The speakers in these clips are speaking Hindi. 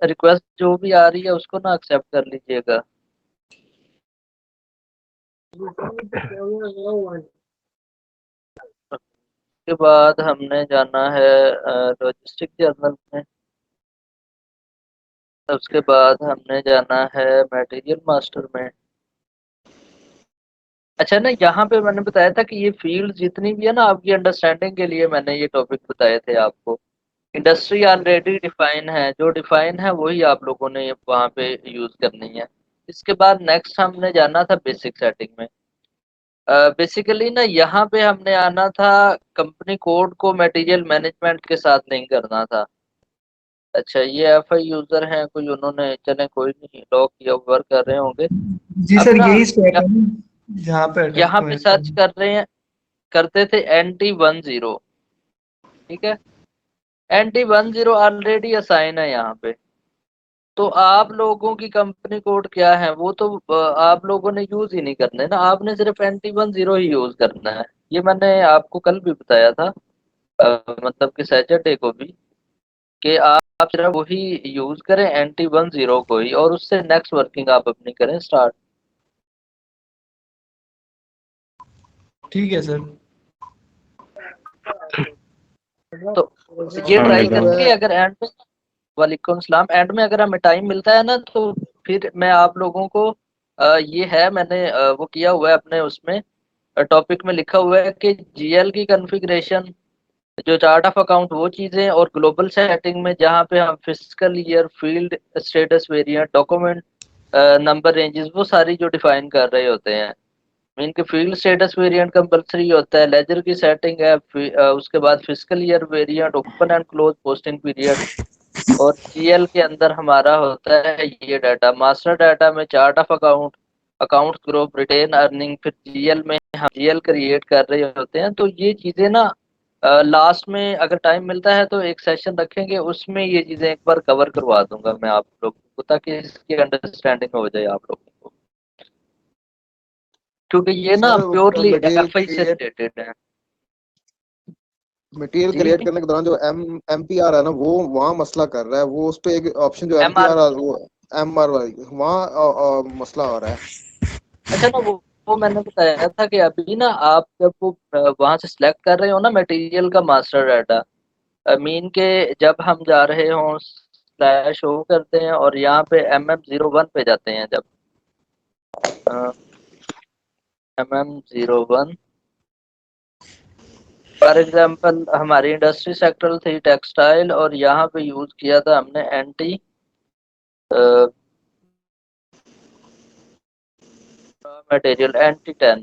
रिक्वेस्ट जो भी आ रही है उसको ना एक्सेप्ट कर लीजिएगा। उसके बाद हमने जाना है लॉजिस्टिक जर्नल में। उसके बाद हमने जाना है मटेरियल मास्टर में। अच्छा ना, यहाँ पे मैंने बताया था कि ये फील्ड जितनी भी है ना, आपकी अंडरस्टैंडिंग के लिए मैंने ये टॉपिक बताए थे आपको। इंडस्ट्री ऑलरेडी डिफाइन है, जो डिफाइन है वही आप लोगों ने वहाँ पे यूज करनी है। इसके बाद नेक्स्ट हमने जाना था बेसिक सेटिंग में। बेसिकली ना यहाँ पे हमने आना था, कंपनी कोड को मटेरियल मैनेजमेंट के साथ नहीं करना था। अच्छा, ये एफआई यूजर हैं कोई, उन्होंने चले कोई नहीं, लॉग किया वर्क कर रहे होंगे। जी अब सर, ना यही स्टेप है ना जहाँ पे अटक यहाँ पे हुए थे सर्च हम। कर रहे हैं, करते थे NT10। ठीक है, NT10 ऑलरेडी असाइन है यहाँ पे। तो आप लोगों की कंपनी कोड क्या है वो तो आप लोगों ने यूज ही नहीं करने ना, आपने सिर्फ NT10 ही यूज करना है। ये मैंने आपको कल भी बताया था, मतलब कि सैटरडे को भी, कि आप सिर्फ वही यूज करें NT10 को ही, और उससे नेक्स्ट वर्किंग आप अपनी करें स्टार्ट। ठीक है सर। तो ये ट्राई वालेकुम। करेंगे, अगर एंड में, वालेकुम सलाम, एंड में अगर हमें टाइम मिलता है ना तो फिर मैं आप लोगों को ये है, मैंने वो किया हुआ है अपने उसमें, टॉपिक में लिखा हुआ है कि GL की कॉन्फ़िगरेशन, जो चार्ट ऑफ अकाउंट वो चीजें, और ग्लोबल सेटिंग में जहाँ पे हम physical year, field status variant, document number ranges, वो सारी जो डिफाइन कर रहे होते हैं। मीन के फील्ड स्टेटस वेरिएंट कंपलसरी होता है, लेजर की सेटिंग है, उसके बाद physical year variant, open and close posting period, और GL के अंदर हमारा होता है ये डाटा, मास्टर डाटा में chart of account, account group, retain earning, फिर GL में हम GL क्रिएट कर रहे होते हैं। तो ये चीजें ना लास्ट में अगर टाइम मिलता है तो एक सेशन रखेंगे, उसमें ये चीजें एक बार कवर करवा दूंगा मैं आप लोगों को, ताकि इसकी अंडरस्टैंडिंग हो जाए आप लोगों को, क्योंकि ये ना सर उसका प्योरली FI से रिलेटेड है। मटेरियल जी, क्रिएट करने के दौरान जो MPR है ना, वो वहाँ मसला कर रहा है। वो उस पे एक ऑप्शन जो MR। MPR है, वो MR वाली वहाँ मसला आ रहा है। अच्छा ना, वो मैंने बताया था कि अभी ना आप जब वो वहां से सिलेक्ट कर रहे हो ना मटेरियल का मास्टर डाटा, मीन के जब हम जा रहे हो स्लैश हो करते हैं और यहाँ पे MM01 पे जाते हैं, जब MM01 फॉर एग्जांपल हमारी इंडस्ट्री सेक्टर थी टेक्सटाइल, और यहाँ पे यूज किया था हमने एंटी मटेरियल NT10।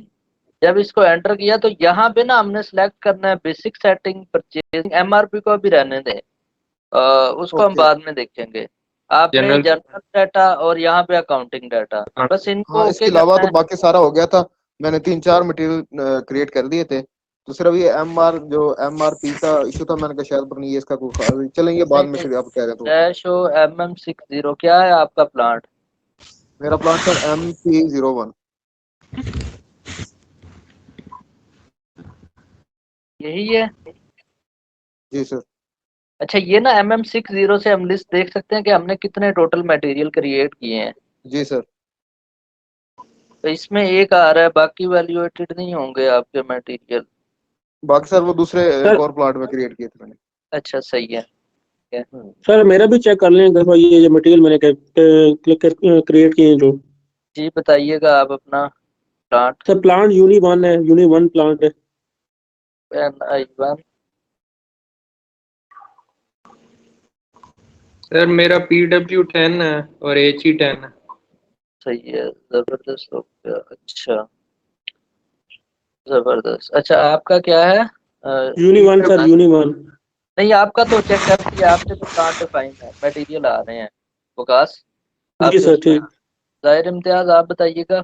जब इसको एंटर किया तो यहाँ पे ना हमने सेलेक्ट करना है बेसिक सेटिंग, परचेजिंग, MRP को भी रहने दें, उसको हम ओके। बाद में देखेंगे। आपने जनरल जनरल डाटा और यहाँ पे अकाउंटिंग डाटा, बस हाँ, इनको इसके ओके अलावा करना तो है। बाकी सारा हो गया था। मैंने 3-4 मटेरियल क्रिएट कर दिए थे। तो सिर्फ ये जो MRP का इशू था, मैंने कहा शायद पर नहीं है इसका कोई चलेंगे बाद नहीं में नहीं, फिर आप कह रहे हैं तो। डैश हो MM60, क्या है आपका प्लांट? मेरा प्लान सर MP01। यही है। जी सर। अच्छा, ये ना MM60 से हम लिस्ट देख सकते हैं कि हमने कितने टोटल मटेरियल क्रिएट किए हैं। जी सर। तो इसमें एक आ रहा है, बाकी वैल्यूएटेड नहीं होंगे आपके मटेरियल। बाकी सर वो दूसरे एक सर और प्लाट में क्रिएट किए थे मैंने। अच्छा, सही है, ठीक है। सर मेरा भी चेक कर लें एक दफा, ये जो मटेरियल मैंने क्रिएट किए हैं जो। जी बताइएगा आप अपना प्लांट। सर प्लांट यूनी 1 है, यूनी 1 प्लांट है। NI1। सर मेरा PW10 है और HE10 है। सही है, जबरदस्त हो गया। अच्छा, जबरदस्त। अच्छा, आपका क्या है? Uni 1 sir, uni 1। नहीं, आपका तो चेक कर लिया, आपके तो प्लांट डिफाइन है, मटेरियल आ रहे हैं। विकास, जी आपके सर उसमें ठीक। जाहिर इम्तियाज, आप बताइएगा।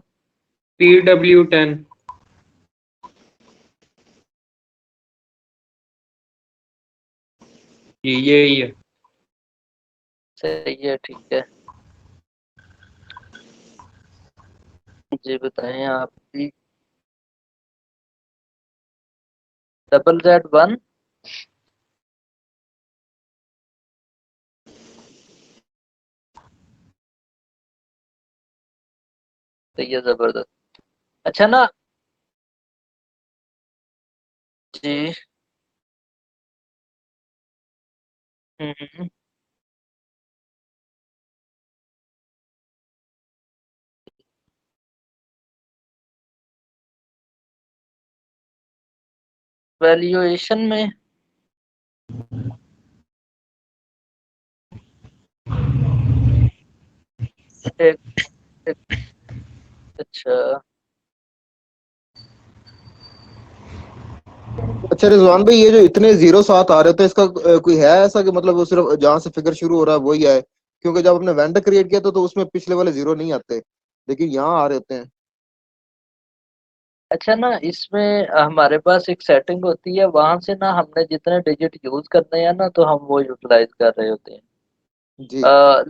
PW10। जी यही है। सही है, ठीक है। जी बताएं आप भी। ZZ1। सही है, जबरदस्त। अच्छा ना जी। हम्म। वैल्यूएशन में एक, एक अच्छा। अच्छा रिजवान भाई, ये जो इतने जीरो साथ आ रहे थे, इसका कोई है ऐसा कि मतलब वो सिर्फ जहाँ से फिगर शुरू हो रहा है वही है? क्योंकि जब हमने वेंडर क्रिएट किया तो उसमें पिछले वाले जीरो नहीं आते, लेकिन यहाँ आ रहे होते हैं। अच्छा ना, इसमें हमारे पास एक सेटिंग होती है, वहां से ना हमने जितने डिजिट यूज करने हैं ना तो हम वो यूटिलाइज कर रहे होते हैं। जी।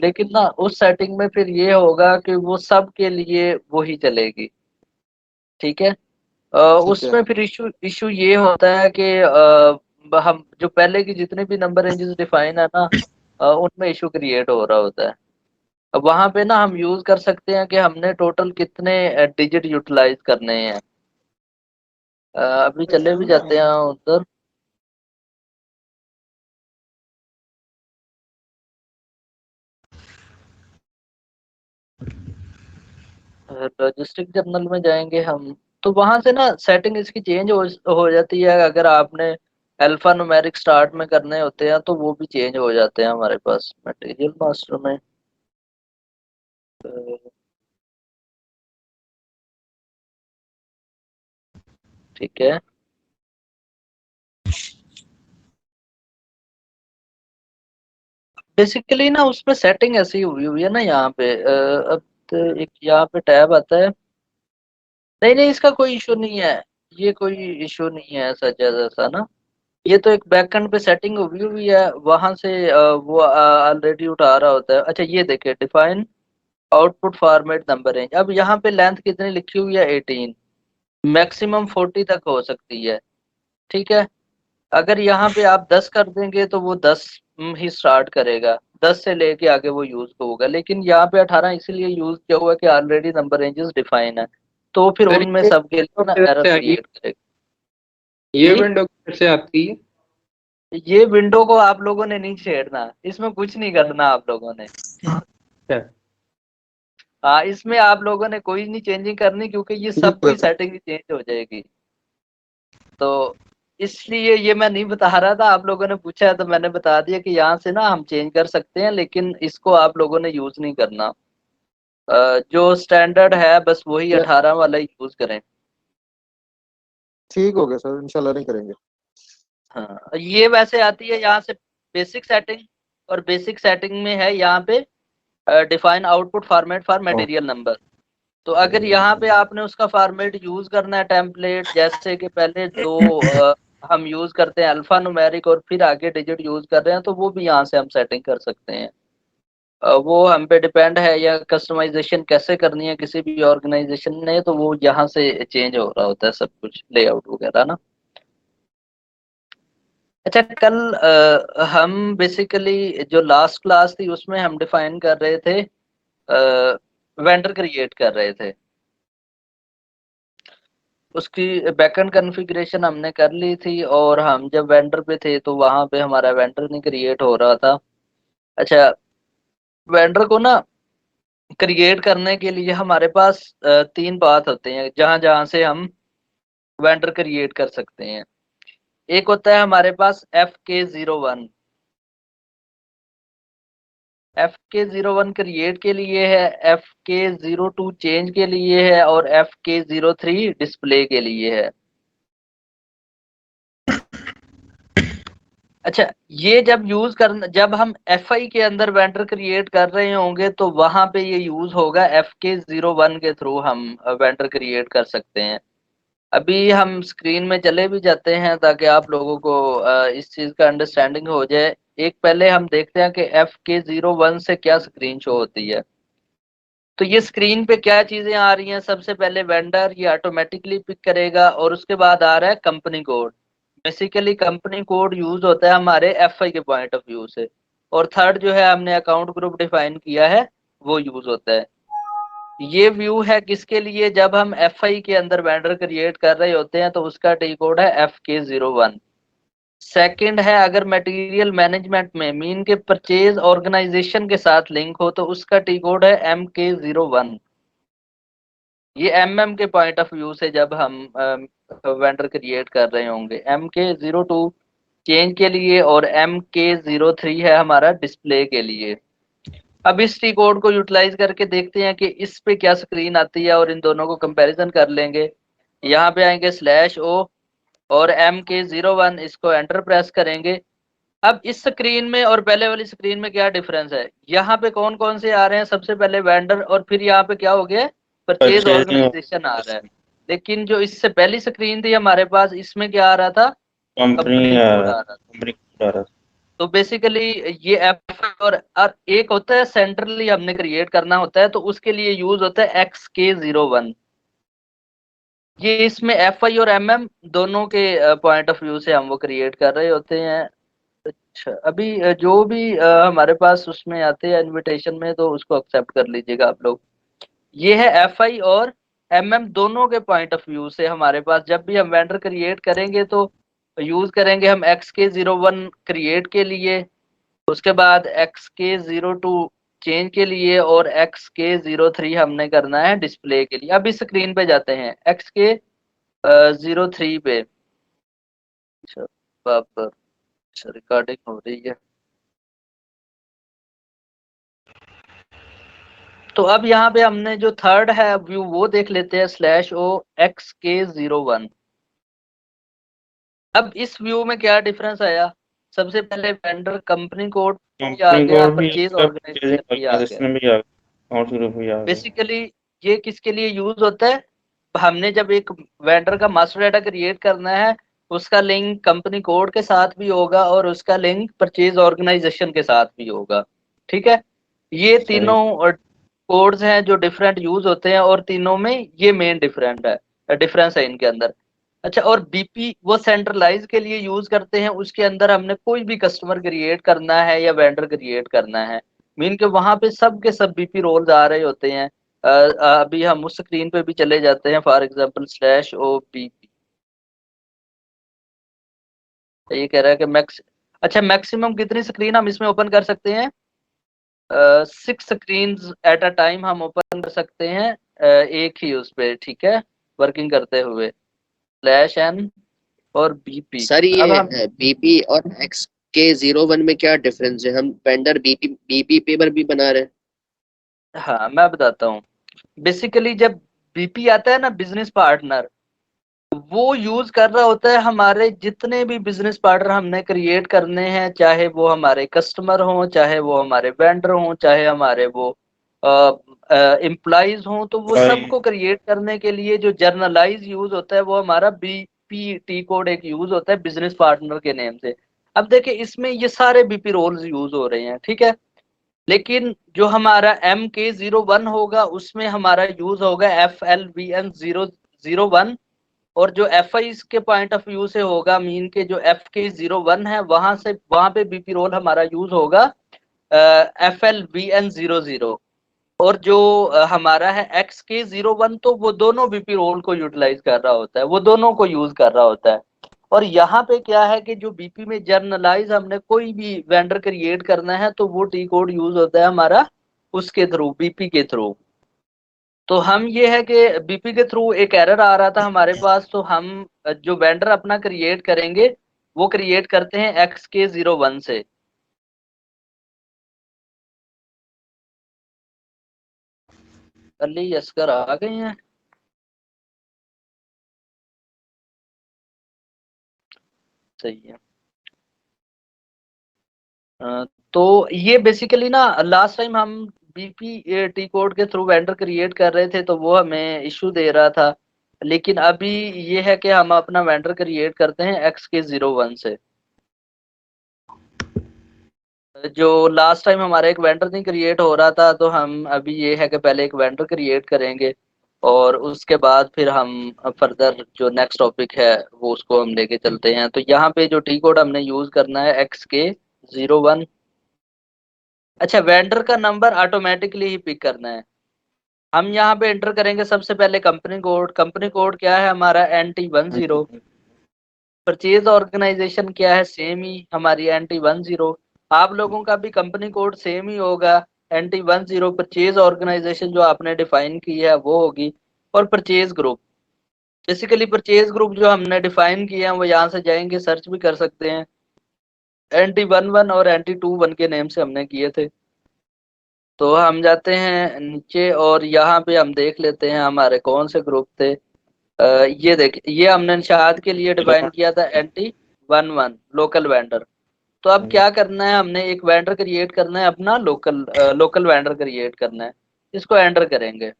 लेकिन ना उस सेटिंग में फिर ये होगा कि वो सब के लिए वो ही चलेगी। ठीक है। ठीक है। उसमें फिर इशू इशू ये होता है कि हम जो पहले की जितने भी नंबर रेंजेस डिफाइन है ना, उनमें इशू क्रिएट हो रहा होता है। अब वहां पे ना हम यूज कर सकते हैं कि हमने टोटल कितने डिजिट यूटिलाइज करने हैं। अभी चले भी जाते हैं उधर। रजिस्ट्रिक जर्नल में जाएंगे हम, तो वहां से ना सेटिंग इसकी चेंज हो जाती है। अगर आपने अल्फा न्यूमेरिक स्टार्ट में करने होते हैं तो वो भी चेंज हो जाते हैं हमारे पास मटेरियल मास्टर में। अ, ठीक है। बेसिकली ना उसमें सेटिंग ऐसी हुई हुई है ना यहाँ पे। अब तो एक यहाँ पे टैब आता है। नहीं नहीं, इसका कोई इशू नहीं है। ये कोई इशू नहीं है ऐसा ज्यादा सा ना। ये तो एक बैकएंड पे सेटिंग हुई हुई है, वहां से वो ऑलरेडी उठा रहा होता है। अच्छा ये देखिए, define output format number range. अब यहाँ पे लेंथ कितनी लिखी हुई है, 18। मैक्सिमम 40 तक हो सकती है। ठीक है। अगर यहाँ पे आप 10 कर देंगे तो वो 10 ही स्टार्ट करेगा, 10 से लेके आगे वो यूज होगा। लेकिन यहाँ पे 18 इसीलिए यूज किया हुआ है कि ऑलरेडी नंबर रेंजेस डिफाइन है, तो फिर सर उनमें ये सबके लिए ना किधर एरर से आई है? क्रिएट करेगा। ये जी। विंडो किधर से आती है? ये विंडो को आप लोगों ने नहीं छेड़ना, इसमें कुछ नहीं करना आप लोगों ने। अच्छा। हाँ, इसमें आप लोगों ने कोई नहीं चेंजिंग करनी, क्योंकि ये ठीक सब है कोई सर। सेटिंग चेंज हो जाएगी। तो इसलिए ये मैं नहीं बता रहा था, आप लोगों ने पूछा है तो मैंने बता दिया कि यहाँ से ना हम चेंज कर सकते हैं, लेकिन इसको आप लोगों ने यूज नहीं करना। जो स्टैंडर्ड है बस वही क्या? 18 वाला ही यूज करें। ठीक हो गया सर, इंशाल्लाह नहीं करेंगे। हाँ, ये वैसे आती है यहाँ से बेसिक सेटिंग। और बेसिक सेटिंग में है यहाँ पे define output format for material number. तो अगर यहाँ पे आपने उसका फॉर्मेट यूज करना है टेम्पलेट, जैसे कि पहले दो हम यूज करते हैं अल्फा न्यूमेरिक और फिर आगे डिजिट यूज कर रहे हैं, तो वो भी यहाँ से हम सेटिंग कर सकते हैं। वो हम पे डिपेंड है, या कस्टमाइजेशन कैसे करनी है किसी भी ऑर्गेनाइजेशन ने, तो वो यहाँ से चेंज हो रहा होता है सब कुछ, लेआउट वगैरह ना। अच्छा, कल हम बेसिकली जो लास्ट क्लास थी उसमें हम डिफाइन कर रहे थे, वेंडर क्रिएट कर रहे थे। उसकी बैकएंड कॉन्फ़िगरेशन हमने कर ली थी, और हम जब वेंडर पे थे तो वहां पे हमारा वेंडर नहीं क्रिएट हो रहा था। अच्छा, वेंडर को ना क्रिएट करने के लिए हमारे पास तीन पाथ होते हैं जहां जहां से हम वेंडर क्रिएट कर सकते हैं। एक होता है हमारे पास FK01। FK01 क्रिएट के लिए है, FK02 चेंज के लिए है, और FK03 डिस्प्ले के लिए है। अच्छा, ये जब हम FI के अंदर वेंडर क्रिएट कर रहे होंगे तो वहां पे ये यूज होगा, FK01 के थ्रू हम वेंडर क्रिएट कर सकते हैं। अभी हम स्क्रीन में चले भी जाते हैं ताकि आप लोगों को इस चीज का अंडरस्टैंडिंग हो जाए। एक पहले हम देखते हैं कि FK01 से क्या स्क्रीन शो होती है। तो ये स्क्रीन पे क्या चीजें आ रही हैं, सबसे पहले वेंडर ये ऑटोमेटिकली पिक करेगा, और उसके बाद आ रहा है company code. Basically company code use होता है हमारे FI के पॉइंट ऑफ व्यू से। और थर्ड जो है, हमने अकाउंट ग्रुप डिफाइन किया है, वो यूज होता है। ये व्यू है किसके लिए, जब हम FI के अंदर वेंडर क्रिएट कर रहे होते हैं तो उसका टी कोड है FK01। सेकंड है अगर मटेरियल मैनेजमेंट में मीन के परचेज ऑर्गेनाइजेशन के साथ लिंक हो तो उसका टी कोड है MK01। ये के पॉइंट ऑफ व्यू से जब हम वेंडर क्रिएट कर रहे होंगे। MK02 चेंज के लिए और MK03 है हमारा डिस्प्ले के लिए। अब इस टी कोड को यूटिलाइज करके देखते हैं कि इस पे क्या स्क्रीन आती है और इन दोनों को कंपैरिजन कर लेंगे। यहाँ पे आएंगे /O और MK01, इसको एंटर प्रेस करेंगे। अब इस स्क्रीन में और पहले वाली स्क्रीन में क्या डिफरेंस है, यहाँ पे कौन कौन से आ रहे हैं, सबसे पहले वेंडर और फिर यहाँ पे क्या हो गया, परचेज ऑर्गेनाइजेशन आ रहा है। लेकिन जो इससे पहली स्क्रीन थी हमारे पास, इसमें क्या आ रहा था, कंपनी कोड आ रहा था। तो बेसिकली ये एफ और एक होता है सेंट्रली हमने क्रिएट करना होता है तो उसके लिए यूज होता है XK01। ये इसमें FI और MM दोनों के पॉइंट ऑफ व्यू से हम वो क्रिएट कर रहे होते हैं। अच्छा, अभी जो भी हमारे पास उसमें आते हैं इनविटेशन में तो उसको एक्सेप्ट कर लीजिएगा आप लोग। ये है FI और MM दोनों के पॉइंट ऑफ व्यू से हमारे पास जब भी हम वेंडर क्रिएट करेंगे तो यूज करेंगे हम XK01 क्रिएट के लिए, उसके बाद XK02 चेंज के लिए और XK03 हमने करना है डिस्प्ले के लिए। अब इस स्क्रीन पे जाते हैं XK03 पे। अच्छा, रिकॉर्डिंग हो रही है। तो अब यहाँ पे हमने जो थर्ड है व्यू वो देख लेते हैं /O XK01। अब इस व्यू में क्या डिफरेंस आया, सबसे पहले वेंडर कंपनी कोड आ गया, परचेज ऑर्गेनाइजेशन भी आ गया। बेसिकली ये किसके लिए यूज होता है, हमने जब एक वेंडर का मास्टर डाटा क्रिएट करना है उसका लिंक कंपनी कोड के साथ भी होगा और उसका लिंक परचेज ऑर्गेनाइजेशन के साथ भी होगा। ठीक है, ये तीनों कोड्स हैं जो डिफरेंट यूज होते हैं और तीनों में ये मेन डिफरेंस है इनके अंदर। अच्छा, और BP वो सेंट्रलाइज के लिए यूज करते हैं, उसके अंदर हमने कोई भी कस्टमर क्रिएट करना है या वेंडर क्रिएट करना है मीन के वहां पे सब के सब BP रोल्स आ रहे होते हैं। अभी हम उस स्क्रीन पे भी चले जाते हैं, फॉर एग्जांपल /O BP। ये कह रहा है कि अच्छा मैक्सिमम कितनी स्क्रीन हम इसमें ओपन कर सकते हैं, 6 स्क्रीन एट अ टाइम हम ओपन कर सकते हैं एक ही उस पे। ठीक है, वर्किंग करते हुए /N और BP। सर अब ये हम BP और XK01 में क्या डिफरेंस है, हम वेंडर BP पेपर भी बना रहे हैं। हाँ मैं बताता हूँ। बेसिकली जब BP आता है ना बिजनेस पार्टनर, वो यूज कर रहा होता है हमारे जितने भी बिजनेस पार्टनर हमने क्रिएट करने हैं, चाहे वो हमारे कस्टमर हो, चाहे वो हमारे वेंडर हो, चाहे हमारे वो एम्प्लॉइज हो, तो वो सबको क्रिएट करने के लिए जो जर्नलाइज यूज होता है वो हमारा BPT कोड एक यूज होता है बिजनेस पार्टनर के नेम से। अब देखिए इसमें ये सारे BP रोल्स यूज हो रहे हैं। ठीक है, लेकिन जो हमारा MK01 होगा उसमें हमारा यूज होगा FLVN001 और जो FI के पॉइंट ऑफ व्यू से होगा मीन के जो FK01 है वहां पे BP रोल हमारा यूज होगा FLVN00। और जो हमारा है XK01 तो वो दोनों BP रोल को यूटिलाइज कर रहा होता है, वो दोनों को यूज कर रहा होता है। और यहाँ पे क्या है कि जो BP में जर्नलाइज हमने कोई भी वेंडर क्रिएट करना है तो वो टी कोड यूज होता है हमारा उसके थ्रू, BP के थ्रू। तो हम ये है कि BP के थ्रू एक एरर आ रहा था हमारे पास, तो हम जो वेंडर अपना क्रिएट करेंगे वो क्रिएट करते हैं XK01 से। अली असगर आ गए हैं, सही है। तो ये बेसिकली ना लास्ट टाइम हम BP कोड के थ्रू वेंडर क्रिएट कर रहे थे तो वो हमें इशू दे रहा था, लेकिन अभी ये है कि हम अपना वेंडर क्रिएट करते हैं XK01 से। जो लास्ट टाइम हमारा एक वेंडर नहीं क्रिएट हो रहा था तो हम अभी ये है कि पहले एक वेंडर क्रिएट करेंगे और उसके बाद फिर हम फर्दर जो नेक्स्ट टॉपिक है वो उसको हम लेके चलते हैं। तो यहाँ पे जो टी कोड हमने यूज करना है XK01। अच्छा, वेंडर का नंबर ऑटोमेटिकली ही पिक करना है। हम यहाँ पे एंटर करेंगे सबसे पहले कंपनी कोड। कंपनी कोड क्या है हमारा NT10। परचेज ऑर्गेनाइजेशन क्या है, सेम ही हमारी NT10। आप लोगों का भी कंपनी कोड सेम ही होगा NT10। परचेज ऑर्गेनाइजेशन जो आपने डिफाइन की है वो होगी। और purchase group, basically purchase group जो हमने डिफाइन किए हैं वो यहाँ से जाएंगे सर्च भी कर सकते हैं। NT11 और NT21 के नेम से हमने किए थे। तो हम जाते हैं नीचे और यहाँ पे हम देख लेते हैं हमारे कौन से ग्रुप थे। ये देखिए, ये हमने निशात के लिए डिफाइन किया था NT11 लोकल वेंडर। तो अब क्या करना है, हमने एक वेंडर क्रिएट करना है अपना, लोकल वेंडर क्रिएट करना है। इसको एंटर करेंगे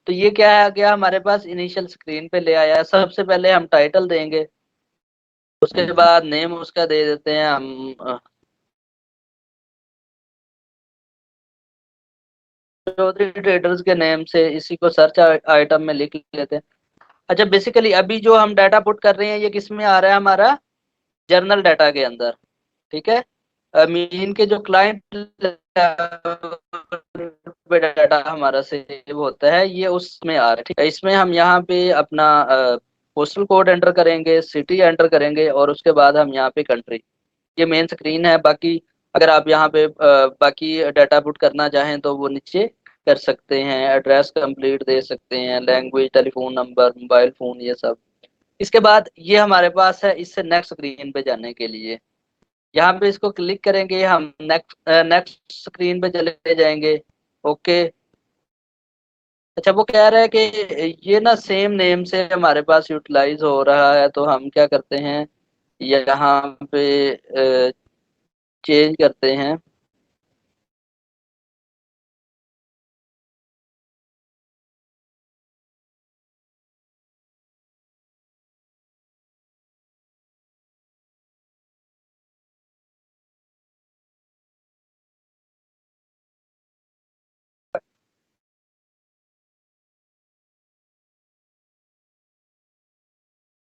तो ये क्या है, आ गया हमारे पास इनिशियल स्क्रीन पे ले आया है। सबसे पहले हम टाइटल देंगे, उसके बाद नेम उसका दे देते हैं हम चौधरी ट्रेडर्स के नेम से, इसी को सर्च आइटम में लिख लेते हैं। अच्छा, बेसिकली अभी जो हम डाटा पुट कर रहे हैं ये किस में आ रहा है, हमारा जर्नल डाटा के अंदर। ठीक है, मीन के जो क्लाइंट डाटा हमारा सेव होता है ये उसमें आ रहा है। ठीक है, इसमें हम यहाँ पे अपना पोस्टल कोड एंटर करेंगे, सिटी एंटर करेंगे और उसके बाद हम यहाँ पे कंट्री। ये मेन स्क्रीन है। बाकी अगर आप यहाँ पे बाकी डाटा पुट करना चाहें तो वो नीचे कर सकते हैं। एड्रेस कंप्लीट दे सकते हैं, language, telephone number, mobile phone, ये सब। इसके बाद ये हमारे पास है, इससे नेक्स्ट स्क्रीन पे जाने के लिए यहाँ पे इसको क्लिक करेंगे, हम नेक्स्ट स्क्रीन पे चले जाएंगे। ओके। अच्छा, वो कह रहा है कि ये ना सेम नेम से हमारे पास यूटिलाइज हो रहा है, तो हम क्या करते हैं, यहाँ पे चेंज करते हैं।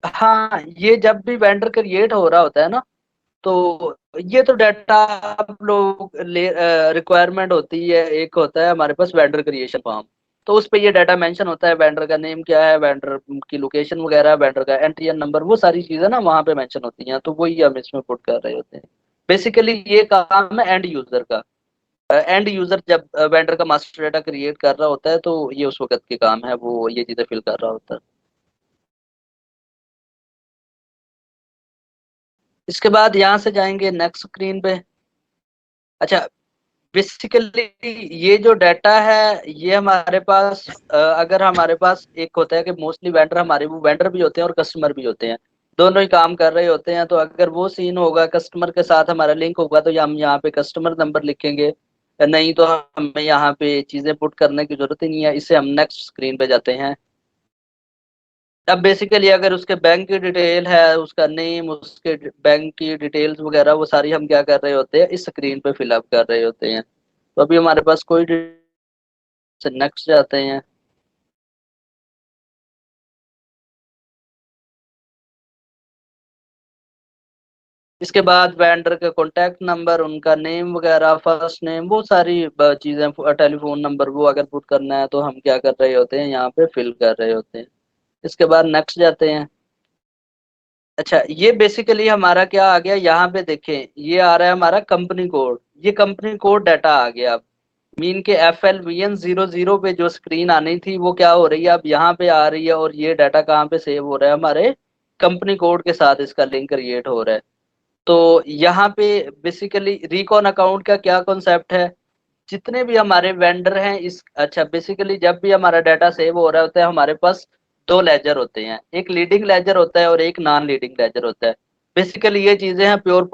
हाँ, ये जब भी वेंडर क्रिएट हो रहा होता है ना, तो ये तो डाटा आप लोग ले रिक्वायरमेंट होती है। एक होता है हमारे पास वेंडर क्रिएशन फॉर्म, तो उस पे ये डाटा मेंशन होता है, वेंडर का नेम क्या है, वेंडर की लोकेशन वगैरह, वेंडर का एनटीएन नंबर, वो सारी चीजें ना वहाँ पे मेंशन होती हैं। तो वही हम इसमें पुट कर रहे होते हैं। बेसिकली ये काम है एंड यूजर का। एंड यूजर जब वेंडर का मास्टर डाटा क्रिएट कर रहा होता है तो ये उस वक्त के काम है, वो ये चीजें फिल कर रहा होता है। इसके बाद यहाँ से जाएंगे नेक्स्ट स्क्रीन पे। अच्छा, बेसिकली ये जो डाटा है ये हमारे पास अगर हमारे पास एक होता है कि मोस्टली वेंडर हमारे वो वेंडर भी होते हैं और कस्टमर भी होते हैं, दोनों ही काम कर रहे होते हैं। तो अगर वो सीन होगा, कस्टमर के साथ हमारा लिंक होगा, तो हम यहाँ पे कस्टमर नंबर लिखेंगे। नहीं तो हमें यहाँ पे चीजें पुट करने की जरूरत ही नहीं है। इससे हम नेक्स्ट स्क्रीन पे जाते हैं। अब बेसिकली अगर उसके बैंक की डिटेल है, उसका नेम, उसके बैंक की डिटेल्स वगैरह, वो सारी हम क्या कर रहे होते हैं, इस स्क्रीन पे फिलअप कर रहे होते हैं। तो अभी हमारे पास कोई नेक्स्ट जाते हैं। इसके बाद वेंडर के कॉन्टैक्ट नंबर, उनका नेम वगैरह, फर्स्ट नेम, वो सारी चीजें, टेलीफोन नंबर, वो अगर पुट करना है तो हम क्या कर रहे होते हैं, यहाँ पे फिल कर रहे होते हैं। इसके बाद नेक्स्ट जाते हैं। अच्छा, ये बेसिकली हमारा क्या आ गया, यहाँ पे देखें ये आ रहा है हमारा कंपनी कोड। ये कंपनी कोड डाटा आ गया। अब मीन के FLVN00 पे जो स्क्रीन आनी थी वो क्या हो रही है, अब यहाँ पे आ रही है। और ये डाटा कहाँ पे सेव हो रहा है, हमारे कंपनी कोड के साथ इसका लिंक क्रिएट हो रहा है। तो यहाँ पे बेसिकली रिकॉन अकाउंट का क्या कॉन्सेप्ट है, जितने भी हमारे वेंडर हैं इस, अच्छा बेसिकली जब भी हमारा डाटा सेव हो रहा होता है हमारे पास दो लेजर होते हैं, एक लीडिंग लेजर होता है और एक नॉन लीडिंग लेजर होता है। बेसिकली ये चीजें हैं प्योर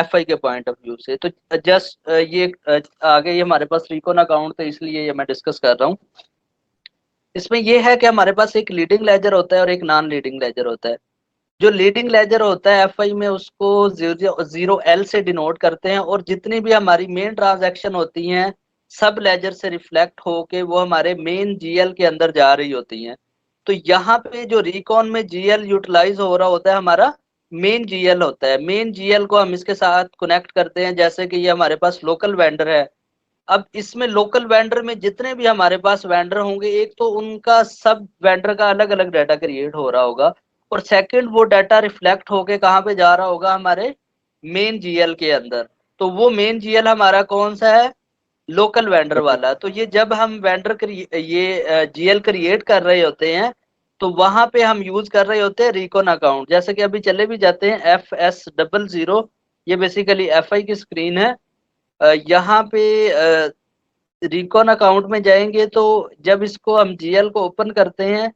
FI के पॉइंट ऑफ व्यू से। तो जस्ट ये आ गई हमारे पास रिकॉन अकाउंट, तो इसलिए ये मैं डिस्कस कर रहा हूँ। इसमें ये है कि हमारे पास एक लीडिंग लेजर होता है और एक नॉन लीडिंग लेजर होता है। जो लीडिंग लेजर होता है FI में उसको 0L से डिनोट करते हैं, और जितनी भी हमारी मेन ट्रांजैक्शन होती हैं सब लेजर से रिफ्लेक्ट होके वो हमारे मेन GL के अंदर जा रही होती हैं। तो यहाँ पे जो रिकॉन में GL यूटिलाइज हो रहा होता है हमारा मेन GL होता है। मेन GL को हम इसके साथ कनेक्ट करते हैं, जैसे कि ये हमारे पास लोकल वेंडर है। अब इसमें लोकल वेंडर में जितने भी हमारे पास वेंडर होंगे, एक तो उनका सब वेंडर का अलग अलग डाटा क्रिएट हो रहा होगा, और सेकंड वो डाटा रिफ्लेक्ट होके कहाँ पे जा रहा होगा, हमारे मेन जीएल के अंदर। तो वो मेन जीएल हमारा कौन सा है, लोकल वेंडर वाला। तो ये जब हम वेंडर ये जीएल क्रिएट कर रहे होते हैं, तो वहां पे हम यूज कर रहे होते हैं रिकॉन अकाउंट। जैसे कि अभी चले भी जाते हैं FS00, ये बेसिकली FI की स्क्रीन है। यहाँ पे रिकॉन अकाउंट में जाएंगे, तो जब इसको हम जीएल को ओपन करते हैं,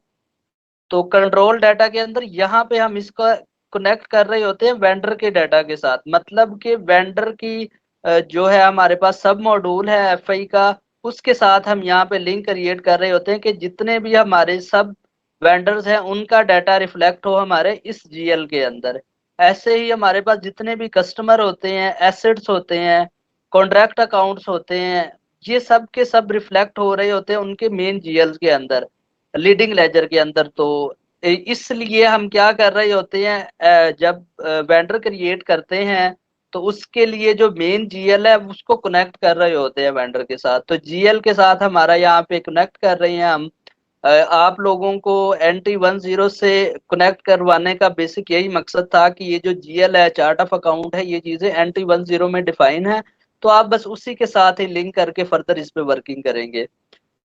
तो कंट्रोल डाटा के अंदर यहाँ पे हम इसका कनेक्ट कर रहे होते हैं वेंडर के डाटा के साथ। मतलब कि वेंडर की जो है हमारे पास सब मॉड्यूल है एफआई का, उसके साथ हम यहाँ पे लिंक क्रिएट कर रहे होते हैं कि जितने भी हमारे सब वेंडर्स हैं उनका डाटा रिफ्लेक्ट हो हमारे इस जीएल के अंदर। ऐसे ही हमारे पास जितने भी कस्टमर होते हैं, एसेट्स होते हैं, कॉन्ट्रैक्ट अकाउंट्स होते हैं, ये सब के सब रिफ्लेक्ट हो रहे होते हैं उनके मेन जीएल के अंदर, लीडिंग लेजर के अंदर। तो इसलिए हम क्या कर रहे होते हैं, जब वेंडर क्रिएट करते हैं, तो उसके लिए जो मेन जीएल है उसको कनेक्ट कर रहे होते हैं वेंडर के साथ। तो जीएल के साथ हमारा यहाँ पे कनेक्ट कर रहे हैं हम। आप लोगों को NT10 से कनेक्ट करवाने का बेसिक यही मकसद था कि ये जो जीएल है, चार्ट ऑफ अकाउंट है, ये चीजें NT10 में डिफाइन है, तो आप बस उसी के साथ ही लिंक करके फर्दर इस पे वर्किंग करेंगे।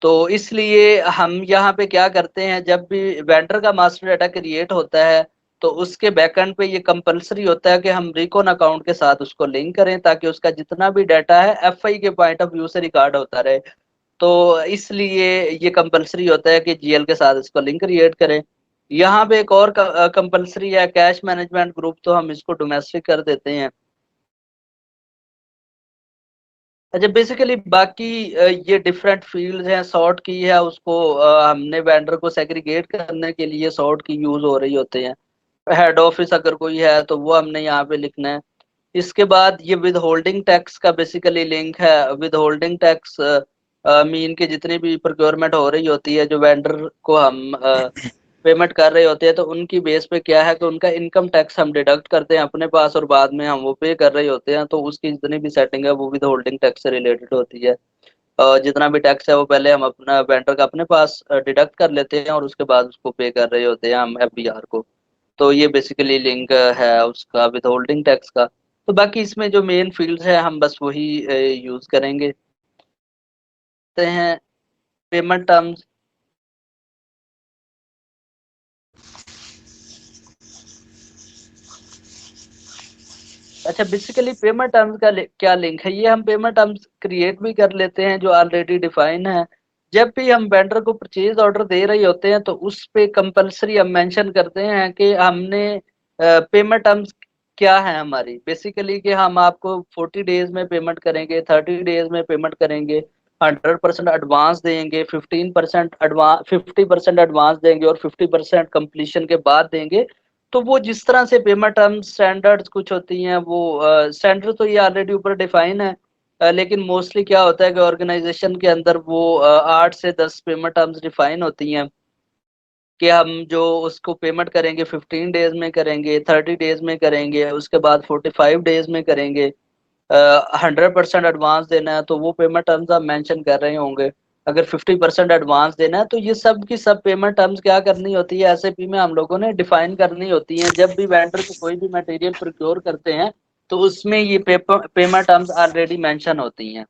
तो इसलिए हम यहाँ पे क्या करते हैं, जब भी वेंडर का मास्टर डाटा क्रिएट होता है, तो उसके बैकएंड पे ये कंपलसरी होता है कि हम रिकॉन अकाउंट के साथ उसको लिंक करें, ताकि उसका जितना भी डाटा है एफआई के पॉइंट ऑफ व्यू से रिकॉर्ड होता रहे। तो इसलिए ये कंपलसरी होता है कि जीएल के साथ इसको लिंक क्रिएट करें। यहाँ पे एक और कंपलसरी है कैश मैनेजमेंट ग्रुप, तो हम इसको डोमेस्टिक कर देते हैं। अच्छा, बेसिकली बाकी ये डिफरेंट फील्ड्स हैं। सॉर्ट की है, उसको हमने वेंडर को सेग्रीगेट करने के लिए सॉर्ट की यूज हो रही होते हैं। हेड ऑफिस अगर कोई है तो वो हमने यहाँ पे लिखना है। इसके बाद ये विद होल्डिंग टैक्स का बेसिकली लिंक है। विद होल्डिंग टैक्स मीन के जितनी भी प्रोक्योरमेंट हो रही होती है, जो वेंडर को हम पेमेंट कर रहे होते हैं, तो उनकी बेस पे क्या है कि उनका इनकम टैक्स हम डिडक्ट करते हैं अपने पास, और बाद में हम वो पे कर रहे होते हैं। तो उसकी जितनी भी सेटिंग है वो विद होल्डिंग टैक्स से रिलेटेड होती है। जितना भी टैक्स है वो पहले हम अपना वेंडर का अपने पास डिडक्ट कर लेते हैं, और उसके बाद उसको पे कर रहे होते हैं हम FBR को। तो ये बेसिकली लिंक है उसका विद होल्डिंग टैक्स का। तो बाकी इसमें जो मेन फील्ड्स है हम बस वही यूज करेंगे हैं। पेमेंट टर्म्स, अच्छा बेसिकली पेमेंट टर्म्स का क्या लिंक है, ये हम पेमेंट टर्म्स क्रिएट भी कर लेते हैं जो ऑलरेडी डिफाइन है। जब भी हम वेंडर को परचेज ऑर्डर दे रहे होते हैं, तो उस पे कंपलसरी हम मेंशन करते हैं कि हमने पेमेंट टर्म्स क्या है हमारी, बेसिकली कि हम आपको 40 डेज में पेमेंट करेंगे, 30 डेज में पेमेंट करेंगे, 100% एडवांस देंगे, 15% एडवांस, 50% एडवांस देंगे, और 50% कंप्लीशन के बाद देंगे। तो वो जिस तरह से पेमेंट टर्म्स स्टैंडर्ड्स कुछ होती हैं, वो स्टैंडर्ड तो ये ऑलरेडी ऊपर डिफाइन है, लेकिन मोस्टली क्या होता है कि ऑर्गेनाइजेशन के अंदर वो 8 से 10 पेमेंट टर्म्स डिफाइन होती हैं कि हम जो उसको पेमेंट करेंगे 15 डेज में करेंगे, 30 डेज में करेंगे, उसके बाद 45 डेज में करेंगे, 100% एडवांस देना है तो वो पेमेंट टर्म्स आप मेंशन कर रहे होंगे। अगर 50% एडवांस देना है, तो ये सब की सब पेमेंट टर्म्स क्या करनी होती है, एसएपी में हम लोगों ने डिफाइन करनी होती है। जब भी वेंडर को कोई भी मटेरियल प्रोक्योर करते हैं, तो उसमें ये पेमेंट टर्म्स ऑलरेडी मेंशन होती हैं।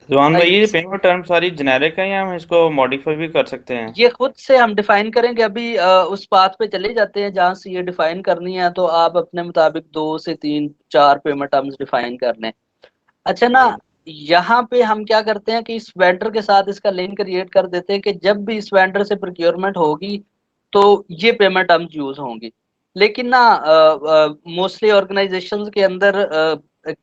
जवान भाई, ये पेमेंट टर्म सारी जेनेरिक है या हम इसको मॉडिफाई भी कर सकते हैं? ये खुद से हम डिफाइन करेंगे। अभी उस पाथ पे चले जाते हैं जहां से ये डिफाइन करनी है, तो आप अपने मुताबिक 2 से 3 4 पेमेंट टर्म्स डिफाइन कर लें। अच्छा ना, यहाँ पे हम क्या करते हैं कि इस वेंडर के साथ इसका लिंक क्रिएट कर देते हैं कि जब भी इस वेंडर से प्रोक्योरमेंट होगी, तो ये पेमेंट टर्म्स यूज होंगी। लेकिन ना मोस्टली ऑर्गेनाइजेशंस के अंदर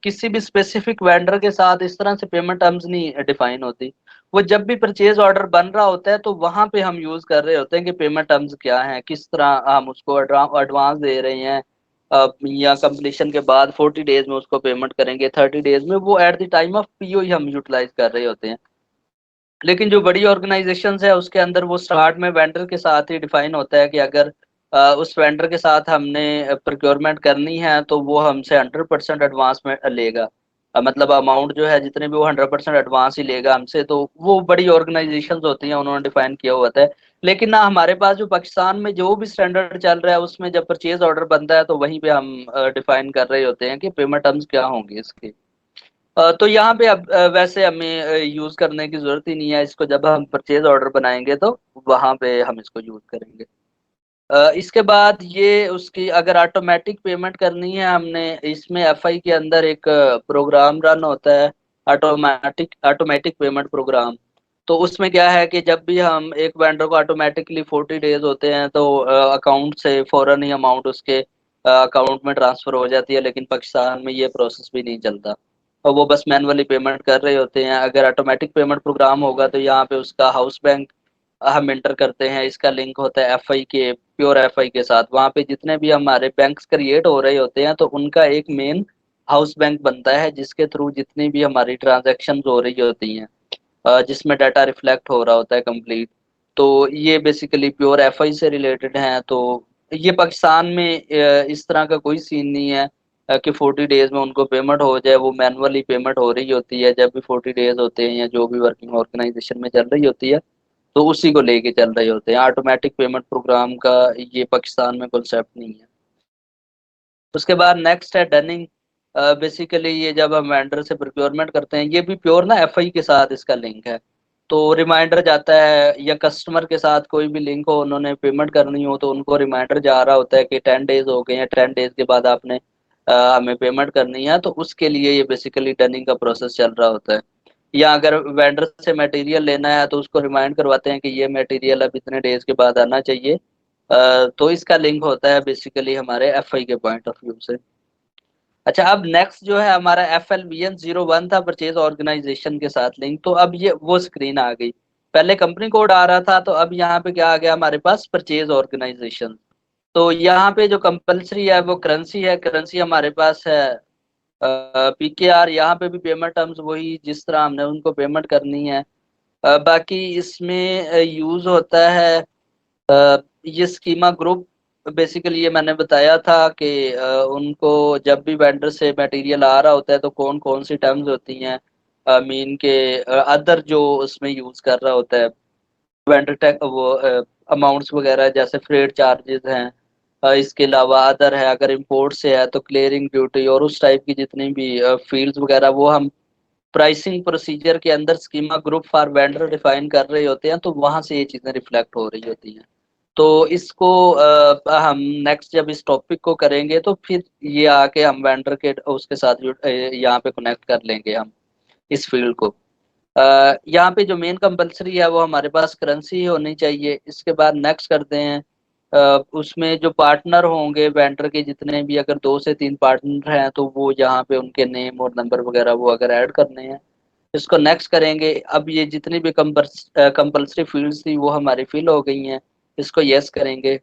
किसी भी स्पेसिफिक वेंडर के साथ इस तरह से पेमेंट टर्म्स नहीं डिफाइन होती। वो जब भी परचेज ऑर्डर बन रहा होता है, तो वहां पे हम यूज कर रहे होते हैं कि पेमेंट टर्म्स क्या हैं, किस तरह हम उसको एडवांस दे रहे हैं, या कंप्लीशन के बाद 40 डेज में उसको पेमेंट करेंगे, 30 डेज में, वो at the time of PO ही हम यूटिलाइज कर रहे होते हैं। लेकिन जो बड़ी ऑर्गेनाइजेशंस है उसके अंदर वो स्टार्ट में वेंडर के साथ ही डिफाइन होता है कि अगर उस वेंडर के साथ हमने प्रोक्योरमेंट करनी है, तो वो हमसे 100% एडवांस में लेगा। मतलब अमाउंट जो है जितने भी वो 100% एडवांस ही लेगा हमसे, तो वो बड़ी ऑर्गेनाइजेशंस होती हैं, उन्होंने डिफाइन किया हुआ है। लेकिन ना हमारे पास जो पाकिस्तान में जो भी स्टैंडर्ड चल रहा है उसमें जब परचेज ऑर्डर बनता है तो वहीं पे हम डिफाइन कर रहे होते हैं कि पेमेंट टर्म्स क्या होंगे इसके। तो यहाँ पे अब वैसे हमें यूज करने की जरूरत ही नहीं है इसको, जब हम परचेज ऑर्डर बनाएंगे तो वहां पे हम इसको यूज करेंगे। इसके बाद ये उसकी अगर ऑटोमेटिक पेमेंट करनी है हमने, इसमें एफआई के अंदर एक प्रोग्राम रन होता है, ऑटोमेटिक ऑटोमेटिक पेमेंट प्रोग्राम। तो उसमें क्या है कि जब भी हम एक वेंडर को ऑटोमेटिकली 40 डेज होते हैं तो अकाउंट से फौरन ही अमाउंट उसके अकाउंट में ट्रांसफर हो जाती है, लेकिन पाकिस्तान में ये प्रोसेस भी नहीं चलता और वो बस मैनुअली पेमेंट कर रहे होते हैं। अगर ऑटोमेटिक पेमेंट प्रोग्राम होगा तो यहाँ पे उसका हाउस बैंक हम एंटर करते हैं, इसका लिंक होता है एफआई के, प्योर एफआई के साथ। वहाँ पे जितने भी हमारे बैंक्स क्रिएट हो रहे होते हैं तो उनका एक मेन हाउस बैंक बनता है जिसके थ्रू जितनी भी हमारी ट्रांजैक्शन हो रही होती हैं, जिसमें डाटा रिफ्लेक्ट हो रहा होता है कंप्लीट। तो ये बेसिकली प्योर एफआई से रिलेटेड हैं। तो ये पाकिस्तान में इस तरह का कोई सीन नहीं है कि 40 डेज में उनको पेमेंट हो जाए, वो मैनुअली पेमेंट हो रही होती है जब भी 40 डेज होते हैं या जो भी वर्किंग ऑर्गेनाइजेशन में चल रही होती है, तो उसी को लेके चल रहे होते हैं। ऑटोमेटिक पेमेंट प्रोग्राम का ये पाकिस्तान में कॉन्सेप्ट नहीं है। उसके बाद नेक्स्ट है डनिंग। बेसिकली ये जब हम वेंडर से प्रोक्योरमेंट करते हैं, ये भी प्योर ना एफआई के साथ इसका लिंक है। तो रिमाइंडर जाता है या कस्टमर के साथ कोई भी लिंक हो, उन्होंने पेमेंट करनी हो तो उनको रिमाइंडर जा रहा होता है कि 10 डेज हो गए हैं, 10 डेज के बाद आपने हमें पेमेंट करनी है। तो उसके लिए ये बेसिकली डनिंग का प्रोसेस चल रहा होता है। या अगर वेंडर से मटेरियल लेना है तो उसको रिमाइंड करवाते हैं कि ये मटेरियल अब इतने डेज के बाद आना चाहिए। तो इसका लिंक होता है बेसिकली हमारे एफआई के पॉइंट ऑफ व्यू से। अच्छा, अब नेक्स्ट जो है हमारा FLVN01 था, परचेज ऑर्गेनाइजेशन के साथ लिंक। तो अब ये वो स्क्रीन आ गई। पहले कंपनी कोड आ रहा था, तो अब यहाँ पे क्या आ गया हमारे पास, परचेज ऑर्गेनाइजेशन। तो यहाँ पे जो कंपलसरी है वो करेंसी है, करेंसी हमारे पास है PKR। यहाँ पे भी पेमेंट टर्म्स वही जिस तरह हमने उनको पेमेंट करनी है। बाकी इसमें यूज होता है ये स्कीमा ग्रुप। बेसिकली ये मैंने बताया था कि उनको जब भी वेंडर से मटेरियल आ रहा होता है तो कौन कौन सी टर्म्स होती हैं, मीन के अदर जो उसमें यूज कर रहा होता है वेंडर टैक, वो अमाउंट्स वगैरह जैसे फ्रेट चार्जेस हैं। इसके अलावा अदर है, अगर इंपोर्ट से है तो क्लियरिंग ड्यूटी और उस टाइप की जितनी भी फील्ड्स वगैरह वो हम प्राइसिंग प्रोसीजर के अंदर schema group for vendor define कर रहे होते हैं, तो वहां से ये चीजें रिफ्लेक्ट हो रही होती हैं। तो इसको हम नेक्स्ट जब इस टॉपिक को करेंगे तो फिर ये आके हम वेंडर के उसके साथ यहाँ पे कनेक्ट कर लेंगे हम इस फील्ड को। यहाँ पे जो मेन कंपलसरी है वो हमारे पास करेंसी होनी चाहिए। इसके बाद नेक्स्ट करते हैं उसमें जो पार्टनर होंगे वेंडर के जितने भी, अगर 2 से 3 पार्टनर हैं तो वो यहाँ पे उनके नेम और नंबर वगैरह वो अगर ऐड करने हैं, इसको नेक्स्ट करेंगे। अब ये जितनी भी कंपलसरी फील्ड्स थी वो हमारी फिल हो गई हैं, इसको यस करेंगे।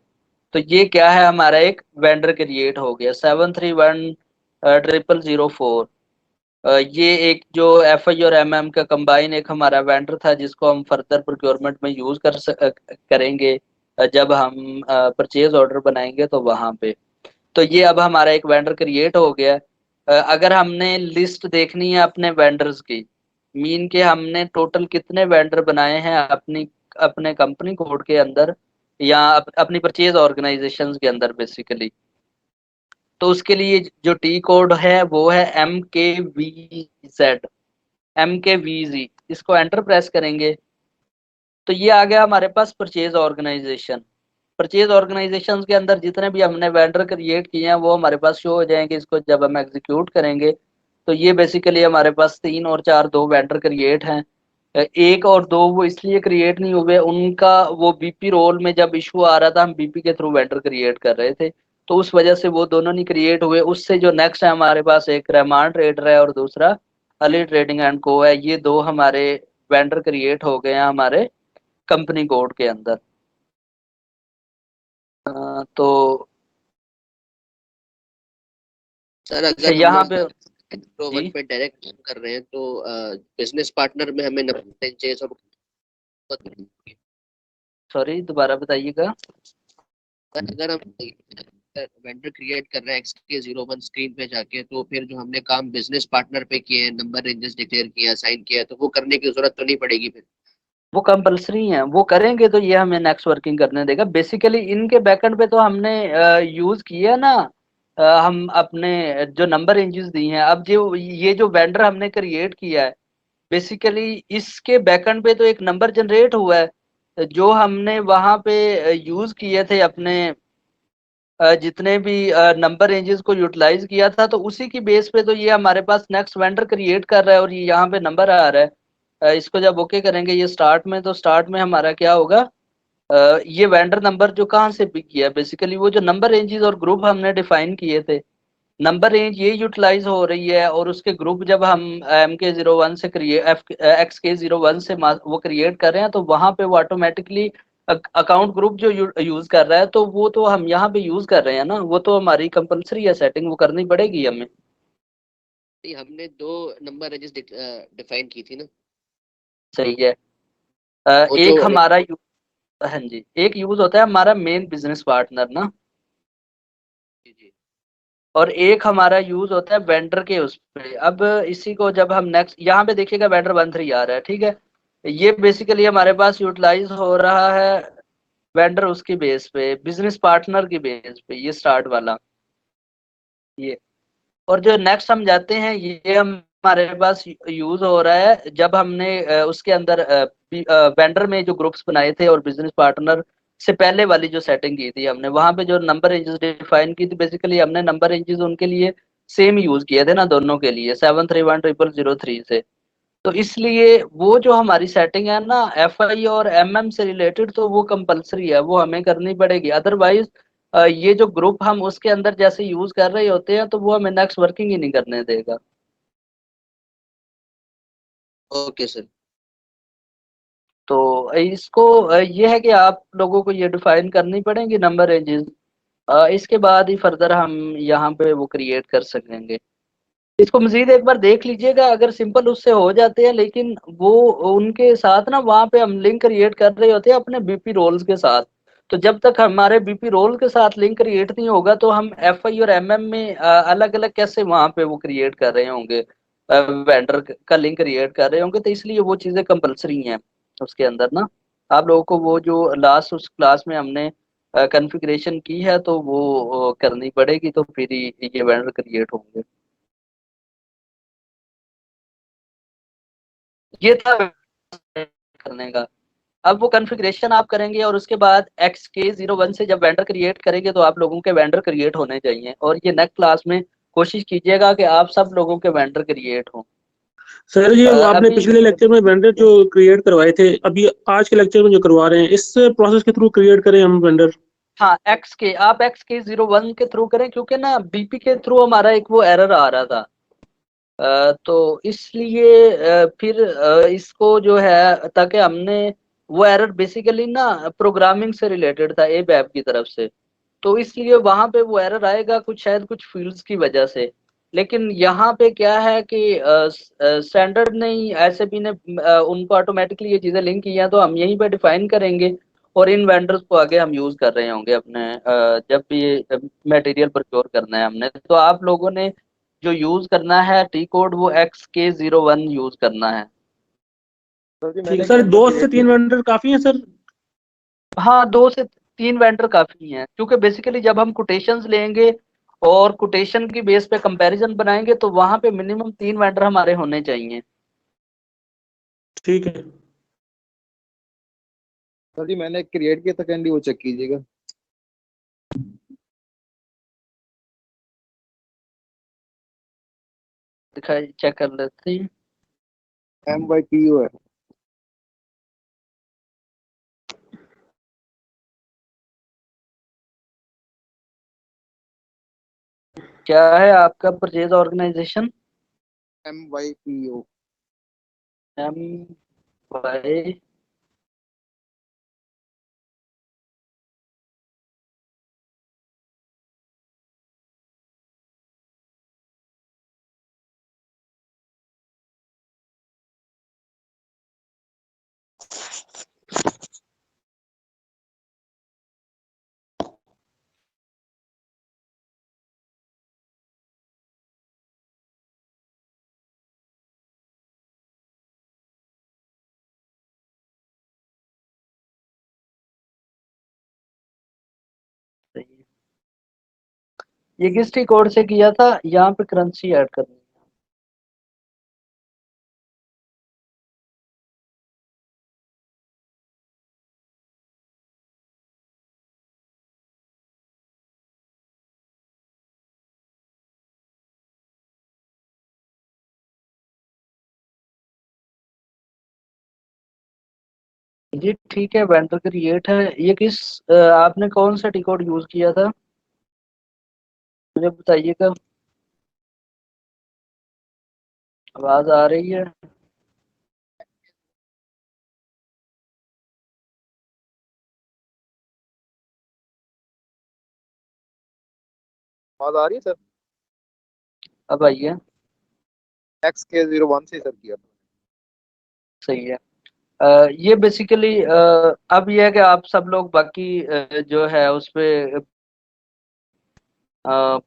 तो ये क्या है, हमारा एक वेंडर क्रिएट हो गया 7310004। ये एक जो FI और MM का कंबाइन एक हमारा वेंडर था जिसको हम फर्दर प्रोक्योरमेंट में यूज करेंगे जब हम परचेज ऑर्डर बनाएंगे तो वहां पे। तो ये अब हमारा एक वेंडर क्रिएट हो गया। अगर हमने लिस्ट देखनी है अपने वेंडर्स की, मीन के हमने टोटल कितने वेंडर बनाए हैं अपनी अपने कंपनी कोड के अंदर या अपनी परचेज ऑर्गेनाइजेशन के अंदर बेसिकली, तो उसके लिए जो टी कोड है वो है MKVZ। इसको एंटर प्रेस करेंगे तो ये आ गया हमारे पास परचेज ऑर्गेनाइजेशन। परचेज ऑर्गेनाइजेशन के अंदर जितने भी हमने वेंडर क्रिएट किए हैं वो हमारे पास शो हो जाएंगे। इसको जब हम एग्जीक्यूट करेंगे तो ये बेसिकली हमारे पास 3 और 4 2 वेंडर क्रिएट हैं। 1 और 2 वो इसलिए क्रिएट नहीं हुए, उनका वो बीपी रोल में जब इशू आ रहा था हम बीपी के थ्रू वेंडर क्रिएट कर रहे थे, तो उस वजह से वो दोनों नहीं क्रिएट हुए। उससे जो नेक्स्ट है हमारे पास एक रहमान ट्रेडर है और दूसरा अली ट्रेडिंग एंड को है। ये 2 हमारे वेंडर क्रिएट हो गए हैं हमारे कंपनी कोड के अंदर। तो सर अगर हम यहाँ लोग पे प्रोवन जी पे डायरेक्ट काम कर रहे हैं तो बिजनेस पार्टनर में हमें 90 चाहिए सब। सॉरी दोबारा बताइएगा। अगर हम वेंडर क्रिएट कर रहा है XK01 स्क्रीन पे जाके, तो फिर जो हमने काम बिजनेस पार्टनर पे किए हैं, नंबर रेंजेस डिक्लेयर किया, साइन किया है, तो वो करने की जरूरत तो नहीं पड़ेगी फिर? वो कंपलसरी है, वो करेंगे तो ये हमें नेक्स्ट वर्किंग करने देगा। बेसिकली इनके बैकएंड पे तो हमने यूज किया ना, हम अपने जो नंबर रेंजेस दी हैं। अब जो ये जो वेंडर हमने क्रिएट किया है, बेसिकली इसके बैकएंड पे तो एक नंबर जनरेट हुआ है जो हमने वहां पे यूज किए थे अपने जितने भी नंबर रेंजेस को यूटिलाइज किया था, तो उसी की बेस पे तो ये हमारे पास नेक्स्ट वेंडर क्रिएट कर रहा है और ये यहाँ पे नंबर आ रहा है। इसको जब ओके करेंगे ये स्टार्ट में, तो स्टार्ट में हमारा क्या होगा, ये वेंडर नंबर जो कहाँ से पिक किया, बेसिकली वो जो नंबर रेंजेस और ग्रुप हमने डिफाइन किए थे, नंबर रेंज ये यूटिलाइज हो रही है, और उसके ग्रुप जब हम MK01 से क्रिएट XK01 से वो क्रिएट कर रहे हैं, तो वहां पे वो ऑटोमेटिकली अकाउंट ग्रुप जो यूज कर रहा है, तो वो तो हम यहाँ पे यूज कर रहे हैं ना, वो तो हमारी कंपलसरी है सेटिंग, वो करनी पड़ेगी हमें। नहीं, हमने 2 नंबर रेंजेस डिफाइन की थी ना। सही है। वो तो एक हमारा हाँ जी, एक यूज होता है हमारा मेन बिजनेस पार्टनर ना, जी जी। और एक हमारा यूज होता है वेंडर के उस पे। अब इसी को जब हम नेक्स्ट यहाँ पे देखिएगा, वेंडर 13 आ रहा है, ठीक है। ये बेसिकली हमारे पास यूटिलाइज हो रहा है वेंडर उसकी बेस पे, बिजनेस पार्टनर की बेस पे, ये स्टार्ट वाला ये। और जो नेक्स्ट हम जाते हैं, ये हमारे पास यूज हो रहा है जब हमने उसके अंदर वेंडर में जो ग्रुप्स बनाए थे और बिजनेस पार्टनर से पहले वाली जो सेटिंग की थी हमने, वहां पे जो नंबर रेंजेस डिफाइन की थी, बेसिकली हमने नंबर रेंजेस उनके लिए सेम यूज किए थे ना, दोनों के लिए 7310003 से। तो इसलिए वो जो हमारी सेटिंग है ना FI और MM से रिलेटेड, तो वो कंपलसरी है, वो हमें करनी पड़ेगी। अदरवाइज ये जो ग्रुप हम उसके अंदर जैसे यूज कर रहे होते हैं, तो वो हमें नेक्स्ट वर्किंग ही नहीं करने देगा। Okay sir. तो इसको ये है कि आप लोगों को ये डिफाइन करनी पड़ेगी नंबर रेंजेस, इसके बाद ही फर्दर हम यहाँ पे वो क्रिएट कर सकेंगे। इसको मजीद एक बार देख लीजिएगा, अगर सिंपल उससे हो जाते हैं, लेकिन वो उनके साथ ना वहाँ पे हम लिंक क्रिएट कर रहे होते हैं अपने BP रोल्स के साथ। तो जब तक हमारे BP रोल के साथ लिंक क्रिएट नहीं होगा, तो हम FI और MM में अलग अलग कैसे वहाँ पे वो क्रिएट कर रहे होंगे, वेंडर का लिंक क्रिएट कर रहे होंगे, तो इसलिए वो चीज़ें कंपलसरी हैं उसके अंदर ना। आप लोगों को वो जो लास्ट उस क्लास में हमने कॉन्फ़िगरेशन की है, तो वो करनी पड़ेगी, तो फिर ही ये वेंडर क्रिएट होंगे। ये था करने का। अब वो कॉन्फ़िगरेशन आप करेंगे, और उसके बाद XK01 से जब वेंडर क्रिएट करेंगे, तो आप लोगों के वेंडर क्रिएट होने चाहिए, और ये नेक्स्ट क्लास में कोशिश कीजिएगा कि आप सब लोगों के वेंडर क्रिएट हों। सर ये आपने अभी पिछले लेक्चर में वेंडर जो क्रिएट करवाए थे, अभी आज के लेक्चर में जो करवा रहे हैं, इस प्रोसेस के थ्रू क्रिएट करें हम वेंडर? हाँ, आप XK01 के थ्रू करें, क्योंकि ना BP के थ्रू हमारा एक वो एरर आ रहा था। तो इसलिए फिर इसको जो है, ताकि हमने वो एरर बेसिकली ना प्रोग्रामिंग से रिलेटेड था ABAP की तरफ से, तो इसलिए वहां पे वो एरर आएगा कुछ, शायद कुछ फील्ड्स की वजह से। लेकिन यहाँ पे क्या है कि स्टैंडर्ड ने SAP ने उनको ऑटोमेटिकली ये चीजें लिंक की हैं, तो हम यहीं पे डिफाइन करेंगे, और इन वेंडर्स को आगे हम यूज कर रहे होंगे अपने जब भी ये मटेरियल प्रोक्योर करना है हमने, तो आप लोगों ने जो यूज करना है T कोड, वो XK01 यूज करना है। सर जी ठीक है मैंने एक सर, वेंडर 2 से 3 वेंडर काफी है सर? हाँ, 2 से 3 वेंडर काफी हैं, क्योंकि बेसिकली जब हम कोटेशंस लेंगे और कोटेशन की बेस पे कंपैरिजन बनाएंगे, तो वहां पे मिनिमम 3 वेंडर हमारे होने चाहिए। ठीक है सर जी मैंने क्रिएट किया था कैंडी, वो चेक कीजिएगा। दिखाई चेक कर लेते हैं। MYPO है। क्या है आपका परचेज ऑर्गेनाइजेशन? MYPO। MY ये किस टी कोड से किया था? यहाँ पे करेंसी ऐड करनी है। जी ठीक है, वेंडर क्रिएट है। ये किस आपने कौन सा टी कोड यूज किया था, मुझे बताइएगा। आवाज आ रही है? आवाज आ रही है सर? अब आइए। XK01 से सर किया था। सही है। ये बेसिकली अब ये है कि आप सब लोग बाकी जो है उस पे अ,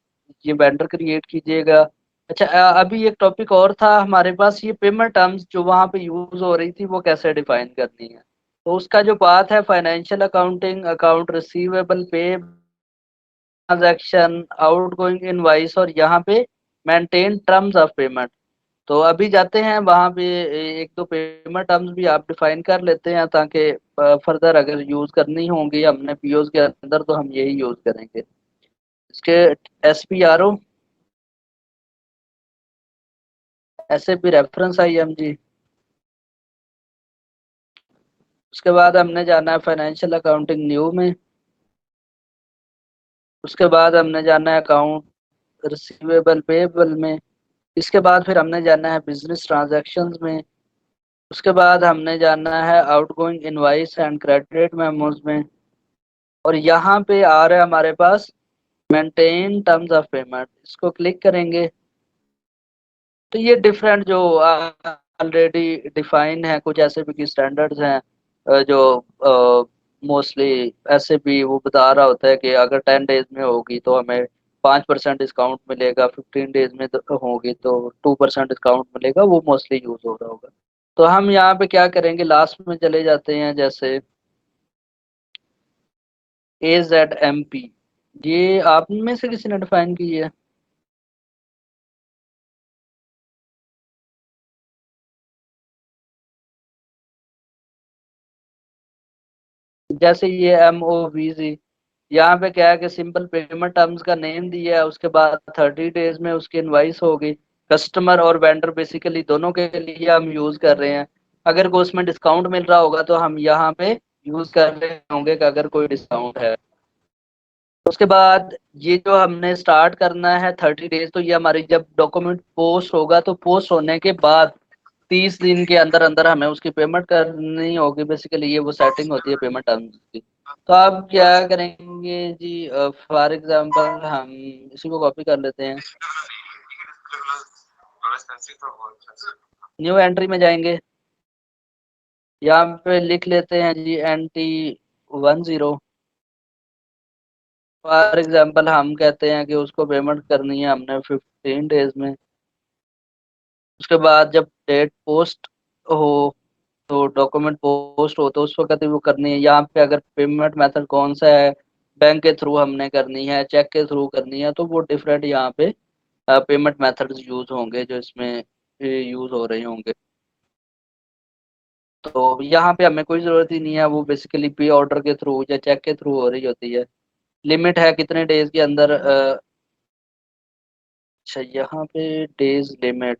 ये वेंडर क्रिएट कीजिएगा। अच्छा, अभी एक टॉपिक और था हमारे पास, ये पेमेंट टर्म्स जो वहाँ पे यूज हो रही थी वो कैसे डिफाइन करनी है। तो उसका जो बात है, फाइनेंशियल अकाउंटिंग, अकाउंट रिसीवेबल, पे, ट्रांजैक्शन, आउटगोइंग इनवॉइस, और यहाँ पे मेंटेन टर्म्स ऑफ पेमेंट। तो अभी जाते हैं वहाँ पे, एक दो पेमेंट टर्म्स भी आप डिफाइन कर लेते हैं ताकि फर्दर अगर यूज करनी होंगी हमने पीओज के अंदर तो हम यही यूज करेंगे। इसके SPRO, SAP रेफरेंस IMG। उसके बाद हमने जाना है फाइनेंशियल अकाउंटिंग न्यू में। उसके बाद हमने जाना है अकाउंट रिसीवेबल पेएबल में। इसके बाद फिर हमने जाना है बिजनेस ट्रांजैक्शंस में। उसके बाद हमने जाना है outgoing invoice and credit memos में। और यहाँ पे आ रहा है हमारे पास मेंटेन टर्म्स ऑफ पेमेंट, इसको क्लिक करेंगे तो ये डिफरेंट जो ऑलरेडी डिफाइन है, कुछ ऐसे भी की स्टैंडर्ड्स हैं जो मोस्टली ऐसे भी वो बता रहा होता है कि अगर 10 डेज में होगी तो हमें 5% डिस्काउंट मिलेगा, 15 डेज में होगी तो 2% डिस्काउंट मिलेगा, वो मोस्टली यूज हो रहा होगा। तो हम यहाँ पे क्या करेंगे, लास्ट में चले जाते हैं, जैसे AZMP, ये आप में से किसी ने डिफाइन की है? जैसे ये MOVZ, यहाँ पे क्या है कि सिंपल पेमेंट टर्म्स का नेम दिया है, उसके बाद 30 डेज में उसकी इनवाइस होगी। कस्टमर और वेंडर बेसिकली दोनों के लिए हम यूज कर रहे हैं। अगर कोई उसमें डिस्काउंट मिल रहा होगा तो हम यहाँ पे यूज कर रहे होंगे कि अगर कोई डिस्काउंट है। उसके बाद ये जो हमने स्टार्ट करना है 30 डेज, तो ये हमारी जब डॉक्यूमेंट पोस्ट होगा तो पोस्ट होने के बाद 30 दिन के अंदर अंदर हमें उसकी पेमेंट करनी होगी। बेसिकली ये वो सेटिंग होती है पेमेंट टर्म्स की। तो आप क्या करेंगे जी, फॉर एग्जांपल हम इसी को कॉपी कर लेते हैं, न्यू एंट्री में जाएंगे, यहाँ पे लिख लेते हैं जी NT10। फॉर एग्जांपल हम कहते हैं कि उसको पेमेंट करनी है हमने 15 डेज में। उसके बाद जब डेट पोस्ट हो, तो डॉक्यूमेंट पोस्ट हो तो उस वक्त ही वो करनी है। यहाँ पे अगर पेमेंट मेथड कौन सा है, बैंक के थ्रू हमने करनी है, चेक के थ्रू करनी है, तो वो डिफरेंट यहाँ पे पेमेंट मेथड्स यूज होंगे जो इसमें यूज हो रहे होंगे। तो यहाँ पे हमें कोई ज़रूरत ही नहीं है, वो बेसिकली पे ऑर्डर के थ्रू या चेक के थ्रू हो रही होती है। लिमिट है कितने डेज के अंदर, अच्छा यहाँ पे डेज लिमिट,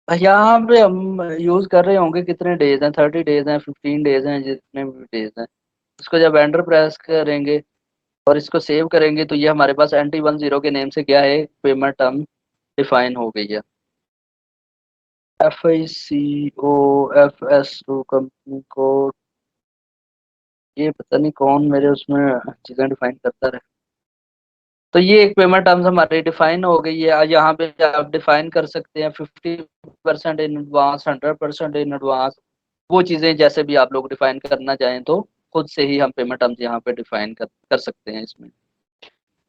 यहाँ पे हम यूज कर रहे होंगे कितने डेज हैं, 30 डेज हैं, 15 डेज हैं, जितने भी डेज हैं। इसको जब एंटर प्रेस करेंगे और इसको सेव करेंगे तो ये हमारे पास NT10 के नेम से क्या है, पेमेंट टर्म डिफाइन हो गई है। FICO कंपनी कोड, ये पता नहीं कौन मेरे उसमें चीजें डिफाइन करता रहे। तो ये एक पेमेंट टर्म्स हमारी डिफाइन हो गई है। यहाँ पे आप डिफाइन कर सकते हैं 50% इन एडवांस, 100% इन एडवांस, वो चीजें जैसे भी आप लोग डिफाइन करना चाहें तो खुद से ही हम पेमेंट टर्म्स यहाँ पे डिफाइन कर सकते हैं इसमें।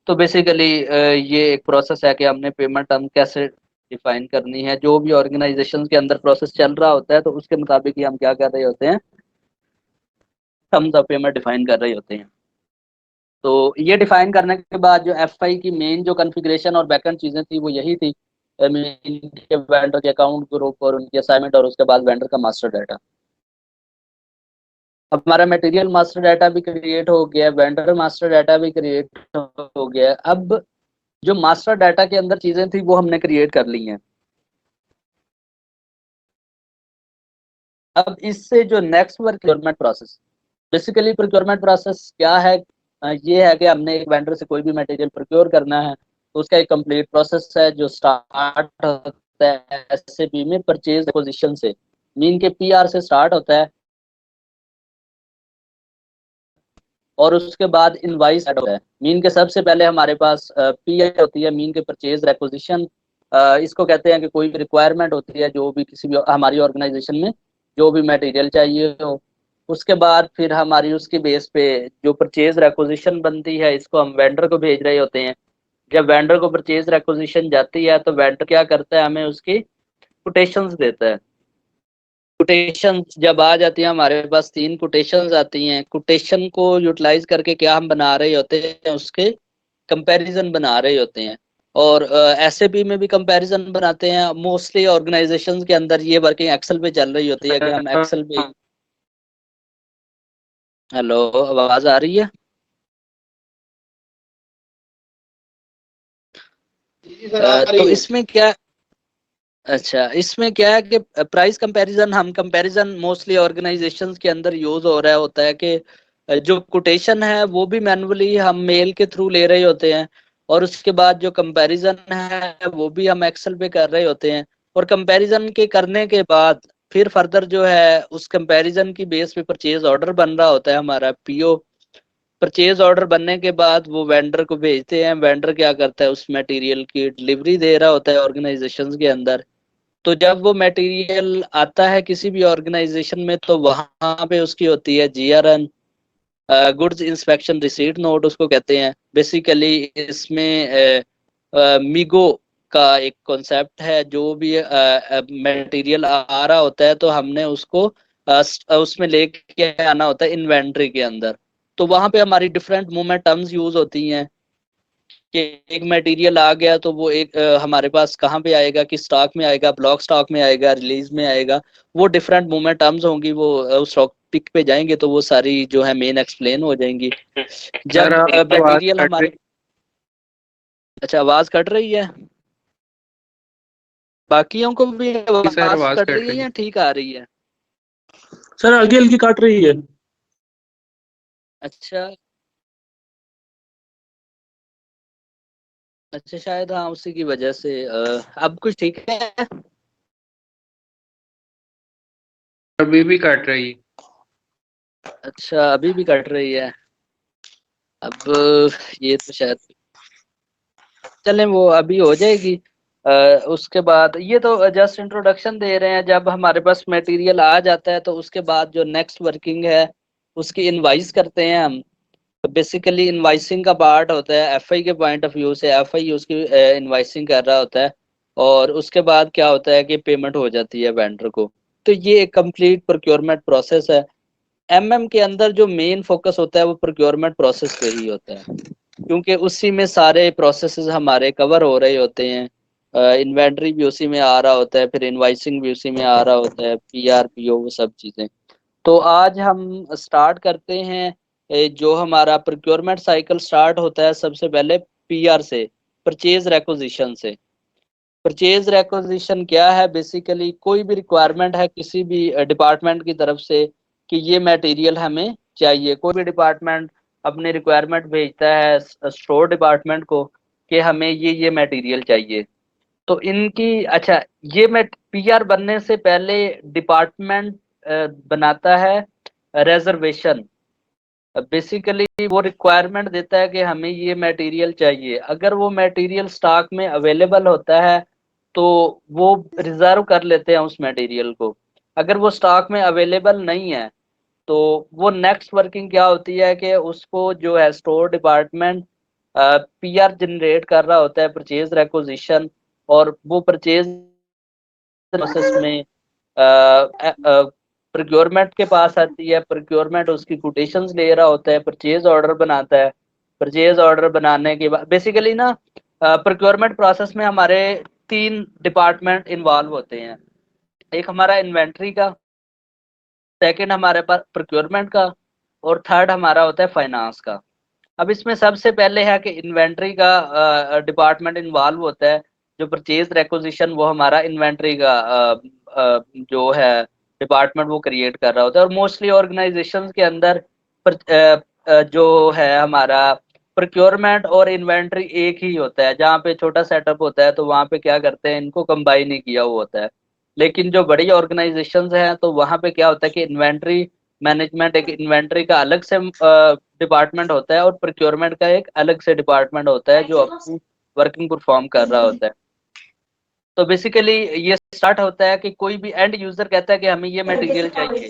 तो बेसिकली ये एक प्रोसेस है कि हमने पेमेंट टर्म कैसे डिफाइन करनी है। जो भी ऑर्गेनाइजेशन के अंदर प्रोसेस चल रहा होता है तो उसके मुताबिक ही हम क्या कर रहे होते हैं, टर्म्स ऑफ पेमेंट डिफाइन कर रहे होते हैं। तो ये डिफाइन करने के बाद जो एफआई की मेन जो कॉन्फ़िगरेशन और बैकएंड चीजें थी वो यही थी, मेन के वेंडर के अकाउंट ग्रुप और उनकी असाइनमेंट और उसके बाद वेंडर का मास्टर डाटा। अब हमारा मटेरियल मास्टर डाटा भी क्रिएट हो गया, वेंडर मास्टर डाटा भी क्रिएट हो गया। अब जो मास्टर डाटा के अंदर चीजें थी वो हमने क्रिएट कर ली हैं। अब इससे जो next work procurement process, basically procurement process क्या है, ये है कि हमने एक वेंडर से कोई भी मटेरियल प्रोक्योर करना है तो उसका एक कंप्लीट प्रोसेस है जो स्टार्ट होता है एसएपी में परचेज पोजीशन से, मीन के पीआर से स्टार्ट होता है और उसके बाद इनवाइस होता है। मीन के सबसे पहले हमारे पास पीआर होती है, मीन के परचेज रेक्विजिशन, इसको कहते हैं कि कोई भी रिक्वायरमेंट होती है जो भी किसी भी हमारी ऑर्गेनाइजेशन में जो भी मटेरियल चाहिए हो। उसके बाद फिर हमारी उसके बेस पे जो परचेज रेक्विजिशन बनती है इसको हम वेंडर को भेज रहे होते हैं। जब वेंडर को परचेज रेक्विजिशन जाती है तो वेंडर क्या करता है, हमें उसकी कोटेशंस देता है। कोटेशंस जब आ जाती है हमारे पास 3 कोटेशंस आती हैं। कोटेशन को यूटिलाइज करके क्या हम बना रहे होते हैं, उसके कंपैरिजन बना रहे होते हैं। और एसएपी में भी कंपैरिजन बनाते हैं। मोस्टली ऑर्गेनाइजेशंस के अंदर ये वर्किंग एक्सेल पे चल रही होती है कि हम एक्सेल पे। हेलो, आवाज आ रही है? तो इसमें क्या, अच्छा इसमें क्या है कि प्राइस कंपैरिजन, हम कंपैरिजन मोस्टली ऑर्गेनाइजेशंस के अंदर यूज हो रहा होता है कि जो कोटेशन है वो भी मैनुअली हम मेल के थ्रू ले रहे होते हैं और उसके बाद जो कंपैरिजन है वो भी हम एक्सेल पे कर रहे होते हैं। और कंपैरिजन के करने के बाद फिर फर्दर जो है उस कंपैरिजन की बेस पे परचेज ऑर्डर बन रहा होता है, हमारा पीओ। परचेज ऑर्डर बनने के बाद वो वेंडर को भेजते हैं। वेंडर क्या करता है, उस मटेरियल की डिलीवरी दे रहा होता है ऑर्गेनाइजेशंस के अंदर। तो जब वो मटेरियल आता है किसी भी ऑर्गेनाइजेशन में तो वहां पे उसकी होती है GRN, goods inspection receipt note उसको कहते हैं। बेसिकली इसमें मीगो का एक कॉन्सेप्ट है, जो भी मटेरियल आ रहा होता है तो हमने उसको उसमें लेके आना होता है इन्वेंट्री के अंदर। तो वहां पे हमारी डिफरेंट मूवमेंट टर्म्स यूज होती हैं कि एक मटेरियल आ गया तो वो एक हमारे पास कहाँ पे आएगा, किस स्टॉक में आएगा, ब्लॉक स्टॉक में आएगा, रिलीज में आएगा, वो डिफरेंट मूवमेंट टर्म्स होंगी। वो उस स्टॉक पिक पे जाएंगे तो वो सारी जो है मेन एक्सप्लेन हो जाएंगी। जब मटेरियल हमारे, अच्छा आवाज कट रही है, बाकियों को भी आवाज कट रही है या ठीक आ रही है? सर हल्की हल्की काट रही है। अच्छा अच्छा, शायद हाँ उसी की वजह से अब कुछ ठीक है? अभी भी काट रही है। अच्छा अभी भी कट रही है। अब ये तो शायद चलें, वो अभी हो जाएगी। उसके बाद ये तो जस्ट इंट्रोडक्शन दे रहे हैं। जब हमारे पास मटेरियल आ जाता है तो उसके बाद जो नेक्स्ट वर्किंग है उसकी इनवाइस करते हैं हम। तो बेसिकली इनवाइसिंग का पार्ट होता है एफआई के पॉइंट ऑफ व्यू से, एफआई उसकी इनवाइसिंग कर रहा होता है और उसके बाद क्या होता है कि पेमेंट हो जाती है वेंडर को। तो ये एक कंप्लीट प्रोक्योरमेंट प्रोसेस है। एमएम के अंदर जो मेन फोकस होता है वो प्रोक्योरमेंट प्रोसेस पे ही होता है, क्योंकि उसी में सारे प्रोसेसेस हमारे कवर हो रहे होते हैं। इन्वेंटरी भी उसी में आ रहा होता है, फिर इनवाइसिंग भी उसी में आ रहा होता है, पीआर पीओ वो सब चीज़ें। तो आज हम स्टार्ट करते हैं। जो हमारा प्रोक्योरमेंट साइकिल स्टार्ट होता है सबसे पहले पीआर से, परचेज रेक्विजिशन से। परचेज रेक्विजिशन क्या है, बेसिकली कोई भी रिक्वायरमेंट है किसी भी डिपार्टमेंट की तरफ से कि ये मटेरियल हमें चाहिए। कोई भी डिपार्टमेंट अपने रिक्वायरमेंट भेजता है स्टोर डिपार्टमेंट को कि हमें ये मटेरियल चाहिए। तो इनकी, अच्छा ये पीआर बनने से पहले डिपार्टमेंट बनाता है रेजर्वेशन। बेसिकली वो रिक्वायरमेंट देता है कि हमें ये मटेरियल चाहिए। अगर वो मटेरियल स्टॉक में अवेलेबल होता है तो वो रिजर्व कर लेते हैं उस मटेरियल को। अगर वो स्टॉक में अवेलेबल नहीं है तो वो नेक्स्ट वर्किंग क्या होती है कि उसको जो है स्टोर डिपार्टमेंट पीआर जनरेट कर रहा होता है, परचेज रेक्विजिशन, और वो परचेज प्रोसेस में प्रोक्योरमेंट के पास आती है। प्रोक्योरमेंट उसकी कोटेशंस ले रहा होता है, परचेज ऑर्डर बनाता है। परचेज ऑर्डर बनाने के बाद बेसिकली ना प्रोक्योरमेंट प्रोसेस में हमारे 3 डिपार्टमेंट इन्वॉल्व होते हैं। एक हमारा इन्वेंट्री का, सेकंड हमारे पास प्रोक्योरमेंट का, और थर्ड हमारा होता है फाइनेंस का। अब इसमें सबसे पहले है कि इन्वेंट्री का डिपार्टमेंट इन्वॉल्व होता है। जो परचेज रेक्विजिशन वो हमारा इन्वेंट्री का जो है डिपार्टमेंट वो क्रिएट कर रहा होता है। और मोस्टली ऑर्गेनाइजेशंस के अंदर जो है हमारा प्रोक्योरमेंट और इन्वेंट्री एक ही होता है। जहाँ पे छोटा सेटअप होता है तो वहाँ पे क्या करते हैं, इनको कंबाइन ही किया हुआ होता है। लेकिन जो बड़ी ऑर्गेनाइजेशंस हैं तो वहाँ पे क्या होता है कि इन्वेंट्री मैनेजमेंट, एक इन्वेंट्री का अलग से डिपार्टमेंट होता है और प्रोक्योरमेंट का एक अलग से डिपार्टमेंट होता है जो अपनी वर्किंग परफॉर्म कर रहा होता है। तो बेसिकली ये स्टार्ट होता है कि कोई भी एंड यूजर कहता है कि हमें ये मटेरियल चाहिए,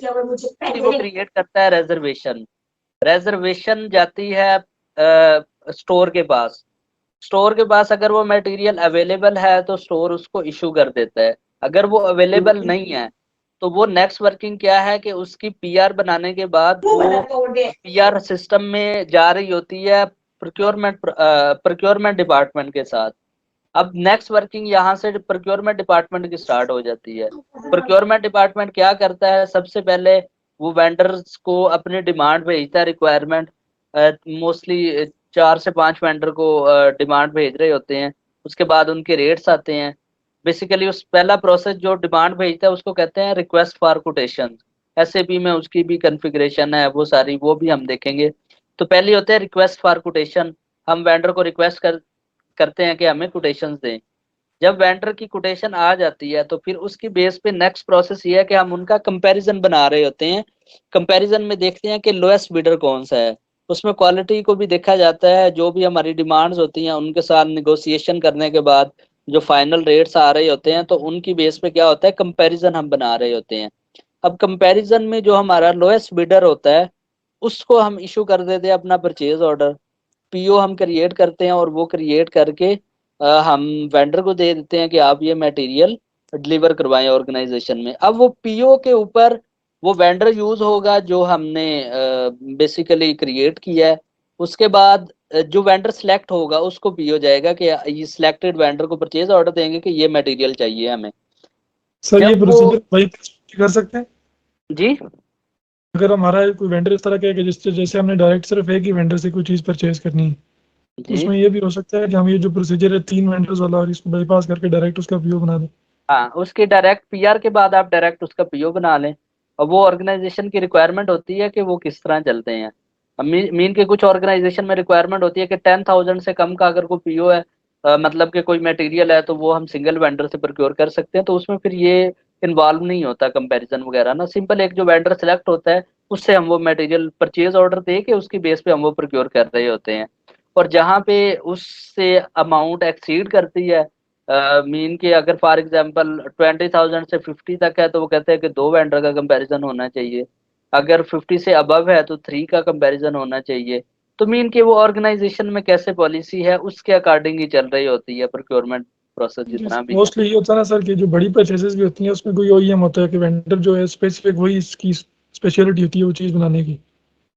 वो क्रिएट करता है रेजर्वेशन। रेजर्वेशन जाती है स्टोर के पास। स्टोर के पास अगर वो मटेरियल अवेलेबल है तो स्टोर उसको इशू कर देता है। अगर वो अवेलेबल नहीं है तो वो नेक्स्ट वर्किंग क्या है कि उसकी पीआर बनाने के बाद वो पीआर सिस्टम में जा रही होती है प्रोक्योरमेंट डिपार्टमेंट के साथ। अब नेक्स्ट वर्किंग यहाँ से प्रोक्योरमेंट डिपार्टमेंट की स्टार्ट हो जाती है। प्रोक्योरमेंट डिपार्टमेंट क्या करता है, सबसे पहले वो वेंडर्स को अपनी डिमांड भेजता है, रिक्वायरमेंट। मोस्टली 4 से 5 वेंडर को डिमांड भेज रहे होते हैं। उसके बाद उनके रेट्स आते हैं। बेसिकली उस पहला प्रोसेस जो डिमांड भेजता है उसको कहते हैं रिक्वेस्ट फॉर कोटेशन। एसएपी में उसकी भी कॉन्फ़िगरेशन है, वो सारी वो भी हम देखेंगे। तो पहली होता है रिक्वेस्ट फॉर कोटेशन। हम वेंडर को रिक्वेस्ट करते हैं कि हमें कोटेशंस दें। जब वेंडर की कोटेशन आ जाती है तो फिर उसकी बेस पे नेक्स्ट प्रोसेस ये है कि हम उनका कंपैरिजन बना रहे होते हैं। कंपैरिजन में देखते हैं कि लोएस्ट बिडर कौन सा है। उसमें क्वालिटी को भी देखा जाता है। जो भी हमारी डिमांड्स होती हैं उनके साथ निगोशिएशन करने के बाद जो फाइनल रेट्स आ रहे होते हैं तो उनकी बेस पे क्या होता है, कंपैरिजन हम बना रहे होते हैं। अब कंपैरिजन में जो हमारा लोएस्ट बिडर होता है उसको हम इशू कर देते हैं अपना परचेज ऑर्डर। पीओ हम क्रिएट करते हैं और वो क्रिएट करके हम वेंडर को दे देते हैं कि आप ये मटेरियल डिलीवर करवाएं ऑर्गेनाइजेशन में। अब वो पीओ के ऊपर वो वेंडर यूज होगा जो हमने बेसिकली क्रिएट किया है। उसके बाद जो वेंडर सिलेक्ट होगा उसको पीओ जाएगा कि ये सिलेक्टेड वेंडर को परचेज ऑर्डर देंगे कि ये मटेरियल चाहिए हमें। सर ये प्रोसीजर वही कर सकते हैं जी, अगर हमारा कोई वेंडर इस तरह का है कि जैसे हमने डायरेक्ट सिर्फ एक ही वेंडर से कोई चीज परचेज करनी है, तो उसमें ये भी हो सकता है कि हम ये जो प्रोसीजर है 3 वेंडर्स वाला और इसको बाईपास करके डायरेक्ट उसका पीओ बना दें। हाँ, उसके डायरेक्ट पीआर के बाद आप डायरेक्ट उसका पीओ बना लें। और वो ऑर्गेनाइजेशन की रिक्वायरमेंट होती है कि वो किस तरह चलते हैं। मीन के कुछ ऑर्गेनाइजेशन में रिक्वायरमेंट होती है कि 10,000 से कम का अगर कोई पीओ है, मतलब कि कोई मटेरियल है, तो वो हम सिंगल वेंडर से प्रोक्योर कर सकते हैं। तो उसमें फिर ये इन्वॉल्व नहीं होता कंपैरिजन वगैरह ना। सिंपल एक जो वेंडर सेलेक्ट होता है उससे हम वो मटेरियल परचेज ऑर्डर दे के उसकी बेस पे हम वो प्रोक्योर कर रहे होते हैं। और जहाँ पे उससे अमाउंट एक्सीड करती है, मीन के अगर फॉर एग्जांपल 20,000 से 50 तक है तो वो कहते हैं कि 2 वेंडर का कंपैरिजन होना चाहिए। अगर 50 से अबव है तो 3 का कंपैरिजन होना चाहिए। तो मीन के वो ऑर्गेनाइजेशन में कैसे पॉलिसी है उसके अकॉर्डिंग ही चल रही होती है प्रोक्योरमेंट प्रोसेस जितना भी है। मोस्टली ये होता है ना सर कि जो बड़ी परचेजेस भी होती हैं उसमें कोई ओईएम होता है कि वेंडर जो है स्पेसिफिक वही इसकी स्पेशलिटी होती है वो चीज़ बनाने की,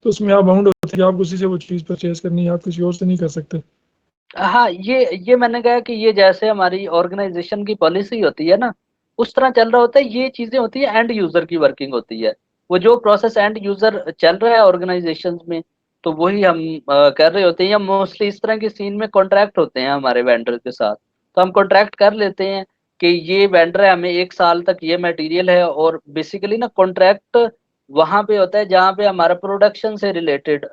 तो उसमें आप बाउंड होते हैं आप उसी से वो चीज़ परचेज करनी है, आप किसी और से नहीं कर सकते। हाँ, ये मैंने कहा कि ये जैसे हमारी ऑर्गेनाइजेशन की पॉलिसी होती है ना उस तरह चल रहा होता है। ये चीजें होती है एंड यूजर की वर्किंग होती है। वो जो प्रोसेस एंड यूजर चल रहा है ऑर्गेनाइजेशन में तो वही हम कर रहे होते हैं। या मोस्टली इस तरह के सीन में कॉन्ट्रैक्ट होते हैं हमारे वेंडर के साथ, तो हम कॉन्ट्रैक्ट कर लेते हैं कि ये वेंडर है, हमें 1 साल तक ये मटेरियल है। और बेसिकली ना कॉन्ट्रैक्ट वहां पे होता है जहाँ पे हमारा प्रोडक्शन से रिलेटेड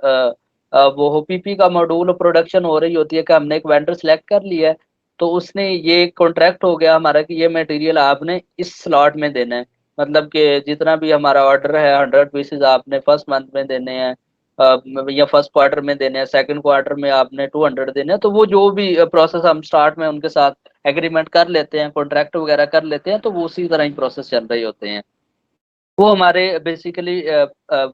वो पीपी का मॉड्यूल प्रोडक्शन हो रही होती है कि हमने एक वेंडर सेलेक्ट कर लिया है तो उसने ये कॉन्ट्रैक्ट हो गया हमारा कि ये मटेरियल आपने इस स्लॉट में देना है। मतलब कि जितना भी हमारा ऑर्डर है 100 पीसेज आपने फर्स्ट मंथ में देने हैं, या फर्स्ट क्वार्टर में देने हैं, सेकंड क्वार्टर में आपने 200 देने हैं। तो वो जो भी प्रोसेस हम स्टार्ट में उनके साथ एग्रीमेंट कर लेते हैं, कॉन्ट्रैक्ट वगैरह कर लेते हैं, तो वो उसी तरह ही प्रोसेस चल रही होते हैं। वो हमारे बेसिकली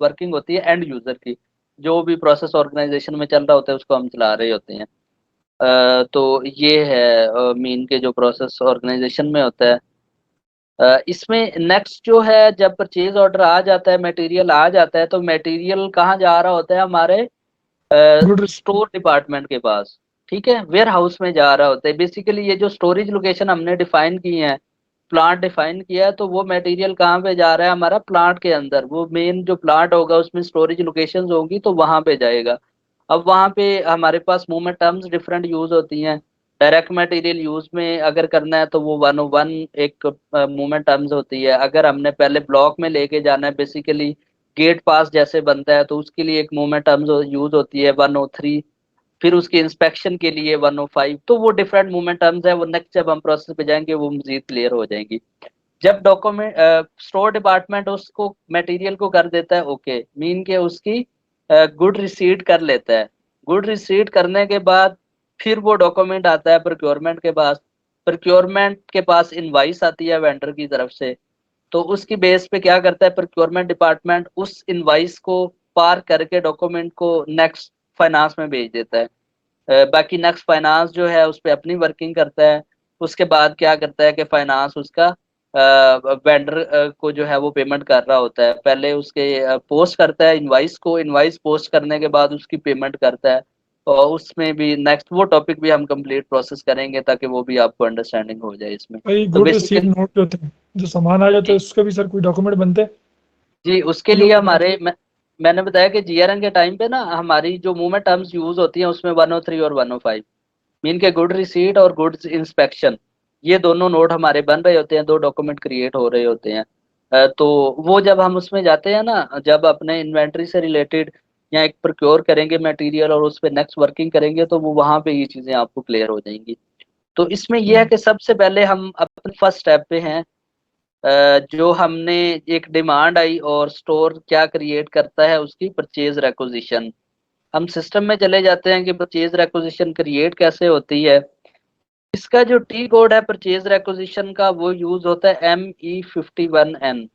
वर्किंग होती है एंड यूजर की। जो भी प्रोसेस ऑर्गेनाइजेशन में चल रहा होता है उसको हम चला रहे होते हैं। तो ये है मीन के जो प्रोसेस ऑर्गेनाइजेशन में होता है। इसमें नेक्स्ट जो है जब परचेज ऑर्डर आ जाता है, मटेरियल आ जाता है, तो मटेरियल कहाँ जा रहा होता है हमारे गुड स्टोर डिपार्टमेंट के पास, ठीक है, वेयर हाउस में जा रहा होता है। बेसिकली ये जो स्टोरेज लोकेशन हमने डिफाइन की है, प्लांट डिफाइन किया है, तो वो मटेरियल कहाँ पे जा रहा है, हमारा प्लांट के अंदर, वो मेन जो प्लांट होगा उसमें स्टोरेज लोकेशंस होंगी तो वहां पे जाएगा। अब वहां पे हमारे पास मूवमेंट टर्म्स डिफरेंट यूज होती हैं। डायरेक्ट मटेरियल यूज में अगर करना है तो वो 101 एक मूवमेंट टर्म्स होती है। अगर हमने पहले ब्लॉक में लेके जाना है, बेसिकली गेट पास जैसे बनता है, तो उसके लिए एक मूवमेंट टर्म्स यूज होती है 103। फिर उसकी इंस्पेक्शन के लिए 105। तो वो डिफरेंट मूवमेंट टर्म्स है, वो नेक्स्ट जब हम प्रोसेस पे जाएंगे वो मजीद क्लियर हो जाएंगी। जब डॉक्यूमेंट स्टोर डिपार्टमेंट उसको मटेरियल को कर देता है ओके, मीन के उसकी गुड रिसीट कर लेता है। गुड रिसीट करने के बाद फिर वो डॉक्यूमेंट आता है प्रोक्योरमेंट के पास। प्रोक्योरमेंट के पास इनवाइस आती है वेंडर की तरफ से। तो उसकी बेस पे क्या करता है प्रोक्योरमेंट डिपार्टमेंट, उस इनवाइस को पार करके डॉक्यूमेंट को नेक्स्ट फाइनेंस में भेज देता है। बाकी नेक्स्ट फाइनेंस जो है उस पर अपनी वर्किंग करता है। उसके बाद क्या करता है कि फाइनेंस उसका वेंडर को जो है वो पेमेंट कर रहा होता है। पहले उसके पोस्ट करता है इनवाइस को, इनवाइस पोस्ट करने के बाद उसकी पेमेंट करता है। और उसमें भी नेक्स्ट वो टॉपिक भी हम कंप्लीट प्रोसेस करेंगे ताकि वो भी आपको अंडरस्टैंडिंग हो जाए इसमें। भाई तो गुड रिसीट बेसिकली नोट जो होते हैं, जो सामान आ जाता है जी उसका भी सर कोई डॉक्यूमेंट बनते हैं? जी, उसके पीओ लिए के बाद मैंने बताया कि जीआरएन के टाइम पे ना हमारी जो मूवमेंट टर्म्स यूज होती हैं उसमें 103 और 105, मीन के गुड रिसीट और गुड्स इंस्पेक्शन, ये दोनों नोट हमारे बन रहे होते हैं, दो डॉक्यूमेंट क्रिएट हो रहे होते हैं। तो वो जब हम उसमें जाते हैं ना, जब अपने इन्वेंट्री से रिलेटेड या एक प्रोक्योर करेंगे मटेरियल और उस पर नेक्स्ट वर्किंग करेंगे तो वो वहां पे ये चीजें आपको क्लियर हो जाएंगी। तो इसमें यह है कि सबसे पहले हम अपने फर्स्ट स्टेप पे हैं। जो हमने एक डिमांड आई और स्टोर क्या क्रिएट करता है उसकी परचेज रेक्विजिशन। हम सिस्टम में चले जाते हैं कि परचेज रेक्विजिशन क्रिएट कैसे होती है। इसका जो टी कोड है परचेज रेक्विजिशन का वो यूज होता है ME51N।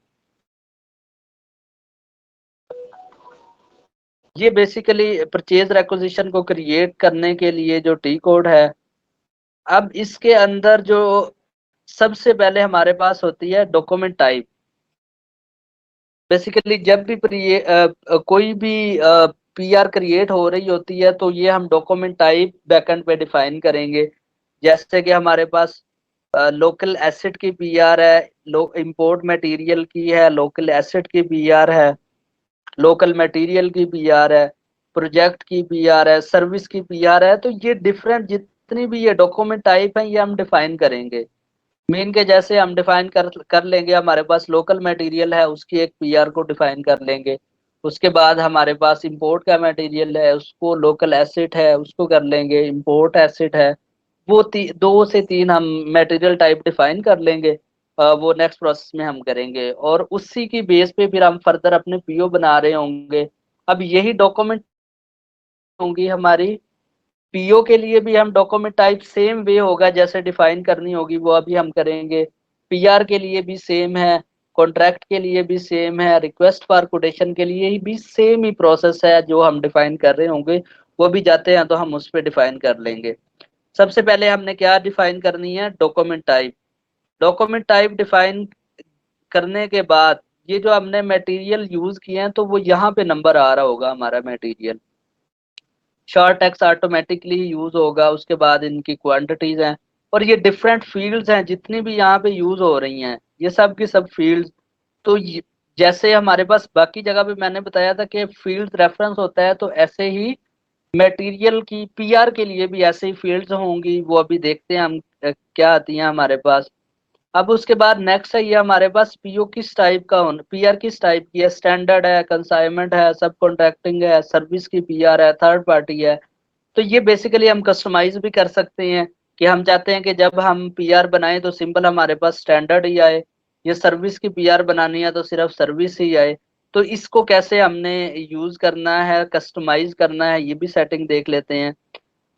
ये बेसिकली परचेज रेक्विजिशन को क्रिएट करने के लिए जो टी कोड है। अब इसके अंदर जो सबसे पहले हमारे पास होती है डॉक्यूमेंट टाइप। बेसिकली जब भी कोई भी पीआर क्रिएट हो रही होती है तो ये हम डॉक्यूमेंट टाइप बैकएंड पे डिफाइन करेंगे। जैसे कि हमारे पास लोकल एसेट की पीआर है, इंपोर्ट मटेरियल की है, लोकल एसेट की पीआर है, लोकल मटेरियल की पीआर है, प्रोजेक्ट की पीआर है, सर्विस की पीआर है। तो ये डिफरेंट जितनी भी ये डॉक्यूमेंट टाइप है ये हम डिफाइन करेंगे। मेन के जैसे हम डिफाइन कर लेंगे, हमारे पास लोकल मटेरियल है उसकी एक पीआर को डिफाइन कर लेंगे। उसके बाद हमारे पास इंपोर्ट का मटेरियल है उसको लोकल एसेट है उसको कर लेंगे, इंपोर्ट एसेट है वो 2 से 3 हम मटेरियल टाइप डिफाइन कर लेंगे। वो नेक्स्ट प्रोसेस में हम करेंगे और उसी की बेस पे फिर हम फर्दर अपने पीओ बना रहे होंगे। अब यही डॉक्यूमेंट होंगी हमारी। पीओ के लिए भी हम डॉक्यूमेंट टाइप सेम वे होगा जैसे डिफाइन करनी होगी वो अभी हम करेंगे। पीआर के लिए भी सेम है, कॉन्ट्रैक्ट के लिए भी सेम है, रिक्वेस्ट फॉर कोटेशन के लिए भी सेम ही प्रोसेस है। जो हम डिफाइन कर रहे होंगे वो भी जाते हैं तो हम उस पर डिफाइन कर लेंगे। सबसे पहले हमने क्या डिफाइन करनी है document type. Document type define करने के बाद ये जो हमने मटेरियल यूज किए हैं तो वो यहाँ पे नंबर आ रहा होगा हमारा material. Short text automatically use होगा। उसके बाद इनकी क्वांटिटीज हैं और ये डिफरेंट फील्ड्स हैं जितनी भी यहाँ पे यूज हो रही हैं ये सब की सब फील्ड्स। तो जैसे हमारे पास बाकी जगह पे मैंने बताया था कि फील्ड रेफरेंस होता है तो ऐसे ही मटेरियल की पीआर के लिए भी ऐसे ही फील्ड्स होंगी। वो अभी देखते हैं हम क्या आती हैं हमारे पास। अब उसके बाद नेक्स्ट है ये हमारे पास पीओ किस टाइप का होना, पीआर किस टाइप की है, स्टैंडर्ड है, कंसाइनमेंट है, सब कॉन्ट्रैक्टिंग है, सर्विस की पीआर है, थर्ड पार्टी है। तो ये बेसिकली हम कस्टमाइज भी कर सकते हैं कि हम चाहते हैं कि जब हम पीआर बनाएं तो सिंपल हमारे पास स्टैंडर्ड ही आए, ये सर्विस की पीआर बनानी है तो सिर्फ सर्विस ही आए। तो इसको कैसे हमने यूज करना है, कस्टमाइज करना है, ये भी सेटिंग देख लेते हैं।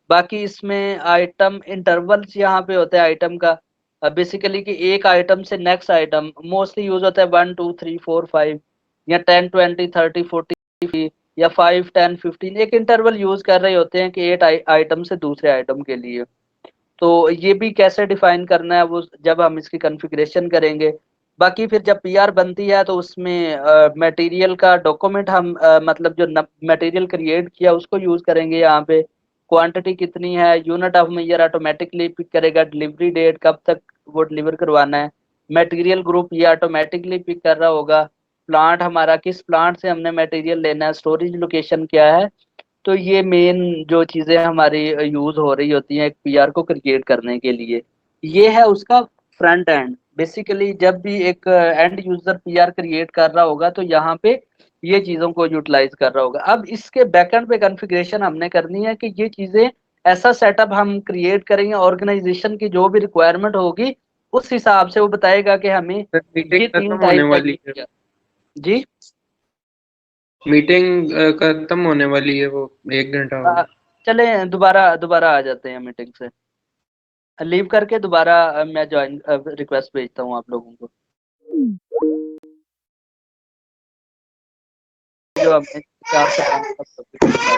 बाकी इसमें आइटम इंटरवल्स यहाँ पे होता है आइटम का। बेसिकली कि एक आइटम से नेक्स्ट आइटम मोस्टली यूज होता है 1 2 3 4 5 या 10 20 30 40 या 5 10 15 एक इंटरवल यूज कर रहे होते हैं कि एक आइटम से दूसरे आइटम के लिए। तो ये भी कैसे डिफाइन करना है वो जब हम इसकी कॉन्फ़िगरेशन करेंगे। बाकी फिर जब पीआर बनती है तो उसमें मटेरियल का डॉक्यूमेंट हम मतलब जो मटेरियल क्रिएट किया उसको यूज करेंगे यहाँ पे। क्वांटिटी कितनी है, unit of measure automatically pick करेगा, डिलीवरी डेट कब तक वो डिलीवर करवाना है, मटेरियल ग्रुप ये ऑटोमेटिकली पिक कर रहा होगा, प्लांट हमारा किस प्लांट से हमने मटेरियल लेना है, स्टोरेज लोकेशन क्या है। तो ये मेन जो चीज़ें हमारी यूज हो रही होती हैं एक पीआर को क्रिएट करने के लिए, ये है उसका फ्रंट एंड। बेसिकली जब भी एक एंड यूजर पीआर क्रिएट कर रहा होगा तो यहाँ पे ये चीज़ों को यूटिलाइज कर रहा होगा। अब इसके बैकएंड पे कॉन्फ़िगरेशन हमने करनी है कि ये चीज़ें ऐसा सेटअप हम क्रिएट करेंगे, ऑर्गेनाइजेशन की जो भी रिक्वायरमेंट होगी उस हिसाब से वो बताएगा कि हमें मीटिंग ये खत्म 3 होने टाइप वाली है। जी मीटिंग खत्म होने वाली है, वो 1 घंटा हो गया। चले दोबारा दोबारा आ जाते हैं मीटिंग से, लीव करके दोबारा मैं ज्वाइन रिक्वेस्ट भेजता हूँ आप लोगों को। जो हमने 4 से 5 तक topic बताए।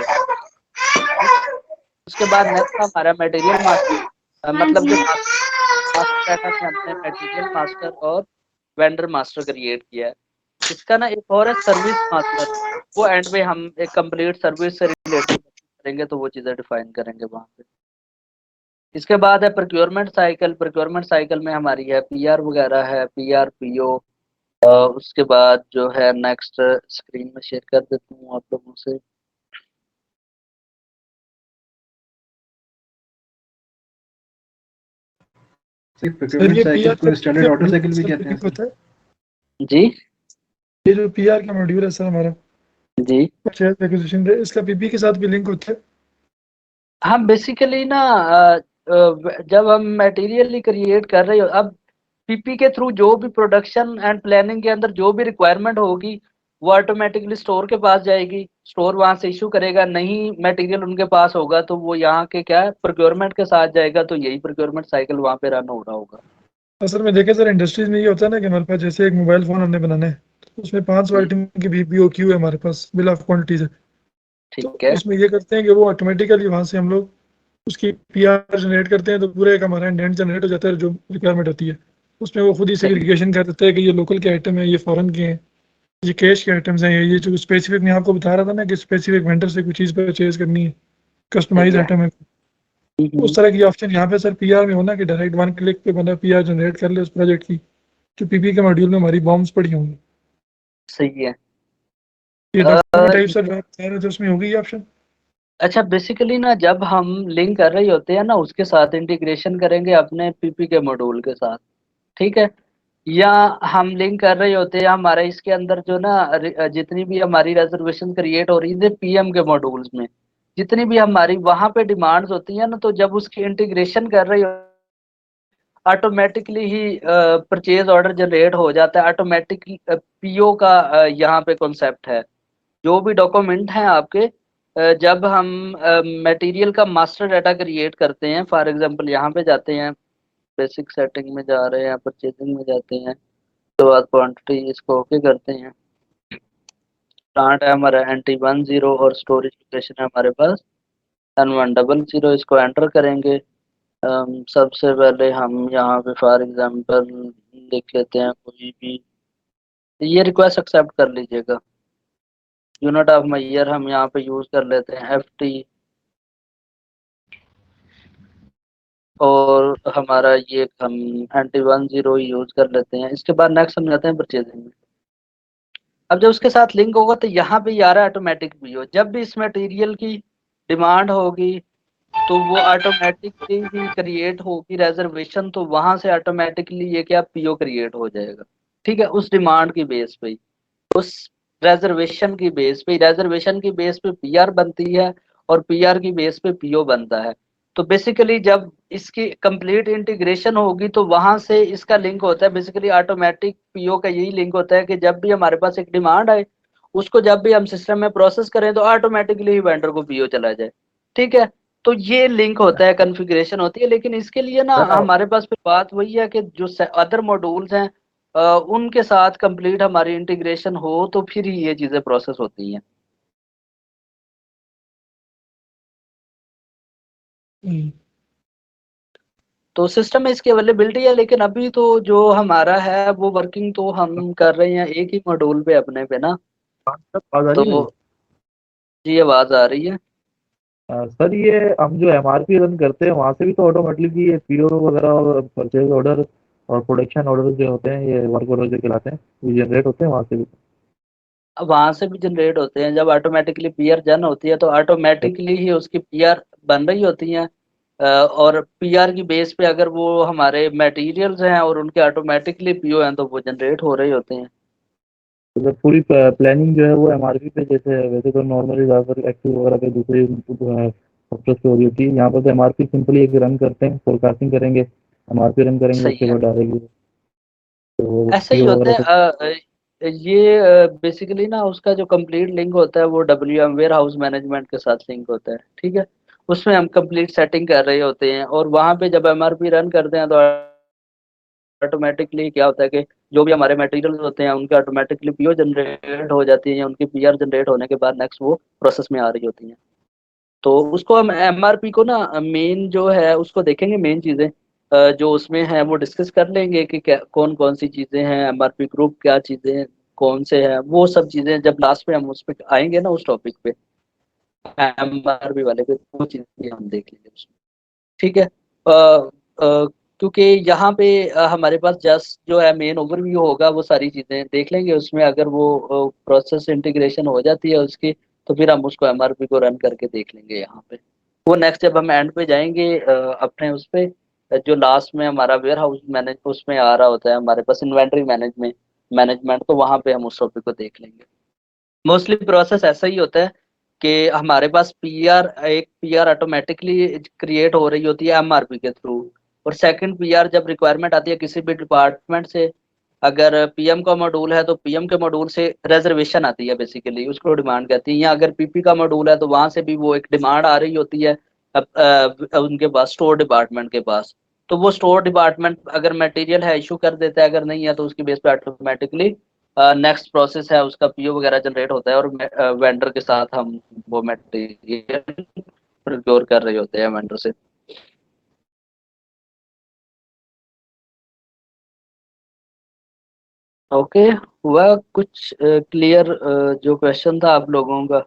उसके बाद नेक्स्ट हमारा मटेरियल मास्टर, मतलब जो मास्टर डाटा में हमने मटेरियल मास्टर और वेंडर मास्टर क्रिएट किया है। इसका ना एक और है सर्विस मास्टर, वो एंड में हम एक कंप्लीट सर्विस से रिलेटेड करेंगे तो वो चीज़ें डिफाइन करेंगे वहाँ पे। इसके बाद है प्रोक्योरमेंट साइकिल। प्रोक्योरमेंट साइकिल में हमारी है पीआर वगैरह है, पीआर पीओ। उसके बाद जो है नेक्स्ट स्क्रीन में शेयर कर देता हूँ आप लोगों से। सर ये पीआर को स्टैंडर्ड ऑर्डर साइकिल भी कहते हैं होता है जी ये जो पीआर का मॉड्यूल है सर हमारा जी परचेज एक्विजिशन, इसका पीपी के साथ भी लिंक होता है। हम बेसिकली ना जब हम मटेरियल क्रिएट कर रहे हो, अब पीपी के थ्रू जो भी प्रोडक्शन एंड प्लानिंग के अंदर जो भी रिक्वायरमेंट होगी वो ऑटोमेटिकली स्टोर के पास जाएगी, स्टोर वहां से इशू करेगा। नहीं मटेरियल उनके पास होगा तो वो यहाँ के क्या है प्रोक्योरमेंट के साथ जाएगा, तो यही प्रोक्योरमेंट साइकिल वहाँ पे रन हो रहा होगा। असल में देखें सर इंडस्ट्रीज में ये होता है ना कि हमारे पास जैसे एक मोबाइल फोन हमने बनाना है तो उसमें 500 आइटम की बीपीओक्यू है हमारे पास, बिल ऑफ क्वांटिटीज है। तो ठीक है उसमें ये करते हैं कि वो ऑटोमेटिकली वहां से हम लोग उसकी पीआर जनरेट करते हैं, तो पूरा एक हमारा एंड जनरेट हो जाता है जो रिक्वायरमेंट होती है। उसमें वो खुद ही सेग्रीगेशन कर देता है कि ये लोकल के आइटम है, ये फॉरेन के हैं, ये कैश के आइटम्स हैं, ये जो स्पेसिफिक मैं आपको बता रहा था ना कि स्पेसिफिक वेंडर से कुछ चीज़ परचेज करनी है, कस्टमाइज आइटम है। उस तरह की ऑप्शन यहाँ पे सर पीआर में होना कि डायरेक्ट 1 क्लिक पे बंदा पीआर जनरेट कर ले उस प्रोजेक्ट की, जो पीपी के मॉड्यूल में हमारी बॉम्ब्स पड़ी होंगी। सही है। ये डॉक्यूमेंट टाइप सर जो आप बता रहे थे उसमें होगी ये ऑप्शन। अच्छा बेसिकली ना जब हम लिंक कर रहे होते हैं ना उसके साथ इंटीग्रेशन करेंगे अपने पीपी के मॉड्यूल के साथ, ठीक है, या हम लिंक कर रहे होते हैं हमारे इसके अंदर जो ना जितनी भी हमारी रिजर्वेशन क्रिएट हो रही है पीएम के मॉड्यूल्स में, जितनी भी हमारी वहां पे डिमांड्स होती है ना, तो जब उसकी इंटीग्रेशन कर रही हो ऑटोमेटिकली ही परचेज ऑर्डर जनरेट हो जाता है। ऑटोमेटिकली पीओ का यहाँ पे कॉन्सेप्ट है। जो भी डॉक्यूमेंट हैं आपके जब हम मटेरियल का मास्टर डाटा क्रिएट करते हैं, फॉर एग्जांपल यहाँ पे जाते हैं, बेसिक सेटिंग में जा रहे हैं, परचेजिंग में जाते हैं, तो बाद क्वांटिटी इसको ओके करते हैं। प्लांट है हमारा NT10 और स्टोरेज लोकेशन है हमारे पास N100, इसको एंटर करेंगे। सबसे पहले हम यहाँ पे फॉर एग्जांपल लिख लेते हैं कोई भी, ये रिक्वेस्ट एक्सेप्ट कर लीजिएगा। यूनिट ऑफ मेजर हम यहाँ पे यूज कर लेते हैं FT, और हमारा ये हम NT10 यूज कर लेते हैं। इसके बाद नेक्स्ट हम जाते हैं परचेजिंग में। अब जब उसके साथ लिंक होगा तो यहाँ पे आ रहा है ऑटोमेटिक पीओ। जब भी इस मटेरियल की डिमांड होगी तो वो ऑटोमेटिकली ही क्रिएट होगी रिजर्वेशन, तो वहां से ऑटोमेटिकली ये क्या पीओ क्रिएट हो जाएगा, ठीक है, उस डिमांड की बेस पे, उस रिजर्वेशन की बेस पे पीआर बनती है और पीआर की बेस पे पीओ बनता है। तो बेसिकली जब इसकी कंप्लीट इंटीग्रेशन होगी तो वहां से इसका लिंक होता है। बेसिकली ऑटोमेटिक पीओ का यही लिंक होता है कि जब भी हमारे पास एक डिमांड आए उसको जब भी हम सिस्टम में प्रोसेस करें तो ऑटोमेटिकली ही वेंडर को पीओ चला जाए, ठीक है। तो ये लिंक होता है, कॉन्फ़िगरेशन होती है। लेकिन इसके लिए ना हमारे पास फिर बात वही है कि जो अदर मॉड्यूल्स हैं उनके साथ कंप्लीट हमारी इंटीग्रेशन हो तो फिर ही ये चीजें प्रोसेस होती हैं। तो सिस्टम में इसकी अवेलेबिलिटी है, लेकिन अभी तो जो हमारा है वो वर्किंग तो हम कर रहे हैं एक ही मॉड्यूल पे अपने पे ना। आवाज आ रही है तो मेरी? जी आवाज आ रही है। सर ये हम जो एमआरपी रन करते हैं वहां से भी तो ऑटोमेटिकली ये पीओ वगैरह और परचेज ऑर्डर और प्रोडक्शन ऑर्डर जो होते हैं, ये वर्क ऑर्डर जो कहलाते हैं, ये जनरेट होते हैं वहां से भी? वहां से भी जनरेट होते हैं। जब ऑटोमेटिकली पीआर जन होती है तो ऑटोमेटिकली ही उसकी पीआर बन रही होती हैं। और पीआर की बेस पे अगर वो हमारे मटेरियल्स हैं और उनके ऑटोमेटिकली पीओ हैं तो वो जनरेट हो रहे होते हैं। तो पूरी प्लानिंग जो है वो एमआरपी पे, जैसे वैसे तो नॉर्मली ज़्यादातर एक्टिव वगैरह पे दूसरे सॉफ्टवेयर पे हो रही होती है, यहाँ पर तो एमआरपी सिंपली एक रन करते हैं, फोरकास्टिंग करेंगे, एमआरपी रन करेंगे, सही उसके है, बाद डालेंगे तो ऐसे ही पीओ होते वगैरह हैं। तो। ये बेसिकली ना उसका जो कंप्लीट लिंक होता है वो WM वेयर हाउस मैनेजमेंट के साथ लिंक होता है, ठीक है। उसमें हम कंप्लीट सेटिंग कर रहे होते हैं और वहां पे जब MRP रन करते हैं तो ऑटोमेटिकली क्या होता है कि जो भी हमारे मटेरियल्स होते हैं उनके ऑटोमेटिकली पीओ जनरेट हो जाती है, या उनकी पीआर जनरेट होने के बाद नेक्स्ट वो प्रोसेस में आ रही होती हैं। तो उसको हम MRP को ना मेन जो है उसको देखेंगे, मेन चीजें जो उसमें है वो डिस्कस कर लेंगे कि कौन कौन सी चीजें हैं, MRP ग्रुप क्या चीजें हैं, कौन से हैं वो सब चीजें। जब लास्ट में हम उस पे आएंगे ना उस टॉपिक पे MRP वाले पे, वो चीजें हम देख लेंगे उसमें, ठीक है। क्योंकि यहाँ पे हमारे पास जस्ट जो है मेन ओवरव्यू होगा, वो सारी चीजें देख लेंगे उसमें। अगर वो प्रोसेस इंटीग्रेशन हो जाती है उसकी तो फिर हम उसको MRP को रन करके देख लेंगे यहाँ पे। वो नेक्स्ट जब हम एंड पे जाएंगे अपने उस पे जो लास्ट में हमारा वेयर हाउस मैनेज उसमें आ रहा होता है हमारे पास इन्वेंट्री मैनेजमेंट, तो वहां पे हम उस टॉपिक को देख लेंगे। मोस्टली प्रोसेस ऐसा ही होता है कि हमारे पास एक पीआर ऑटोमेटिकली क्रिएट हो रही होती है MRP के थ्रू, और सेकंड पीआर जब रिक्वायरमेंट आती है किसी भी डिपार्टमेंट से, अगर पीएम का मॉड्यूल है तो पीएम के मॉड्यूल से रिजर्वेशन आती है, बेसिकली उसको डिमांड कहती है। या अगर पीपी का मॉड्यूल है तो वहां से भी वो एक डिमांड आ रही होती है उनके पास, स्टोर डिपार्टमेंट के पास। तो वो स्टोर डिपार्टमेंट अगर मटेरियल है इशू कर देता है, अगर नहीं है तो उसकी बेस पे ऑटोमेटिकली नेक्स्ट प्रोसेस है उसका पीओ वगैरह जनरेट होता है, और वेंडर के साथ हम वो मटेरियल प्रोक्योर कर रहे होते हैं वेंडर से। ओके, हुआ कुछ क्लियर जो क्वेश्चन था आप लोगों का?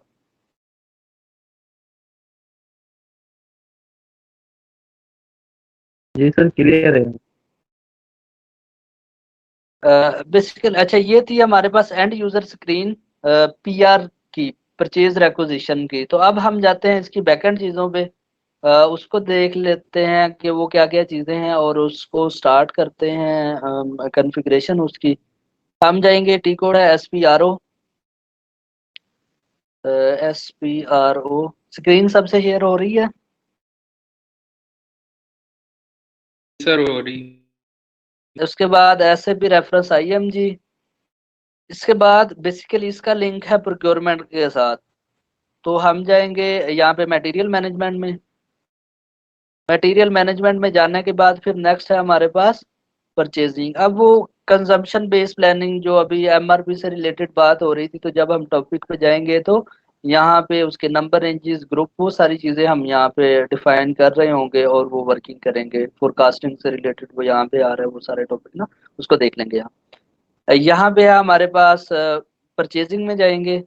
जी सर क्लियर है। बेसिकली अच्छा, ये थी हमारे पास एंड यूजर स्क्रीन पीआर की, परचेज रेक्विजिशन की। तो अब हम जाते हैं इसकी बैकएंड चीज़ों पे, उसको देख लेते हैं कि वो क्या क्या चीज़ें हैं और उसको स्टार्ट करते हैं कॉन्फ़िगरेशन उसकी। हम जाएंगे, टी कोड है SPRO। स्क्रीन सबसे शेयर हो रही है? सर हो रही। उसके बाद SAP रेफरेंस IMG। इसके बाद बेसिकली इसका लिंक है प्रोक्योरमेंट के साथ। तो हम जाएंगे यहाँ पे मटेरियल मैनेजमेंट में जाने के बाद फिर नेक्स्ट है हमारे पास परचेजिंग। अब वो कंजम्पशन बेस्ड प्लानिंग जो अभी MRP से रिलेटेड बात हो रही थी, तो जब हम टॉपिक पे जाएंगे तो यहाँ पे उसके नंबर रेंजेस ग्रुप वो सारी चीजें हम यहाँ पे डिफाइन कर रहे होंगे और वो वर्किंग करेंगे। फोरकास्टिंग से रिलेटेड वो यहाँ पे आ रहे हैं वो सारे टॉपिक ना, उसको देख लेंगे। यहाँ पे है हमारे पास परचेजिंग में जाएंगे।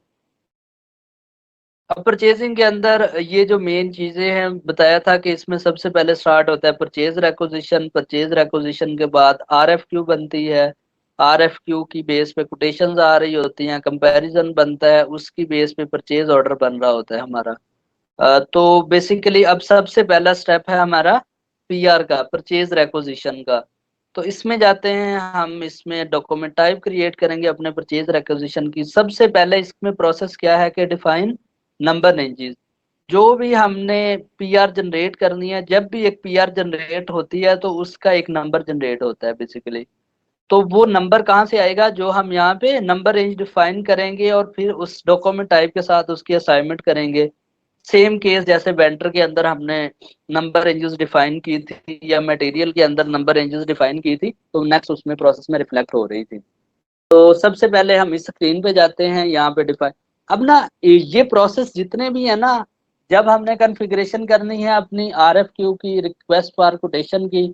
अब परचेजिंग के अंदर ये जो मेन चीजें हैं बताया था कि इसमें सबसे पहले स्टार्ट होता है परचेज रेक्विजिशन। परचेज रेक्विजिशन के बाद RFQ बनती है, RFQ की बेस पे कोटेशंस आ रही होती हैं, कंपैरिजन बनता है, उसकी बेस पे परचेज ऑर्डर बन रहा होता है हमारा। तो बेसिकली अब सबसे पहला स्टेप है हमारा पीआर का, परचेज रेक्विजिशन का। तो इसमें जाते हैं हम, इसमें डॉक्यूमेंट टाइप क्रिएट करेंगे अपने परचेज रेक्विजिशन की। सबसे पहले इसमें प्रोसेस क्या है कि डिफाइन नंबर रेंजेस। जो भी हमने पीआर जनरेट करनी है, जब भी एक पीआर जनरेट होती है तो उसका एक नंबर जनरेट होता है बेसिकली। तो वो नंबर कहाँ से आएगा? जो हम यहाँ पे नंबर रेंज डिफाइन करेंगे और फिर उस डॉक्यूमेंट टाइप के साथ उसकी असाइनमेंट करेंगे। सेम केस जैसे वेंडर के अंदर हमने नंबर रेंजेस डिफाइन की थी या मटेरियल के अंदर नंबर रेंजेस डिफाइन की थी, तो नेक्स्ट उसमें प्रोसेस में रिफ्लेक्ट हो रही थी। तो सबसे पहले हम इस स्क्रीन पे जाते हैं, यहाँ पे डिफाइन। अब ना ये प्रोसेस जितने भी है ना, जब हमने कॉन्फ़िगरेशन करनी है अपनी RFQ की, रिक्वेस्ट फॉर कोटेशन की,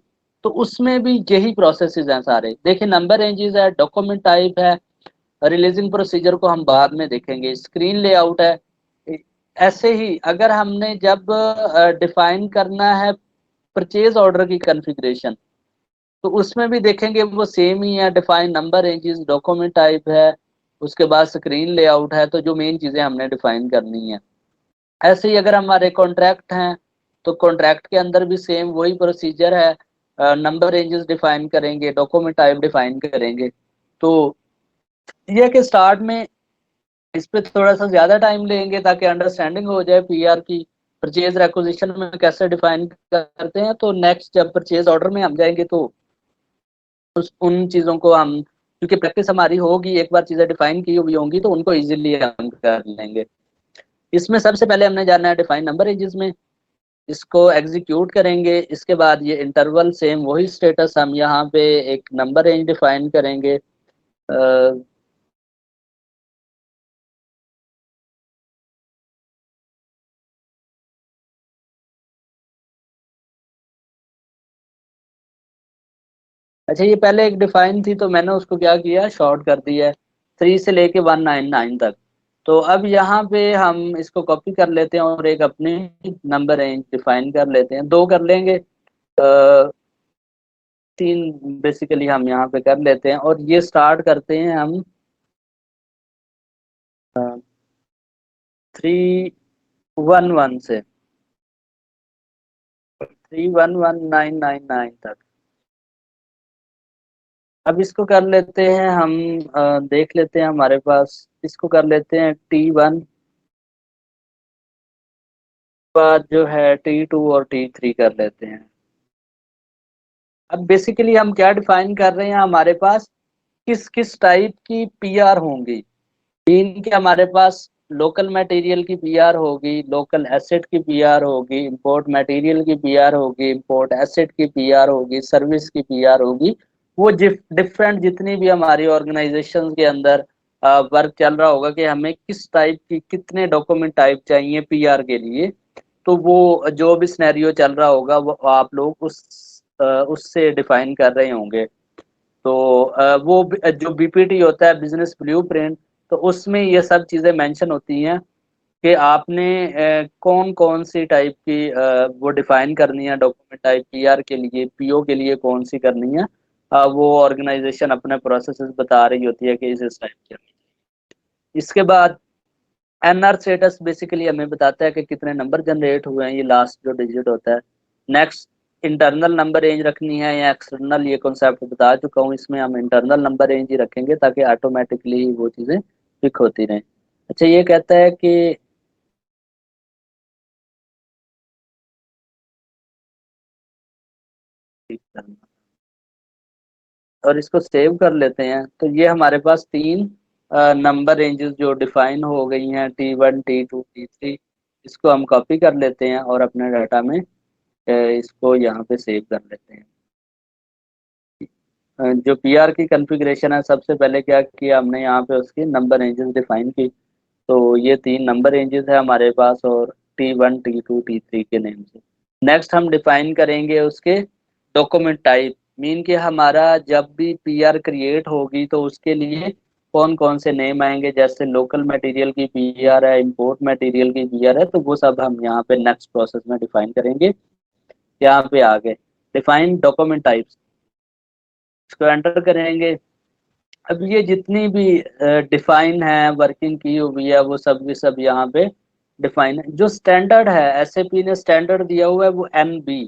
तो उसमें भी यही प्रोसेसेस हैं सारे। देखिए नंबर रेंजेस है, डॉक्यूमेंट टाइप है, रिलीजिंग प्रोसीजर को हम बाद में देखेंगे, स्क्रीन लेआउट है। ऐसे ही अगर हमने जब डिफाइन करना है परचेज ऑर्डर की कॉन्फ़िगरेशन, तो उसमें भी देखेंगे वो सेम ही है, define number ranges, document type है, उसके बाद स्क्रीन लेआउट है, तो जो मेन चीजें हमने डिफाइन करनी है। ऐसे ही अगर हमारे कॉन्ट्रैक्ट हैं तो कॉन्ट्रैक्ट के अंदर भी सेम वही प्रोसीजर है, नंबर रेंजेस डिफाइन करेंगे, डॉक्यूमेंट टाइप डिफाइन करेंगे। तो ये कि स्टार्ट में इस पे थोड़ा सा ज्यादा टाइम लेंगे ताकि अंडरस्टैंडिंग हो जाए पीआर की, परचेज रेक्विजिशन में कैसे डिफाइन करते हैं। तो नेक्स्ट जब परचेज ऑर्डर में हम जाएंगे तो उन चीजों को हम, क्योंकि प्रैक्टिस हमारी होगी, एक बार चीजें डिफाइन की हुई होंगी तो उनको इजीली हम कर लेंगे। इसमें सबसे पहले हमने जाना है डिफाइन नंबर रेंजेस में, इसको एग्जीक्यूट करेंगे। इसके बाद ये इंटरवल सेम वही स्टेटस, हम यहाँ पे एक नंबर रेंज डिफाइन करेंगे। अच्छा ये पहले एक डिफाइन थी तो मैंने उसको क्या किया, शॉर्ट कर दिया है 3 से लेके 199 तक। तो अब यहाँ पे हम इसको कॉपी कर लेते हैं और एक अपने नंबर रेंज डिफाइन कर लेते हैं, 2 कर लेंगे, 3 बेसिकली हम यहाँ पे कर लेते हैं। और ये स्टार्ट करते हैं हम 311 से 311999 तक। अब इसको कर लेते हैं हम, देख लेते हैं हमारे पास, इसको कर लेते हैं T1, बाद जो है T2 और T3 कर लेते हैं। अब बेसिकली हम क्या डिफाइन कर रहे हैं, हमारे पास किस किस टाइप की पीआर होंगी। तीन के हमारे पास लोकल मटेरियल की पीआर होगी, लोकल एसेट की पीआर होगी, इंपोर्ट मटेरियल की पीआर होगी, इंपोर्ट एसेट की पीआर होगी, सर्विस की पीआर होगी। वो डिफरेंट जितनी भी हमारी ऑर्गेनाइजेशन के अंदर वर्क चल रहा होगा कि हमें किस टाइप की कितने डॉक्यूमेंट टाइप चाहिए पीआर के लिए, तो वो जो भी सिनेरियो चल रहा होगा वो आप लोग उससे डिफाइन कर रहे होंगे। तो वो जो बीपीटी होता है, बिजनेस ब्लूप्रिंट, तो उसमें ये सब चीजें मेंशन होती हैं कि आपने कौन कौन सी टाइप की वो डिफाइन करनी है डॉक्यूमेंट टाइप, पीआर के लिए, पीओ के लिए कौन सी करनी है। वो ऑर्गेनाइजेशन अपने प्रोसेसेस बता रही होती है कि इस टाइप की। इसके बाद एनआर स्टेटस बेसिकली हमें बताता है कि कितने नंबर जनरेट हुए हैं, ये लास्ट जो डिजिट होता है। नेक्स्ट इंटरनल नंबर रेंज रखनी है या एक्सटर्नल, ये कॉन्सेप्ट बता चुका हूँ, इसमें हम इंटरनल नंबर रेंज ही रखेंगे ताकि ऑटोमेटिकली वो चीज़ें पिक होती रहें। अच्छा ये कहता है कि और इसको सेव कर लेते हैं। तो ये हमारे पास 3 नंबर रेंजेस जो डिफाइन हो गई हैं, T1 T2 T3, इसको हम कॉपी कर लेते हैं और अपने डाटा में इसको यहाँ पे सेव कर लेते हैं। जो पीआर की कॉन्फ़िगरेशन है, सबसे पहले क्या किया हमने, यहाँ पे उसकी नंबर रेंजेस डिफाइन की। तो ये 3 नंबर रेंजेस है हमारे पास और T1 T2 T3 के नेम से। नेक्स्ट हम डिफाइन करेंगे उसके डॉक्यूमेंट टाइप, मीन कि हमारा जब भी पीआर क्रिएट होगी तो उसके लिए कौन कौन से नेम आएंगे। जैसे लोकल मटेरियल की पीआर है, इंपोर्ट मटेरियल की पीआर है, तो वो सब हम यहाँ पे नेक्स्ट प्रोसेस में डिफाइन करेंगे। यहाँ पे आगे डिफाइन डॉक्यूमेंट टाइप्स, इसको एंटर करेंगे। अब ये जितनी भी डिफाइन है, वर्किंग की हुई है, वो सब भी सब यहाँ पे डिफाइन है। जो स्टैंडर्ड है, एसएपी ने स्टैंडर्ड दिया हुआ है वो एनबी।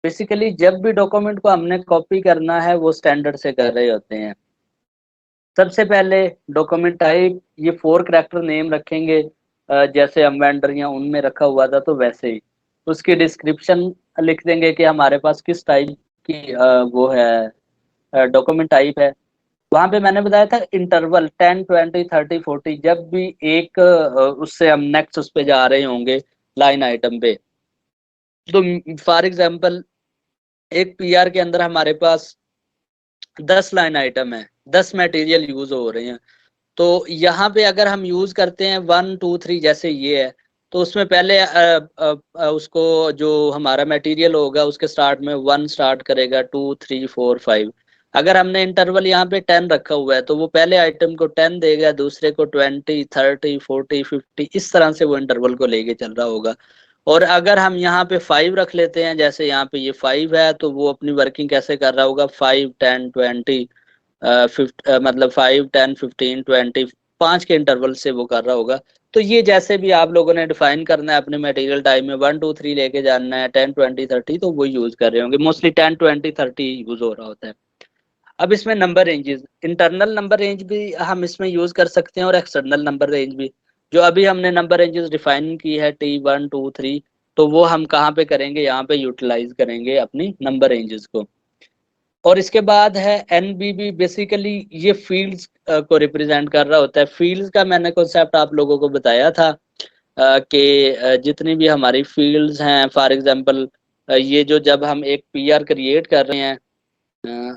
बेसिकली जब भी डॉक्यूमेंट को हमने कॉपी करना है वो स्टैंडर्ड से कर रहे होते हैं। सबसे पहले डॉक्यूमेंट टाइप, ये 4 कैरेक्टर नेम रखेंगे, जैसे हम वेंडर या उनमें रखा हुआ था तो वैसे ही। उसकी डिस्क्रिप्शन लिख देंगे कि हमारे पास किस टाइप की वो है डॉक्यूमेंट टाइप है। वहां पे मैंने बताया था इंटरवल 10 20 30 40, जब भी एक उससे हम नेक्स्ट उस पे जा रहे होंगे लाइन आइटम पे। तो फॉर एग्जांपल एक पीआर के अंदर हमारे पास 10 लाइन आइटम है, 10 मटेरियल यूज हो रहे हैं। तो यहाँ पे अगर हम यूज करते हैं 1 2 3, जैसे ये है, तो उसमें पहले उसको जो हमारा मटेरियल होगा उसके स्टार्ट में 1 स्टार्ट करेगा, 2 3 4 5। अगर हमने इंटरवल यहाँ पे 10 रखा हुआ है तो वो पहले आइटम को 10 देगा, दूसरे को 20 30 40 50, इस तरह से वो इंटरवल को लेके चल रहा होगा। और अगर हम यहाँ पे 5 रख लेते हैं, जैसे यहाँ पे ये 5 है, तो वो अपनी वर्किंग कैसे कर रहा होगा, 5 10 20 मतलब 5 10 15 20, 5 के इंटरवल से वो कर रहा होगा। तो ये जैसे भी आप लोगों ने डिफाइन करना है अपने मटेरियल टाइप में 1 2 3 लेके जाना है, 10 20 30, तो वो यूज कर रहे होंगे। मोस्टली 10 20 30 यूज हो रहा होता है। अब इसमें number ranges, internal number range भी हम इसमें यूज कर सकते हैं और एक्सटर्नल नंबर रेंज भी। जो अभी हमने नंबर रेंजेस डिफाइन की है T1 2 3, तो वो हम कहाँ पे करेंगे, यहाँ पे यूटिलाइज करेंगे अपनी नंबर रेंजेस को। और इसके बाद है NBB, बेसिकली ये फील्ड्स को रिप्रेजेंट कर रहा होता है। फील्ड्स का मैंने कॉन्सेप्ट आप लोगों को बताया था कि जितनी भी हमारी फील्ड्स हैं, फॉर एग्जांपल ये जो जब हम एक PR क्रिएट कर रहे हैं,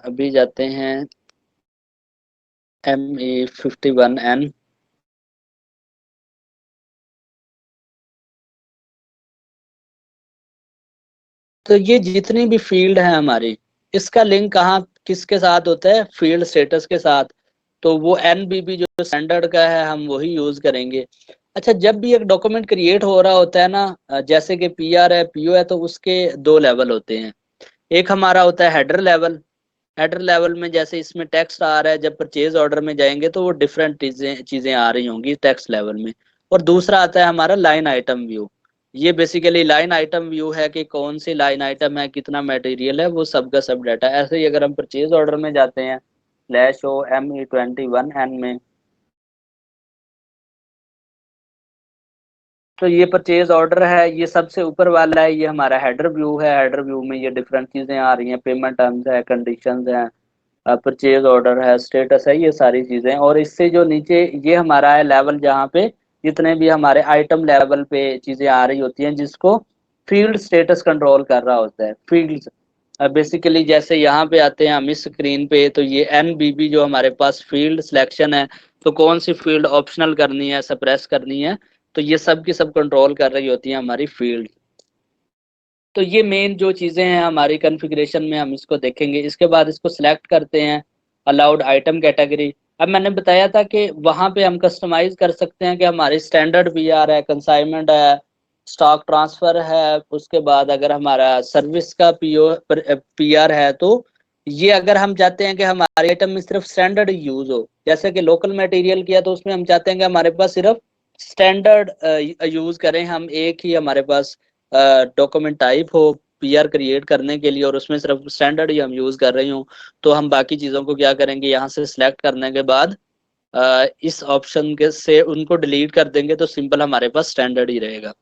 अभी जाते हैं ME51N, तो ये जितनी भी फील्ड है हमारी, इसका लिंक कहाँ किसके साथ होता है, फील्ड स्टेटस के साथ। तो वो NBB जो स्टैंडर्ड का है हम वही यूज करेंगे। अच्छा, जब भी एक डॉक्यूमेंट क्रिएट हो रहा होता है ना, जैसे कि PR है PO है, तो उसके 2 लेवल होते हैं। एक हमारा होता है हेडर लेवल। हेडर लेवल में जैसे इसमें टेक्स्ट आ रहा है, जब परचेज ऑर्डर में जाएंगे तो वो डिफरेंट चीजें आ रही होंगी टेक्स्ट लेवल में। और दूसरा आता है हमारा लाइन आइटम व्यू। ये बेसिकली लाइन आइटम व्यू है कि कौन सी लाइन आइटम है, कितना मटेरियल है, वो सब का सब डाटा। ऐसे ही अगर हम परचेज ऑर्डर में जाते हैं /ME21N में, तो ये परचेज ऑर्डर है, ये सबसे ऊपर वाला है, ये हमारा हेडर व्यू है। हेडर व्यू में ये डिफरेंट चीजें आ रही हैं, पेमेंट टर्म्स है, कंडीशंस हैं, परचेज ऑर्डर है, स्टेटस है, ये सारी चीजें। और इससे जो नीचे ये हमारा है लेवल, जहाँ पे जितने भी हमारे आइटम लेवल पे चीजें आ रही होती हैं, जिसको फील्ड स्टेटस कंट्रोल कर रहा होता है। फील्ड्स बेसिकली जैसे यहाँ पे आते हैं हम इस स्क्रीन पे, तो ये NBB जो हमारे पास फील्ड सिलेक्शन है, तो कौन सी फील्ड ऑप्शनल करनी है, सप्रेस करनी है, तो ये सब की सब कंट्रोल कर रही होती है हमारी फील्ड। तो ये मेन जो चीजें हैं हमारी कॉन्फ़िगरेशन में, हम इसको देखेंगे। इसके बाद इसको सिलेक्ट करते हैं अलाउड आइटम कैटेगरी। अब मैंने बताया था कि वहां पे हम कस्टमाइज कर सकते हैं कि हमारी स्टैंडर्ड PR है, कंसाइनमेंट है, स्टॉक ट्रांसफर है। उसके बाद अगर हमारा सर्विस का PR है, तो ये अगर हम चाहते हैं कि हमारे आइटम में सिर्फ स्टैंडर्ड यूज हो, जैसे कि लोकल मटेरियल किया, तो उसमें हम चाहते हैं कि हमारे पास सिर्फ स्टैंडर्ड यूज करें हम, एक ही हमारे पास डॉक्यूमेंट टाइप हो PR क्रिएट करने के लिए, और उसमें सिर्फ स्टैंडर्ड ही हम यूज कर रहे हो। तो हम बाकी चीजों को क्या करेंगे, यहाँ से सिलेक्ट करने के बाद इस ऑप्शन के से उनको डिलीट कर देंगे, तो सिंपल हमारे पास स्टैंडर्ड ही रहेगा।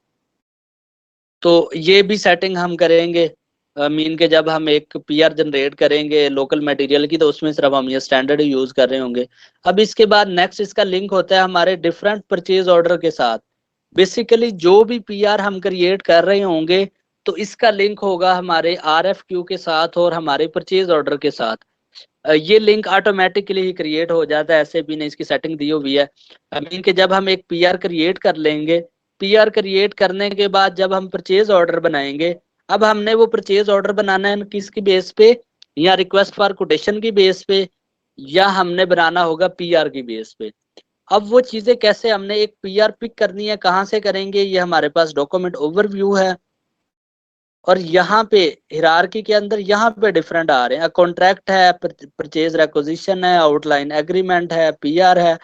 तो ये भी सेटिंग हम करेंगे मीन के जब हम एक PR जनरेट करेंगे लोकल मटेरियल की, तो उसमें सिर्फ हम ये स्टैंडर्ड यूज कर रहे होंगे। अब इसके बाद नेक्स्ट इसका लिंक होता है हमारे डिफरेंट परचेज ऑर्डर के साथ। बेसिकली जो भी PR हम क्रिएट कर रहे होंगे, तो इसका लिंक होगा हमारे RFQ के साथ और हमारे परचेज ऑर्डर के साथ। ये लिंक ऑटोमेटिकली ही क्रिएट हो जाता है, ऐसे भी नहीं इसकी सेटिंग दी हुई है। मीन के जब हम एक PR क्रिएट कर लेंगे, PR क्रिएट करने के बाद जब हम परचेज ऑर्डर बनाएंगे, अब हमने वो परचेज ऑर्डर बनाना है किसकी बेस पे, या रिक्वेस्ट फॉर कोटेशन की बेस पे, या हमने बनाना होगा PR की बेस पे। अब वो चीजें कैसे हमने एक PR पिक करनी है, कहाँ से करेंगे, ये हमारे पास डॉक्यूमेंट ओवरव्यू है। और यहाँ पे हिरार्की के अंदर यहाँ पे डिफरेंट आ रहे हैं, कॉन्ट्रैक्ट है, परचेज रेक्विजिशन है, आउटलाइन एग्रीमेंट है, PR है,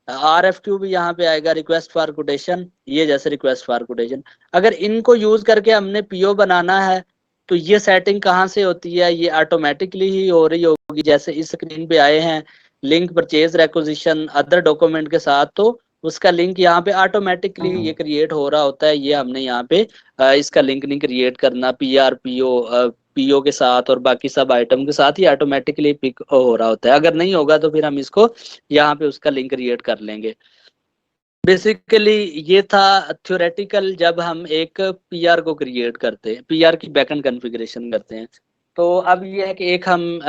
RFQ भी यहाँ पे आएगा, रिक्वेस्ट फॉर कोटेशन, ये जैसे रिक्वेस्ट फॉर कोटेशन। अगर इनको यूज करके हमने PO बनाना है, तो ये सेटिंग कहाँ से होती है, ये ऑटोमेटिकली ही हो रही होगी। जैसे इस स्क्रीन पे आए हैं link purchase requisition other document के साथ, तो उसका लिंक यहाँ पे ऑटोमेटिकली ये क्रिएट हो रहा होता है। ये हमने यहाँ पे इसका लिंक नहीं क्रिएट करना, PR PO के साथ और बाकी सब आइटम के साथ ही ऑटोमेटिकली पिक हो रहा होता है। अगर नहीं होगा तो फिर हम इसको यहाँ पे उसका लिंक क्रिएट कर लेंगे। बेसिकली ये था थ्योरेटिकल, जब हम एक PR को क्रिएट करते हैं, PR की बैकएंड कॉन्फ़िगरेशन करते हैं। तो अब ये है कि एक हम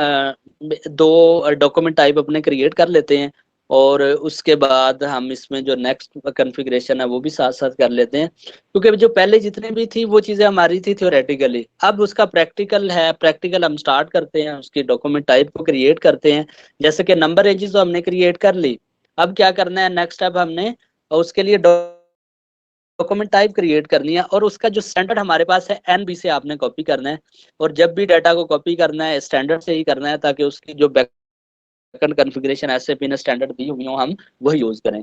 2 डॉक्यूमेंट टाइप अपने क्रिएट कर लेते हैं। और उसके बाद हम इसमें जो नेक्स्ट कॉन्फ़िगरेशन है वो भी साथ साथ कर लेते हैं, क्योंकि जो पहले जितने भी थी वो चीज़ें हमारी थी थ्योरेटिकली। अब उसका प्रैक्टिकल है, प्रैक्टिकल हम स्टार्ट करते हैं, उसकी डॉक्यूमेंट टाइप को क्रिएट करते हैं। जैसे कि नंबर रेंजेस तो हमने क्रिएट कर ली, अब क्या करना है नेक्स्ट स्टेप हमने उसके लिए डॉक्यूमेंट टाइप क्रिएट करनी है, और उसका जो स्टैंडर्ड हमारे पास है एनबी से आपने कॉपी करना है। और जब भी डाटा को कॉपी करना है स्टैंडर्ड से ही करना है, ताकि उसकी जो बैकएंड कॉन्फ़िगरेशन एसएपी ने स्टैंडर्ड दी हुई हो हम वही यूज करें।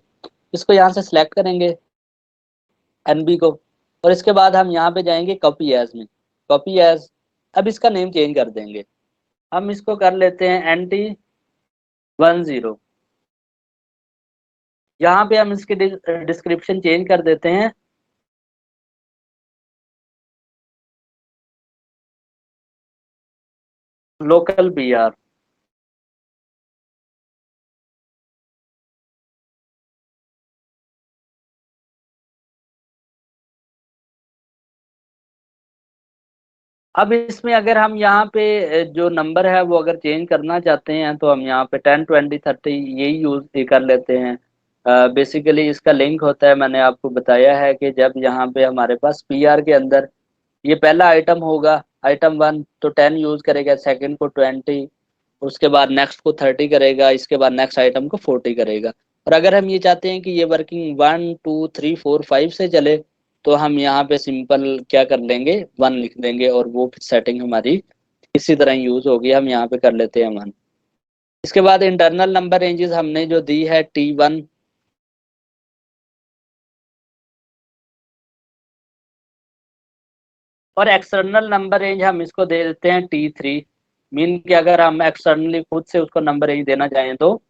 इसको यहाँ से सिलेक्ट करेंगे एनबी को, और इसके बाद हम यहाँ पे जाएंगे कॉपी एज में, कॉपी एज। अब इसका नेम चेंज कर देंगे, हम इसको कर लेते हैं NT10। यहाँ पे हम इसकी डिस्क्रिप्शन चेंज कर देते हैं लोकल BR। अब इसमें अगर हम यहाँ पे जो नंबर है वो अगर चेंज करना चाहते हैं तो हम यहाँ पे 10, 20, 30 यही यूज कर लेते हैं। बेसिकली इसका लिंक होता है, मैंने आपको बताया है कि जब यहाँ पे हमारे पास PR के अंदर ये पहला आइटम होगा, आइटम 1, तो 10 यूज करेगा, सेकंड को 20, उसके बाद नेक्स्ट को 30 करेगा, इसके बाद नेक्स्ट आइटम को 40 करेगा। और अगर हम ये चाहते हैं कि ये वर्किंग 1, 2, 3, 4, 5 से चले, तो हम यहाँ पे सिंपल क्या कर लेंगे 1 लिख देंगे, और वो सेटिंग हमारी इसी तरह यूज होगी। हम यहाँ पे कर लेते हैं 1। इसके बाद इंटरनल नंबर रेंजेस हमने जो दी है T1, और एक्सटर्नल नंबर रेंज हम इसको दे देते हैं T3। मीन कि अगर हम एक्सटर्नली खुद से उसको नंबर रेंज देना चाहें तो,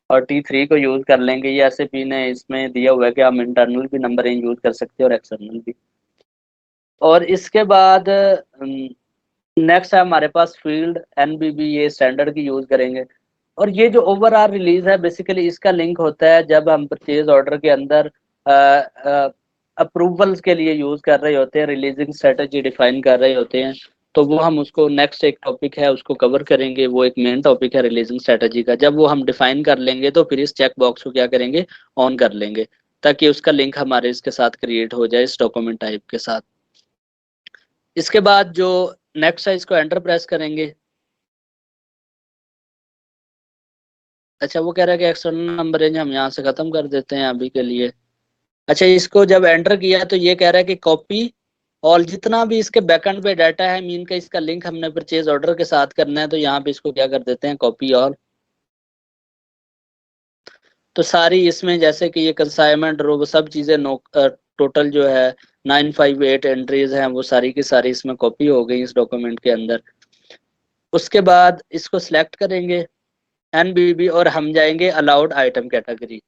और T3 को यूज कर लेंगे। ये एसएपी ने इसमें दिया हुआ है कि हम इंटरनल भी नंबर रेंज यूज कर सकते हैं और एक्सटर्नल भी। और इसके बाद नेक्स्ट है हमारे पास फील्ड NBB, ये स्टैंडर्ड की यूज करेंगे। और ये जो ओवरऑल रिलीज है बेसिकली इसका लिंक होता है जब हम परचेज ऑर्डर के अंदर अप्रूवल्स के लिए यूज कर रहे होते हैं, रिलीजिंग स्ट्रेटजी डिफाइन कर रहे होते हैं, तो वो हम उसको नेक्स्ट एक टॉपिक है उसको कवर करेंगे। वो एक मेन टॉपिक है रिलीजिंग स्ट्रेटजी का। जब वो हम डिफाइन कर लेंगे तो फिर इस चेक बॉक्स को क्या करेंगे ऑन कर लेंगे, ताकि उसका लिंक हमारे इसके साथ क्रिएट हो जाए इस डॉक्यूमेंट टाइप के साथ। इसके बाद जो नेक्स्ट है इसको एंटर प्रेस करेंगे। अच्छा, वो कह रहा है कि एक्सटर्नल नंबर रेंज हम यहाँ से खत्म कर देते हैं अभी के लिए। अच्छा, इसको जब एंटर किया तो ये कह रहा है कि कॉपी और जितना भी इसके बैकएंड पे डाटा है, मीन का इसका लिंक हमने परचेज ऑर्डर के साथ करना है, तो यहाँ पे इसको क्या कर देते हैं कॉपी ऑल। तो सारी इसमें जैसे कि ये कंसाइनमेंट रो सब चीजें टोटल जो है 958 एंट्रीज हैं, वो सारी की सारी इसमें कॉपी हो गई इस डॉक्यूमेंट के अंदर। उसके बाद इसको सिलेक्ट करेंगे NBB और हम जाएंगे अलाउड आइटम कैटेगरी।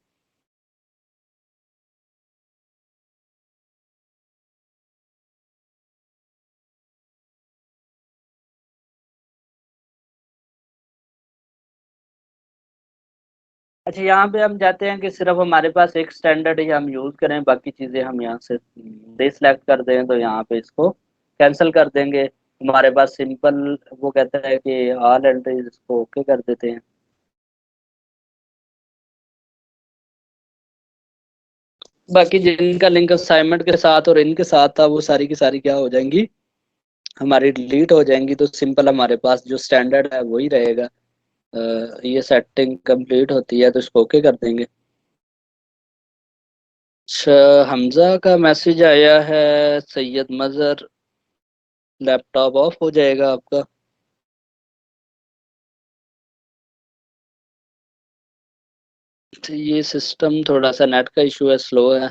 अच्छा, यहाँ पे हम चाहते हैं कि सिर्फ हमारे पास एक स्टैंडर्ड ही हम यूज करें, बाकी चीजें हम यहाँ से डिसलेक्ट कर दें, तो यहाँ पे इसको कैंसिल कर देंगे। हमारे पास सिंपल वो कहता है कि ऑल एंट्रीज, इसको ओके कर देते हैं। बाकी जिनका लिंक असाइनमेंट के साथ और इनके साथ था वो सारी की सारी क्या हो जाएंगी हमारी डिलीट हो जाएंगी। तो सिंपल हमारे पास जो स्टैंडर्ड है वही रहेगा। ये सेटिंग कंप्लीट होती है तो इसको ओके कर देंगे। अच्छा, हमजा का मैसेज आया है, सैयद मजहर लैपटॉप ऑफ हो जाएगा आपका। तो ये सिस्टम थोड़ा सा नेट का इशू है, स्लो है।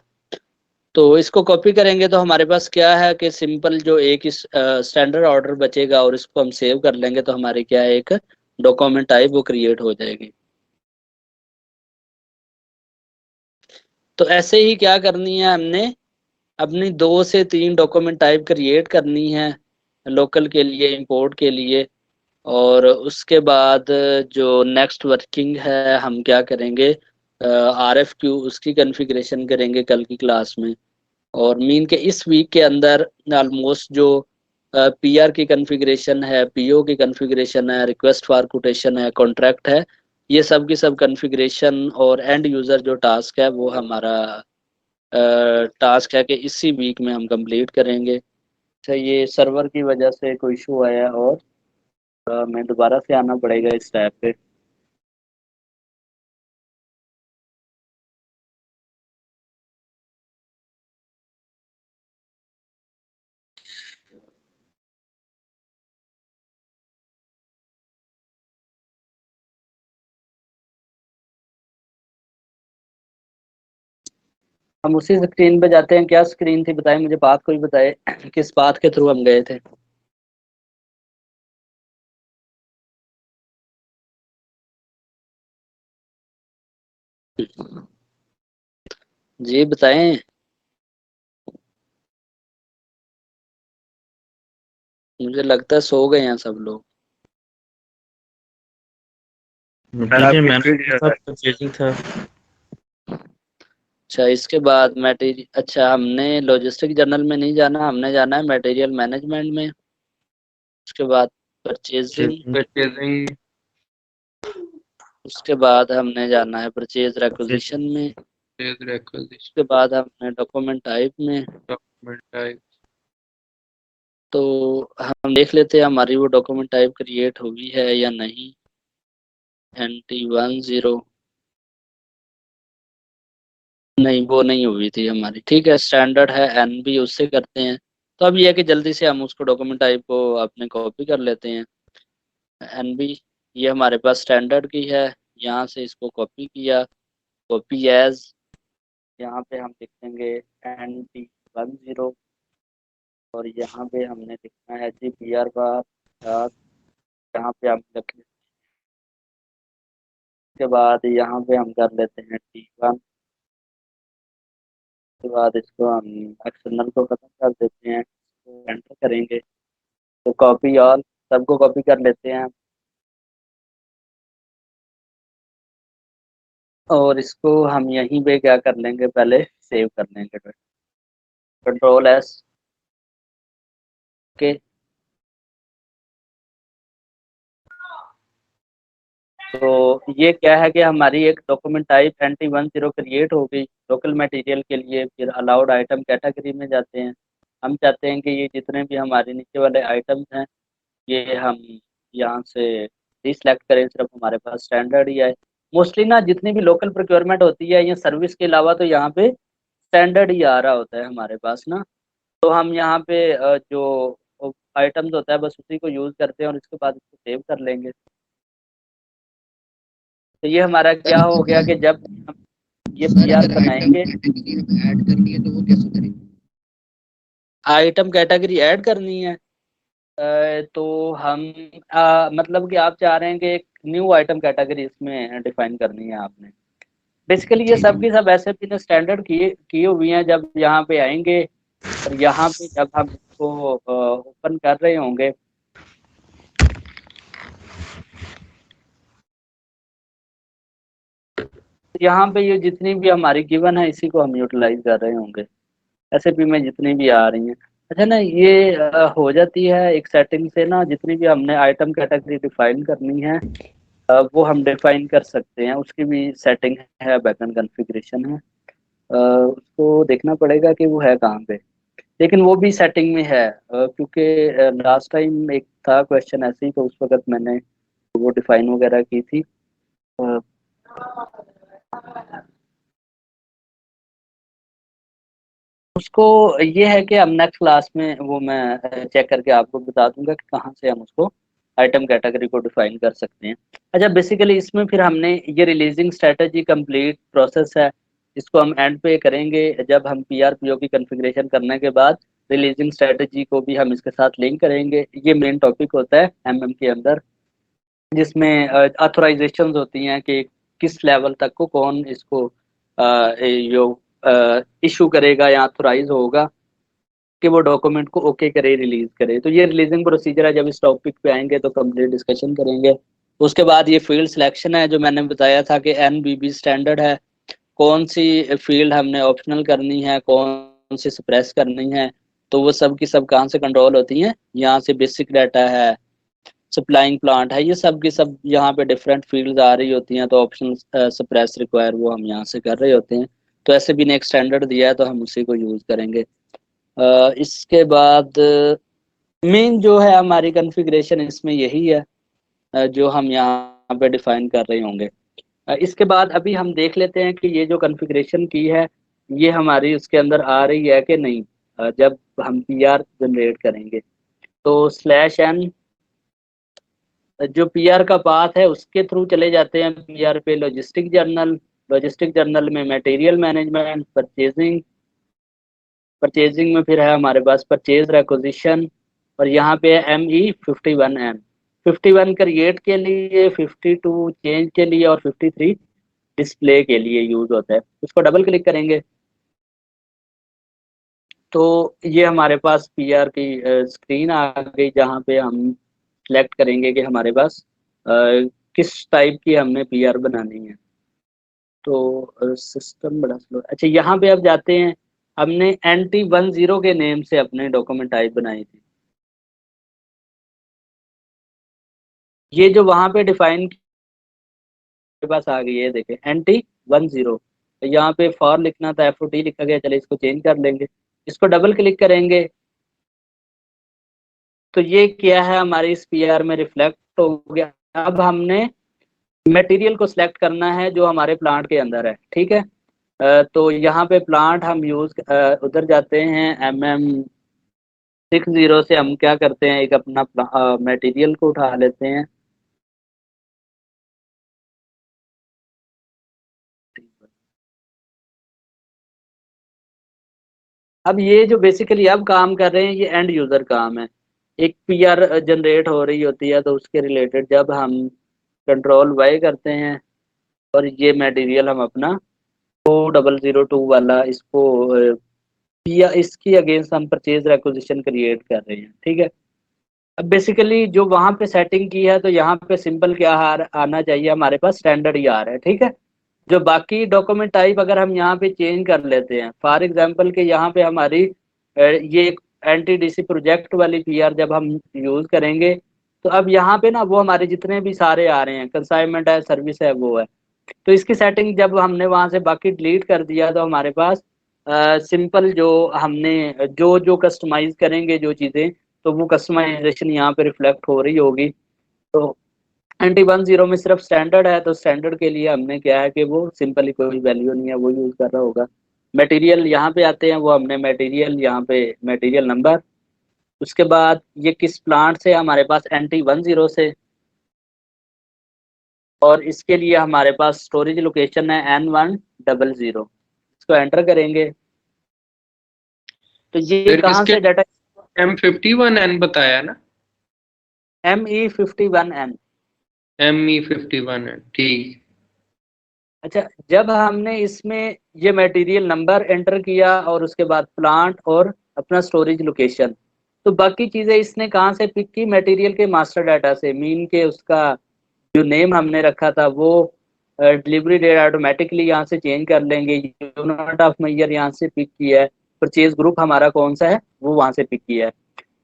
तो इसको कॉपी करेंगे तो हमारे पास क्या है कि सिंपल जो एक स्टैंडर्ड ऑर्डर बचेगा और इसको हम सेव कर लेंगे, तो हमारी क्या है एक डॉक्यूमेंट टाइप वो क्रिएट हो जाएगी। तो ऐसे ही क्या करनी है हमने अपनी 2 से 3 डॉक्यूमेंट टाइप क्रिएट करनी है लोकल के लिए, इंपोर्ट के लिए। और उसके बाद जो नेक्स्ट वर्किंग है हम क्या करेंगे RFQ उसकी कॉन्फ़िगरेशन करेंगे कल की क्लास में। और मीन के इस वीक के अंदर ऑलमोस्ट जो PR की कॉन्फ़िगरेशन है, PO की कॉन्फ़िगरेशन है, रिक्वेस्ट फॉर कोटेशन है, कॉन्ट्रैक्ट है, ये सब की सब कॉन्फ़िगरेशन और एंड यूज़र जो टास्क है वो हमारा टास्क है कि इसी वीक में हम कंप्लीट करेंगे। अच्छा, ये सर्वर की वजह से कोई इशू आया और मैं दोबारा से आना पड़ेगा इस टैब पे। हम उसी स्क्रीन पे जाते हैं। क्या स्क्रीन थी बताएं मुझे, बात कोई बताए किस बात के थ्रू हम गए थे। जी बताएं। मुझे लगता है सो गए हैं सब लोग। देखिए मैंने सब परचेजिंग था। अच्छा, इसके बाद मटेरियल, अच्छा हमने लॉजिस्टिक जर्नल में नहीं जाना, हमने जाना है मटेरियल मैनेजमेंट में। उसके बाद परचेजिंग, परचेजिंग, उसके बाद हमने जाना है परचेज रिक्विजिशन में। उसके बाद हमने डॉक्यूमेंट टाइप में। Document type. तो हम देख लेते हैं हमारी वो डॉक्यूमेंट टाइप क्रिएट हुई है या नहीं। NT10 नहीं, वो नहीं हुई थी हमारी। ठीक है, स्टैंडर्ड है NB, उससे करते हैं। तो अब ये है कि जल्दी से हम उसको डॉक्यूमेंट टाइप को अपने कॉपी कर लेते हैं। NB ये हमारे पास स्टैंडर्ड की है, यहाँ से इसको कॉपी किया, कॉपी एज, यहाँ पे हम लिखेंगे NT10 और यहाँ पे हमने लिखना है GPR बार डॉट, यहाँ पे हम लिखें। उसके बाद यहाँ पे हम कर लेते हैं T1। उसके बाद इसको हम एक्सटर्नल को खत्म कर देते हैं, एंटर करेंगे तो कॉपी ऑल, सबको कॉपी कर लेते हैं। और इसको हम यहीं पे क्या कर लेंगे, पहले सेव कर लेंगे, Ctrl+S के। तो ये क्या है कि हमारी एक डॉक्यूमेंट टाइप NT10 क्रिएट हो गई लोकल मटेरियल के लिए। फिर अलाउड आइटम कैटेगरी में जाते हैं। हम चाहते हैं कि ये जितने भी हमारे नीचे वाले आइटम्स हैं ये हम यहाँ से डिसलेक्ट करें, सिर्फ हमारे पास स्टैंडर्ड ही है। मोस्टली ना जितनी भी लोकल प्रोक्योरमेंट होती है या सर्विस के अलावा तो यहाँ पे स्टैंडर्ड ही आ रहा होता है हमारे पास ना। तो हम यहाँ पे जो आइटम्स होता है बस उसी को यूज़ करते हैं और इसके बाद इसको सेव कर लेंगे। तो ये हमारा सर क्या हो गया कि जब हम ये सर PR अगर आइटम बनाएंगे, कैटेगरी हम ऐड करनी है तो वो कैसे करेंगे? आइटम कैटेगरी ऐड करनी है तो हम मतलब कि आप चाह रहे हैं कि एक न्यू आइटम कैटेगरी इसमें डिफाइन करनी है आपने। बेसिकली ये जी सब जी। की सब ऐसे भी स्टैंडर्ड किए हुए हैं। जब यहाँ पे आएंगे और यहाँ पे जब हम इसको ओपन कर रहे होंगे यहाँ पे ये जितनी भी हमारी गिवन है इसी को हम यूटिलाइज कर रहे होंगे, SAP में जितनी भी आ रही हैं। अच्छा ना, ये हो जाती है एक सेटिंग से ना, जितनी भी हमने आइटम कैटेगरी डिफाइन करनी है वो हम डिफाइन कर सकते हैं। उसकी भी सेटिंग है, बैकएंड कॉन्फ़िगरेशन है, उसको देखना पड़ेगा कि वो है कहाँ पे। लेकिन वो भी सेटिंग में है क्योंकि लास्ट टाइम एक था क्वेश्चन ऐसे ही, तो उस वक्त मैंने वो डिफाइन वगैरह की थी। अ, उसको ये है कि हम नेक्स्ट क्लास में वो मैं चेक करके आपको बता दूंगा कि कहाँ से हम उसको आइटम कैटेगरी को डिफाइन कर सकते हैं। अच्छा, बेसिकली इसमें फिर हमने ये रिलीजिंग स्ट्रेटजी कंप्लीट प्रोसेस है, इसको हम एंड पे करेंगे जब हम PRPO की कॉन्फ़िगरेशन करने के बाद रिलीजिंग स्ट्रेटजी को भी हम इसके साथ लिंक करेंगे। ये मेन टॉपिक होता है MM के अंदर, जिसमें ऑथराइजेशंस होती हैं कि किस लेवल तक को कौन इसको इशू करेगा या ऑथराइज होगा कि वो डॉक्यूमेंट को ओके करे, रिलीज करे। तो ये रिलीजिंग प्रोसीजर है, जब इस टॉपिक पे आएंगे तो कंप्लीट डिस्कशन करेंगे। उसके बाद ये फील्ड सिलेक्शन है जो मैंने बताया था कि NBB स्टैंडर्ड है, कौन सी फील्ड हमने ऑप्शनल करनी है, कौन सी सप्रेस करनी है। तो वो सब की सब कहाँ से कंट्रोल होती हैं, यहाँ से बेसिक डाटा है, सप्लाइंग प्लांट है, ये सब की सब यहाँ पे डिफरेंट फील्ड्स आ रही होती हैं, तो ऑप्शन सप्रेस रिक्वायर वो हम यहाँ से कर रहे होते हैं। तो ऐसे भी ने एक स्टैंडर्ड दिया है तो हम उसी को यूज करेंगे। इसके बाद मेन जो है हमारी कॉन्फ़िगरेशन इसमें यही है जो हम यहाँ पे डिफाइन कर रहे होंगे। इसके बाद अभी हम देख लेते हैं कि ये जो कॉन्फ़िगरेशन की है ये हमारी उसके अंदर आ रही है कि नहीं। जब हम पीआर जनरेट करेंगे तो /n जो पीआर का पाथ है उसके थ्रू चले जाते हैं पीआर पे लॉजिस्टिक जर्नल, लॉजिस्टिक जर्नल में मटेरियल मैनेजमेंट, परचेजिंग में फिर है हमारे पास परचेज रिक्विजिशन, और यहाँ पे है ME51N, 51 क्रिएट के लिए, 52 चेंज के लिए और 53 डिस्प्ले के लिए यूज होता है। उसको डबल क्लिक करेंगे तो ये हमारे पास पीआर की स्क्रीन आ गई जहाँ पे हम सिलेक्ट करेंगे कि हमारे पास किस टाइप की हमने पीआर बनानी है। तो सिस्टम बड़ा स्लो। अच्छा, यहाँ पे अब जाते हैं, हमने NT10 के नेम से अपने डॉक्यूमेंट टाइप बनाई थी। ये जो वहाँ पे डिफाइन के पास आ गई है, देखें NT10, तो यहाँ पे फॉर लिखना था, FOT लिखा गया, चले इसको चेंज कर लेंगे। इसको डबल क्लिक करेंगे तो ये क्या है हमारी इस पीआर में रिफ्लेक्ट हो गया। अब हमने मटेरियल को सिलेक्ट करना है जो हमारे प्लांट के अंदर है, ठीक है। तो यहाँ पे प्लांट हम यूज उधर जाते हैं, MM60 से हम क्या करते हैं, एक अपना मटेरियल को उठा लेते हैं। अब ये जो बेसिकली अब काम कर रहे हैं ये एंड यूजर काम है। एक पीआर जनरेट हो रही होती है तो उसके रिलेटेड जब हम Ctrl+Y करते हैं और ये मटेरियल हम अपना 2002 वाला इसको या इसकी अगेंस्ट हम परचेज रिक्विजिशन क्रिएट कर रहे हैं, ठीक है। अब बेसिकली जो वहाँ पे सेटिंग की है तो यहाँ पे सिंपल क्या आना चाहिए, हमारे पास स्टैंडर्ड ही आ रहा है, ठीक है। जो बाकी डॉक्यूमेंट टाइप अगर हम यहाँ पे चेंज कर लेते हैं, फॉर एग्जांपल के यहाँ पे हमारी ये NTDC प्रोजेक्ट वाली पीआर जब हम यूज करेंगे तो अब यहाँ पे ना वो हमारे जितने भी सारे आ रहे हैं, कंसाइनमेंट है, सर्विस है, वो है। तो इसकी सेटिंग जब हमने वहाँ से बाकी डिलीट कर दिया तो हमारे पास सिंपल जो हमने जो जो कस्टमाइज करेंगे जो चीज़ें, तो वो कस्टमाइजेशन यहाँ पे रिफ्लेक्ट हो रही होगी। तो NT10 में सिर्फ स्टैंडर्ड है तो स्टैंडर्ड के लिए हमने क्या है कि वो सिंपली कोई वैल्यू नहीं है, वो यूज कर रहा होगा। मटेरियल यहाँ पे आते हैं, वो हमने मटेरियल यहाँ पे मटेरियल नंबर, उसके बाद ये किस प्लांट से, हमारे पास NT10 से, और इसके लिए हमारे पास स्टोरेज लोकेशन है N100। इसको एंटर करेंगे तो ये कहाँ से डाटा, M51N बताया ना, ME51N। ME51N, ठीक। अच्छा, जब हमने इसमें ये मटेरियल नंबर एंटर किया और उसके बाद प्लांट और अपना स्टोरेज लोकेशन, तो बाकी चीज़ें इसने कहाँ से पिक की, मटेरियल के मास्टर डाटा से। मीन के उसका जो नेम हमने रखा था वो डिलीवरी डेट ऑटोमेटिकली यहाँ से चेंज कर लेंगे, यूनिट ऑफ मेजर यहाँ से पिक किया है, परचेज ग्रुप हमारा कौन सा है वो वहाँ से पिक किया है।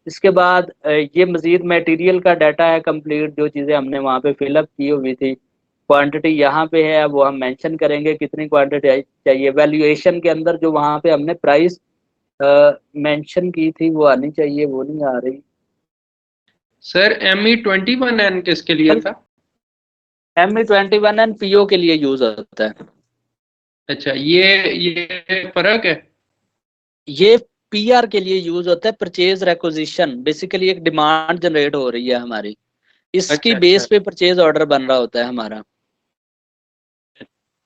इसके बाद ये मजीद मटेरियल का डाटा है कंप्लीट, जो चीज़ें हमने वहाँ पे फिलअप की हुई थी। क्वांटिटी यहाँ पे है, वो हम मेंशन करेंगे कितनी क्वांटिटी चाहिए। वैल्यूएशन के अंदर जो वहाँ पे हमने प्राइस मेंशन की थी वो आनी चाहिए, वो नहीं आ रही। सर ME21N किसके लिए था? ME21N PO के लिए यूज होता है। अच्छा, ये फर्क है। ये पीआर के लिए यूज होता है, परचेज रिक्विजिशन। बेसिकली एक डिमांड जनरेट हो रही है हमारी, इसकी अच्छा, बेस अच्छा। पे परचेज ऑर्डर बन रहा होता है हमारा।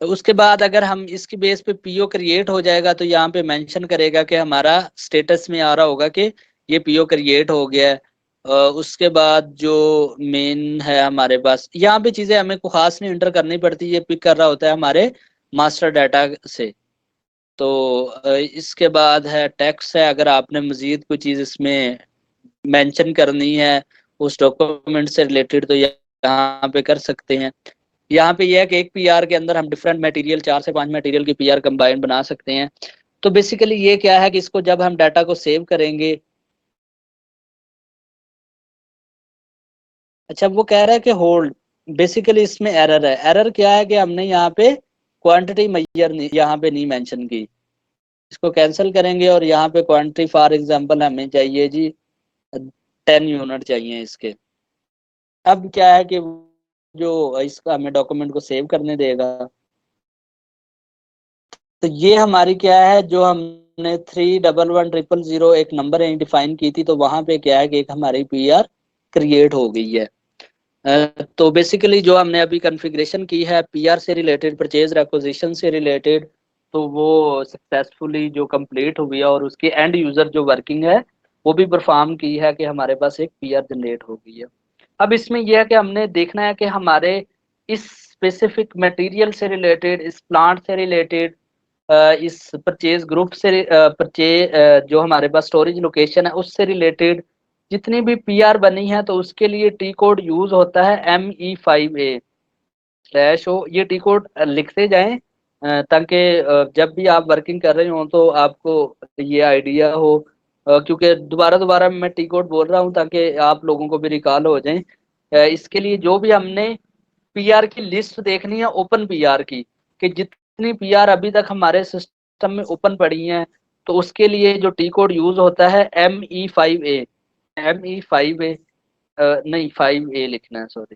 तो उसके बाद अगर हम इसकी बेस पे पीओ क्रिएट हो जाएगा तो यहाँ पे मेंशन करेगा कि हमारा स्टेटस में आ रहा होगा कि ये पीओ क्रिएट हो गया है। उसके बाद जो मेन है हमारे पास, यहाँ पे चीजें हमें को खास नहीं इंटर करनी पड़ती, ये पिक कर रहा होता है हमारे मास्टर डाटा से। तो इसके बाद है टैक्स है, अगर आपने मजीद कोई चीज़ इसमें मेंशन करनी है उस डॉक्यूमेंट से रिलेटेड तो यहाँ पे कर सकते हैं। यहाँ पे यह है कि एक पीआर के अंदर हम डिफरेंट मटेरियल, 4 से 5 मटेरियल की पीआर कंबाइन बना सकते हैं। तो बेसिकली ये क्या है कि इसको जब हम डाटा को सेव करेंगे अच्छा, वो कह रहा है कि होल्ड, बेसिकली इसमें एरर है। एरर क्या है कि हमने यहाँ पे क्वांटिटी मेजर नहीं, यहाँ पे नहीं मेंशन की। इसको कैंसिल करेंगे और यहाँ पे क्वांटिटी फॉर एग्जांपल हमें चाहिए जी 10 यूनिट चाहिए इसके। अब क्या है कि जो इसका हमें डॉक्यूमेंट को सेव करने देगा, तो ये हमारी क्या है, जो हमने 31110 एक नंबर डिफाइन की थी, तो वहां पे क्या है कि एक हमारी पीआर क्रिएट हो गई है। तो बेसिकली जो हमने अभी कॉन्फ़िगरेशन की है पीआर से रिलेटेड, परचेज रिक्विजिशन से रिलेटेड, तो वो सक्सेसफुली जो कंप्लीट हुई है और उसकी एंड यूजर जो वर्किंग है वो भी परफॉर्म की है कि हमारे पास एक पीआर जनरेट हो गई है। अब इसमें यह है कि हमने देखना है कि हमारे इस स्पेसिफिक मटेरियल से रिलेटेड, इस प्लांट से रिलेटेड, इस परचेज ग्रुप से परचेज जो हमारे पास स्टोरेज लोकेशन है उससे रिलेटेड जितनी भी पीआर बनी है, तो उसके लिए टी कोड यूज होता है ME5A/O। ये टी कोड लिखते जाएं ताकि जब भी आप वर्किंग कर रहे हो तो आपको ये आइडिया हो। क्योंकि दोबारा दोबारा मैं टी कोड बोल रहा हूँ ताकि आप लोगों को भी रिकॉल हो जाए। इसके लिए जो भी हमने पीआर की लिस्ट देखनी है, ओपन पीआर की, कि जितनी पीआर अभी तक हमारे सिस्टम में ओपन पड़ी हैं, तो उसके लिए जो टी कोड यूज होता है ME5A। ME5A नहीं 5A लिखना है, सॉरी,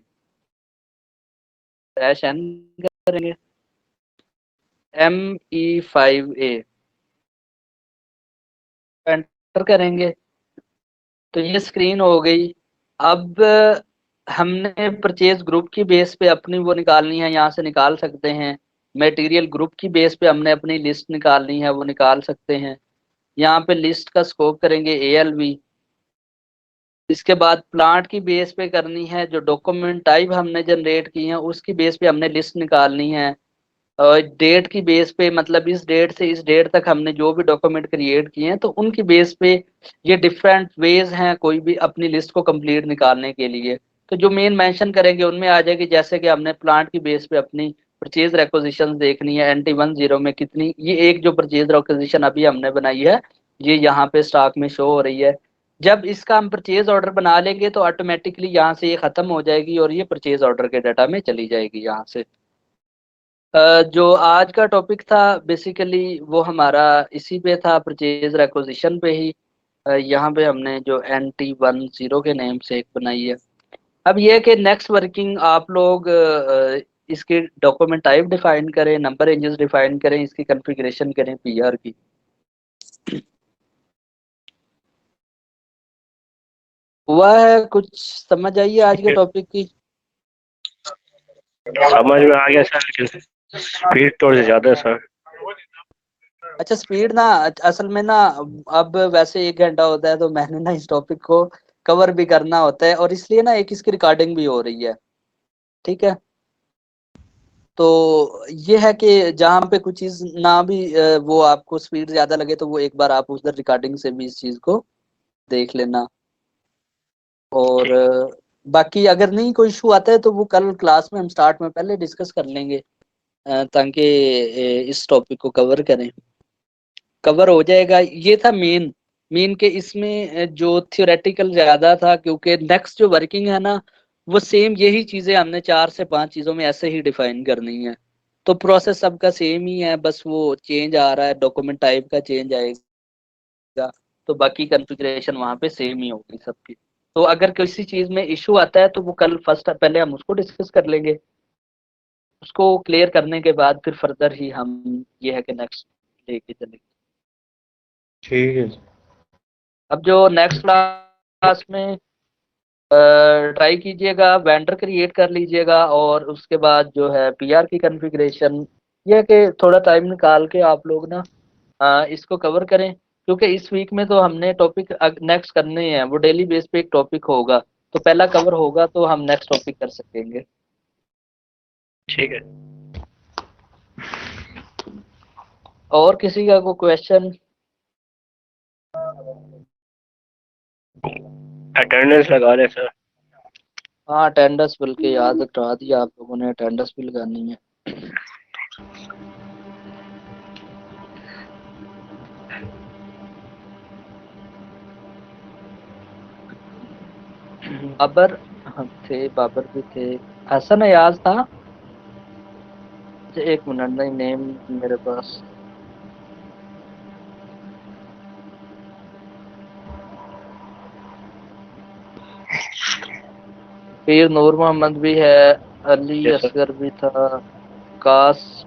-N करेंगे, ME5A एंटर करेंगे तो ये स्क्रीन हो गई। अब हमने परचेज ग्रुप की बेस पे अपनी वो निकालनी है, यहाँ से निकाल सकते हैं। मटेरियल ग्रुप की बेस पे हमने अपनी लिस्ट निकालनी है, वो निकाल सकते हैं। यहाँ पे लिस्ट का स्कोप करेंगे ALV। इसके बाद प्लांट की बेस पे करनी है, जो डॉक्यूमेंट टाइप हमने जनरेट की है उसकी बेस पे हमने लिस्ट निकालनी है। और डेट की बेस पे, मतलब इस डेट से इस डेट तक हमने जो भी डॉक्यूमेंट क्रिएट किए हैं तो उनकी बेस पे ये डिफरेंट वेज हैं कोई भी अपनी लिस्ट को कंप्लीट निकालने के लिए। तो जो मेन मेंशन करेंगे उनमें आ जाएगी, जैसे कि हमने प्लांट की बेस पे अपनी परचेज रिक्विजिशन देखनी है NT10 में कितनी, ये एक जो परचेज रिक्विजिशन अभी हमने बनाई है ये यहाँ पे स्टॉक में शो हो रही है। जब इसका हम परचेज ऑर्डर बना लेंगे तो ऑटोमेटिकली यहाँ से ये खत्म हो जाएगी और ये परचेज ऑर्डर के डाटा में चली जाएगी यहाँ से। जो आज का टॉपिक था बेसिकली वो हमारा इसी पे था, परचेज रिक्विजिशन पे ही। यहाँ पे हमने जो NT10 के नेम से एक बनाई है। अब ये है कि नेक्स्ट वर्किंग आप लोग इसके डॉक्यूमेंट टाइप डिफाइन करें, नंबर रेंजेस डिफाइन करें, इसकी कॉन्फ़िगरेशन करें पीआर की। हुआ है कुछ, समझ आई है आज के टॉपिक की? समझ में आ गया सर, लेकिन स्पीड थोड़ी सी ज्यादा है सर। अच्छा, स्पीड ना, असल में ना अब वैसे 1 घंटा होता है तो मैंने ना इस टॉपिक को कवर भी करना होता है और इसलिए ना एक इसकी रिकॉर्डिंग भी हो रही है, ठीक है। तो ये है कि जहाँ पे कुछ चीज ना भी वो आपको स्पीड ज्यादा लगे तो वो एक बार आप उधर रिकॉर्डिंग से भी इस चीज को देख लेना। और बाकी अगर नहीं कोई इशू आता है तो वो कल क्लास में हम स्टार्ट में पहले डिस्कस कर लेंगे ताकि इस टॉपिक को कवर करें, कवर हो जाएगा। ये था मेन के इसमें जो थियोरेटिकल ज्यादा था, क्योंकि नेक्स्ट जो वर्किंग है ना वो सेम यही चीजें हमने 4 से 5 चीजों में ऐसे ही डिफाइन करनी है। तो प्रोसेस सबका सेम ही है, बस वो चेंज आ रहा है, डॉक्यूमेंट टाइप का चेंज आएगा, तो बाकी कॉन्फ़िगरेशन वहाँ पे सेम ही होगी सबकी। तो अगर किसी चीज में इशू आता है तो वो कल फर्स्ट पहले हम उसको डिस्कस कर लेंगे, उसको क्लियर करने के बाद फिर फर्दर ही हम ये है कि नेक्स्ट लेके चलेंगे। ठीक है। अब जो नेक्स्ट क्लास में ट्राई कीजिएगा, वेंडर क्रिएट कर लीजिएगा और उसके बाद जो है पीआर की कॉन्फ़िगरेशन, ये है कि थोड़ा टाइम निकाल के आप लोग ना इसको कवर करें, क्योंकि इस वीक में तो हमने टॉपिक नेक्स्ट करने हैं, वो डेली बेस पे एक टॉपिक होगा, तो पहला कवर होगा तो हम नेक्स्ट टॉपिक कर सकेंगे। ठीक है। और किसी का कोई क्वेश्चन? अटेंडेंस लगा रहे सर। हाँ, अटेंडेंस बिल के याद करा दिया आप लोगों ने, अटेंडेंस भी लगानी है। अबर थे, बाबर भी थे, हसन अयाज था। एक मिनट, नहीं नेम मेरे पास। फिर नूर मोहम्मद भी है, अली Yes, sir. असगर भी था, कास